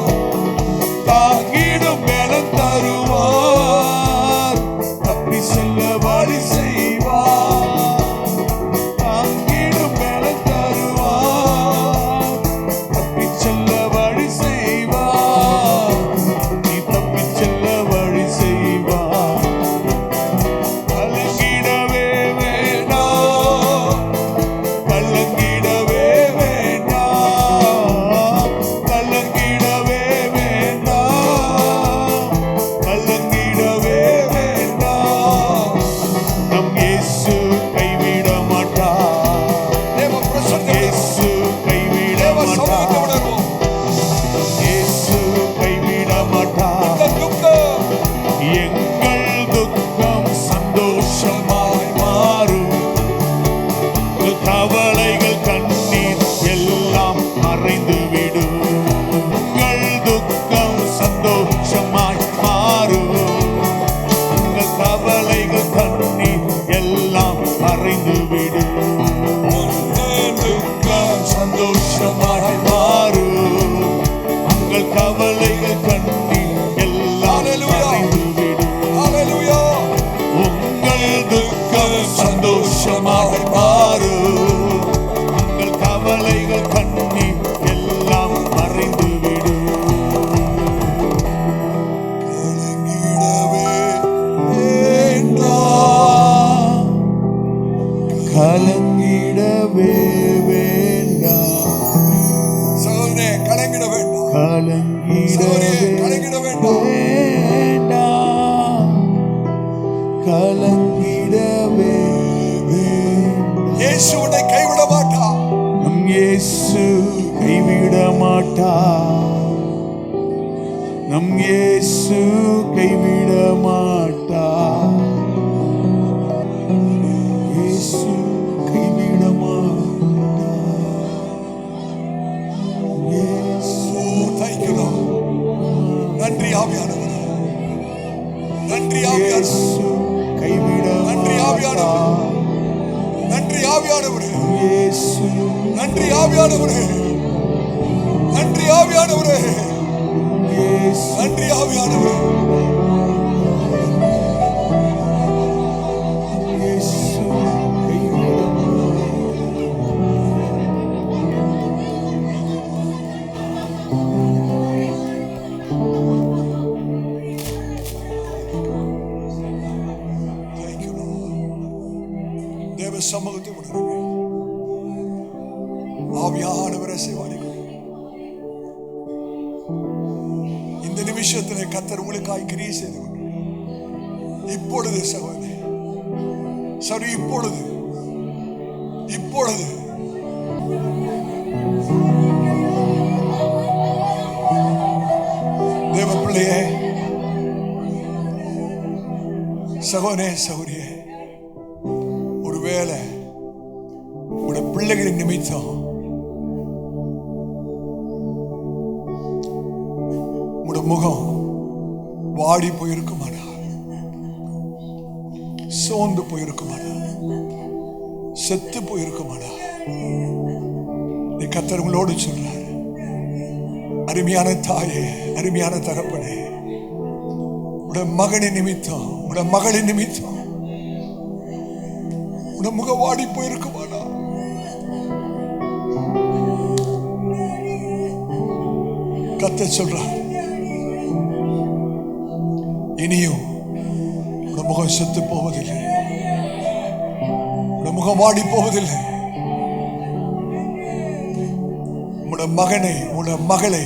தாங்கிடும் பலம் தருவார், தப்பி செல்ல வழி செய்வார். தாங்கிடும் பலம் தருவார், தப்பி செல்ல வழி செய்வார். நீ தப்பி செல்ல வழி செய்வார். கலங்கிடவே வேண்டாம், கலங்கிடவே வேண்டாம், கலங்கிடவே வேண்டாம், கலங்கிடவே வேண்டாம். நம் இயேசு கைவிட மாட்டார், இயேசு கைவிட மாட்டார், இயேசு கைவிட மாட்டார். எங்கள் துக்கம் சந்தோஷமாய் மாறும், கவலைகள் கண்ணீர் எல்லாம் மறைந்து விடும். உங்கள் துக்கம் சந்தோஷமாய் மாறும், உங்கள் கவலைகள் கண்ணீர் எல்லாம் மறைந்து விடும். உங்கள் துக்கம் சந்தோஷமாய் மாறும், உங்கள் கவலைகள் கண்ணீர் எல்லாம் மறைந்து விடும். உங்கள் துக்கம் சந்தோஷமாக மாறும், உங்கள் கவலைகள் கண்ணீர் எல்லாம் மறைந்து விடும். கலங்கிடவே வேண்டாம், சகோதரனே, கலங்கிட வேண்டாம். கலங்கிடவே கலங்கிட வேண்டாம். வேண்டாம், கலங்கிடவே வேண்டாம். இயேசு உன்னை கைவிட மாட்டார். நம் இயேசு கைவிட மாட்டார், நம் இயேசு கைவிட மாட்டார். இயேசு கைவிட மாட்டார். இயேசு Thank you, Lord. நன்றி ஆவியானவரே, நன்றி ஆவியானவரே, இயேசு கைவிட நன்றி ஆவியானவரே, மாட்டார். நன்றி ஆவியானவரே, இயேசு நன்றி ஆவியானவரே, நன்றி ஆவியானவரே, இயேசு நன்றி ஆவியானவரே. இயேசு கைவிட மாட்டார். Thank you, Lord. தேவ சமூகத்தை உணருங்க. ஆவியானவரை சேவாடிங்க. இந்த நிமிஷத்திலே கர்த்தர் உங்களுக்காய் கிரியை செய்து கொண்டு இப்பொழுது சகோதரி, சரி, இப்பொழுது இப்பொழுது தேவ பிள்ளையே, சகோதரே, சகோதரியே, ஒருவேளை உங்களுடைய பிள்ளைகளின் நிமித்தம் உங்களுடைய முகம் வாடி போயிருக்குமாடா, சோர்ந்து போயிருக்குமாடா, செத்து போயிருக்குமாடா, நீ கர்த்தர் உங்களோடு சொல்றார். அருமையான தாயே, அருமையான தகப்பனே, உடைய மகனின் நிமித்தம், உடைய மகளின் நிமித்தம் உடைய முகம் வாடி போயிருக்குமானா கர்த்தர் சொல்றார், இனியும் உடைய முகம் செத்து போவதில்லை, உடைய முகம் வாடி போவதில்லை. உடைய மகனை, உடைய மகளை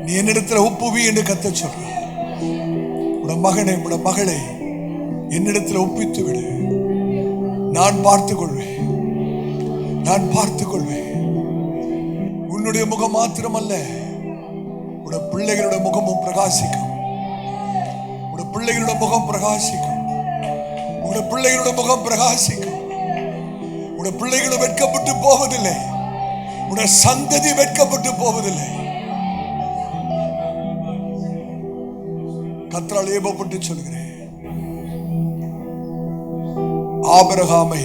நீ என்னிடத்தில் ஒப்புவி என்று கர்த்தர் சொல்ற. உடைய மகனை, உடைய மகளை என்னிடத்தில் ஒப்பித்து விடு, நான் பார்த்துக் கொள்வேன், நான் பார்த்துக் கொள்வேன். உன்னுடைய முகம் மாத்திரமல்ல, உடைய பிள்ளைகளுடைய முகமும் பிரகாசிக்கும், உடைய பிள்ளைகளுடைய முகம் பிரகாசிக்கும், உடைய பிள்ளைகளுடைய முகம் பிரகாசிக்கும். உடைய பிள்ளைகளும் வெட்கப்பட்டு போவதில்லை, உடைய சந்ததி வெட்கப்பட்டு போவதில்லை. கர்த்தரால் ஏவப்பட்டு சொல்கிறேன், ஆபிரகாமை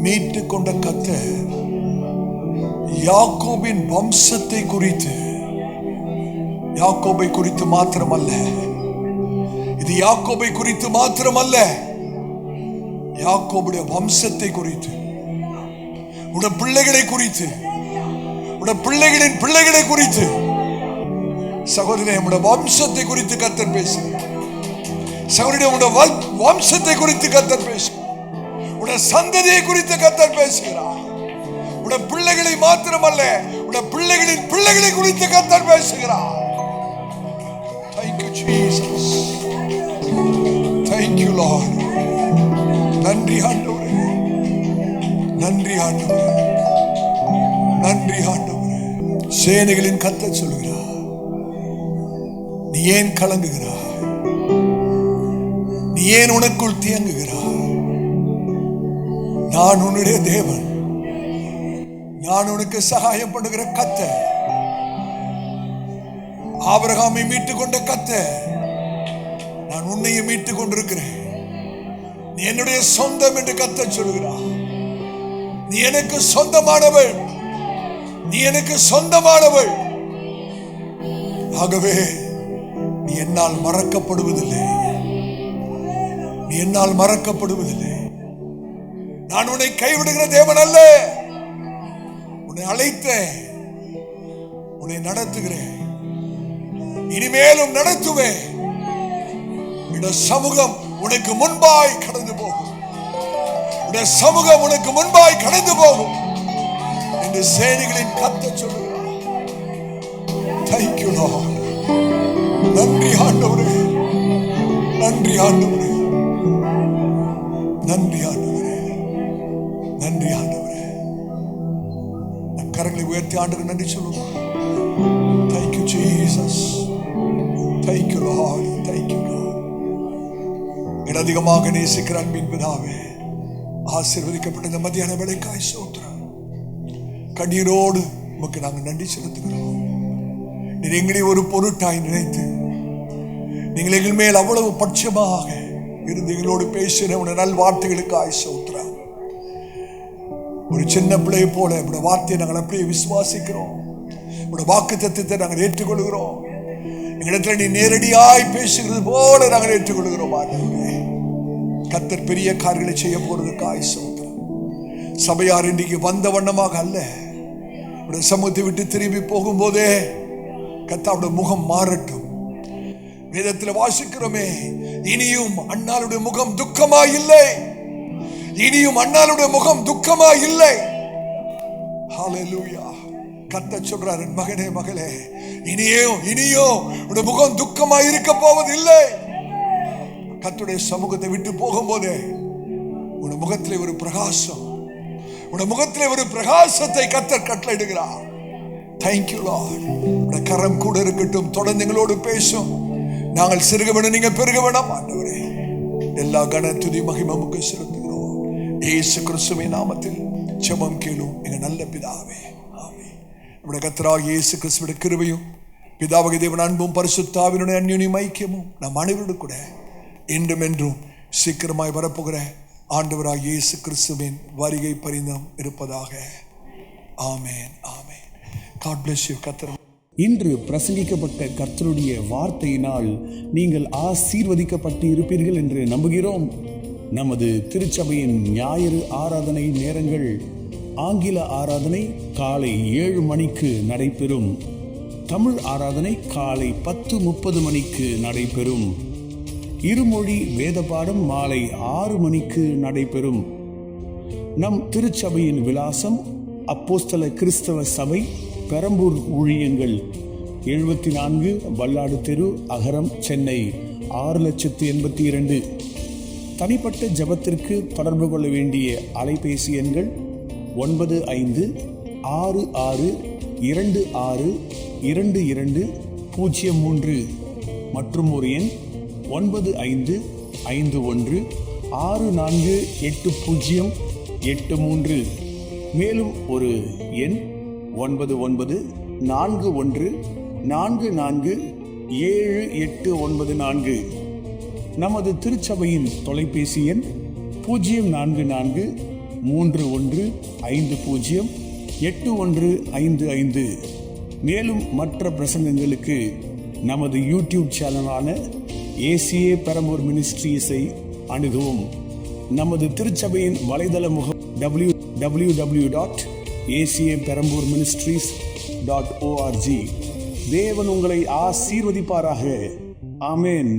மீட்டு கொண்ட கர்த்தர் யாக்கோபின் வம்சத்தை குறித்து, யாக்கோபை குறித்து மாத்திரமல்ல, இது யாக்கோபை குறித்து மாத்திரமல்ல, யாக்கோபுடைய வம்சத்தை குறித்து, உடைய பிள்ளைகளை குறித்து, உடைய பிள்ளைகளின் பிள்ளைகளை குறித்து, சகோதரனே, உடைய வம்சத்தை குறித்து கர்த்தர் பேசுகிறார். சகோதரனே, உடைய வம்சத்தை குறித்து கர்த்தர் பேசுகிறார். உடைய சந்ததியை குறித்து கர்த்தர் பேசுகிறார். உடைய பிள்ளைகளை மாத்திரமல்ல, உடைய பிள்ளைகளின் பிள்ளைகளை குறித்து கர்த்தர் பேசுகிறார். Thank you Jesus. Thank you Lord. நன்றி ஆண்டவரே, நன்றி ஆண்டவரே, நன்றி ஆண்டவரே. சேனைகளின் கர்த்தர் சொல்கிறார், நீ ஏன் கலங்குகிறாய்? நீ ஏன் உனக்குள் தியங்குகிறாய்? நான் உன்னுடைய தேவன், நான் உனக்கு சகாயம் பண்ணுகிற கர்த்தர். ஆபிரகாமை மீட்டுக் கொண்ட கர்த்தர், நான் உன்னையும் மீட்டுக் கொண்டிருக்கிறேன். நீ என்னுடைய சொந்தம் என்று கர்த்தர் சொல்கிறார். நீ எனக்கு சொந்தமானவள், நீ எனக்கு சொந்தமானவள். ஆகவே நீ என்னால் மறக்கப்படுவதில்லை, நீ என்னால் மறக்கப்படுவதில்லை. நான் உன்னை கைவிடுகிற தேவன் அல்ல. உன்னை அழைத்தேன், உன்னை நடத்துகிறேன், இனிமேலும் நடத்துவேன். இந்த சமூகம் உனக்கு முன்பாய் கடந்து போகும், இந்த சமூகம் உனக்கு முன்பாய் கடந்து போகும் என்று சேனைகளின் கர்த்தர் சொல்லுகிறார். Thank you Lord. நன்றி ஆண்டவரே, நன்றி ஆண்டவரே, நன்றி ஆண்டவரே, நன்றி ஆண்டவரே. நம் கரங்களை உயர்த்தி ஆண்டவருக்கு நன்றி சொல்லுவோம். Thank you Jesus. Thank you Lord. Thank you God. அதிகமாக நேசிக்கிற அன்பின் பிதாவே, ஆசீர்வதிக்கப்பட்ட இந்த மத்தியான வேளைக்காய் ஸ்தோத்திரம். கண்ணீரோடு உமக்கு நாங்கள் நன்றி செலுத்துகிறோம். நீர் எங்களை ஒரு பொருட்டாய் நினைத்து நீங்கள் எங்கள் மேல் அவ்வளவு பட்சமாக இருந்து எங்களோடு பேசின உடைய நல் வார்த்தைகளுக்காய் ஸ்தோத்திரம். ஒரு சின்ன பிள்ளை போல உடைய வார்த்தையை நாங்கள் அப்படியே விசுவாசிக்கிறோம். உடைய வாக்குத்தத்தத்தை நாங்கள் ஏற்றுக்கொள்கிறோம். எங்களிடத்தில் நீ நேரடியாய் பேசுகிறது போல நாங்கள் ஏற்றுக்கொள்கிறோம். கர்த்தர் பெரிய காரியங்களை செய்ய போறதுக்காய் ஸ்தோத்திரம். சபையார் இன்றைக்கு வந்த வண்ணமாக அல்ல, உடைய சமூகத்தை விட்டு திரும்பி போகும்போதே கர்த்தருடைய முகம் மாறட்டும். வேதத்தில் வாசிக்கிறோமே, இனியும் அண்ணாளுடைய முகம் துக்கமா இல்லை, இனியும் அண்ணாளுடைய முகம் துக்கமா இல்லை. ஹல்லேலூயா. கர்த்தர் சொல்றார், மகனே மகளே, இனியோ உடைய முகம் துக்கமா இருக்க போவதில்லை. கர்த்தருடைய சமூகத்தை விட்டு போகும்போதே உன் முகத்திலே ஒரு பிரகாசம், உன் முகத்திலே ஒரு பிரகாசத்தை கர்த்தர் கட்டளையிடுகிறார். Thank you Lord. உடைய கரம் கூட இருக்கட்டும், தொடர்ந்து எங்களோடு பேசும். நாங்கள் சிறுக வேணும், நீங்க பெருக வேண்டாம் ஆண்டவரே. எல்லா கன துதி மகிமைக்கு செலுத்துகிறோம். இயேசு கிறிஸ்துவின் நாமத்தில் ஜெபம் கேளும் எங்கள் நல்ல பிதாவே, ஆமென். நம்முடைய கர்த்தராகிய இயேசு கிறிஸ்துவின் கிருபையும் பிதாவாகிய தேவன் அன்பும் பரிசுத்த ஆவியினுடைய அந்யோன்ய ஐக்கியமும் நம் அனைவரோடு கூட இன்றும் என்றும் சீக்கிரமாய் வரப்போகிற ஆண்டவராகிய இயேசு கிறிஸ்துவின் வருகை பரிந்தும் இருப்பதாக. ஆமென் ஆமென். God bless you. கர்த்தர் இன்று பிரசங்கிக்கப்பட்ட கர்த்தருடைய வார்த்தையினால் நீங்கள் ஆசீர்வதிக்கப்பட்டு இருப்பீர்கள் என்று நம்புகிறோம். நமது திருச்சபையின் ஞாயிறு ஆராதனை நேரங்கள்: ஆங்கில ஆராதனை காலை 7 மணிக்கு நடைபெறும். தமிழ் ஆராதனை காலை 10:30 மணிக்கு நடைபெறும். இருமொழி வேத பாடம் மாலை 6 மணிக்கு நடைபெறும். நம் திருச்சபையின் விலாசம்: அப்போஸ்தல கிறிஸ்தவ சபை, பெரம்பூர் ஊழியங்கள், 74 வல்லாடு தெரு, அகரம், சென்னை 6,82,000. தனிப்பட்ட ஜெபத்திற்கு தொடர்பு கொள்ள வேண்டிய அலைபேசி எண்கள் 9566262203 மற்றும் ஒரு எண் 9551648083. மேலும் ஒரு எண் 9941447894. நமது திருச்சபையின் தொலைபேசி எண் 0443150855. மேலும் மற்ற பிரசங்கங்களுக்கு நமது யூடியூப் சேனலான ஏசிஏ பெரம்பூர் மினிஸ்ட்ரீஸை அணுகவும். நமது திருச்சபையின் வலைதள முகம் www.acaperambourministries.org. தேவன் உங்களை ஆசீர்வதிப்பாராக. ஆமென்.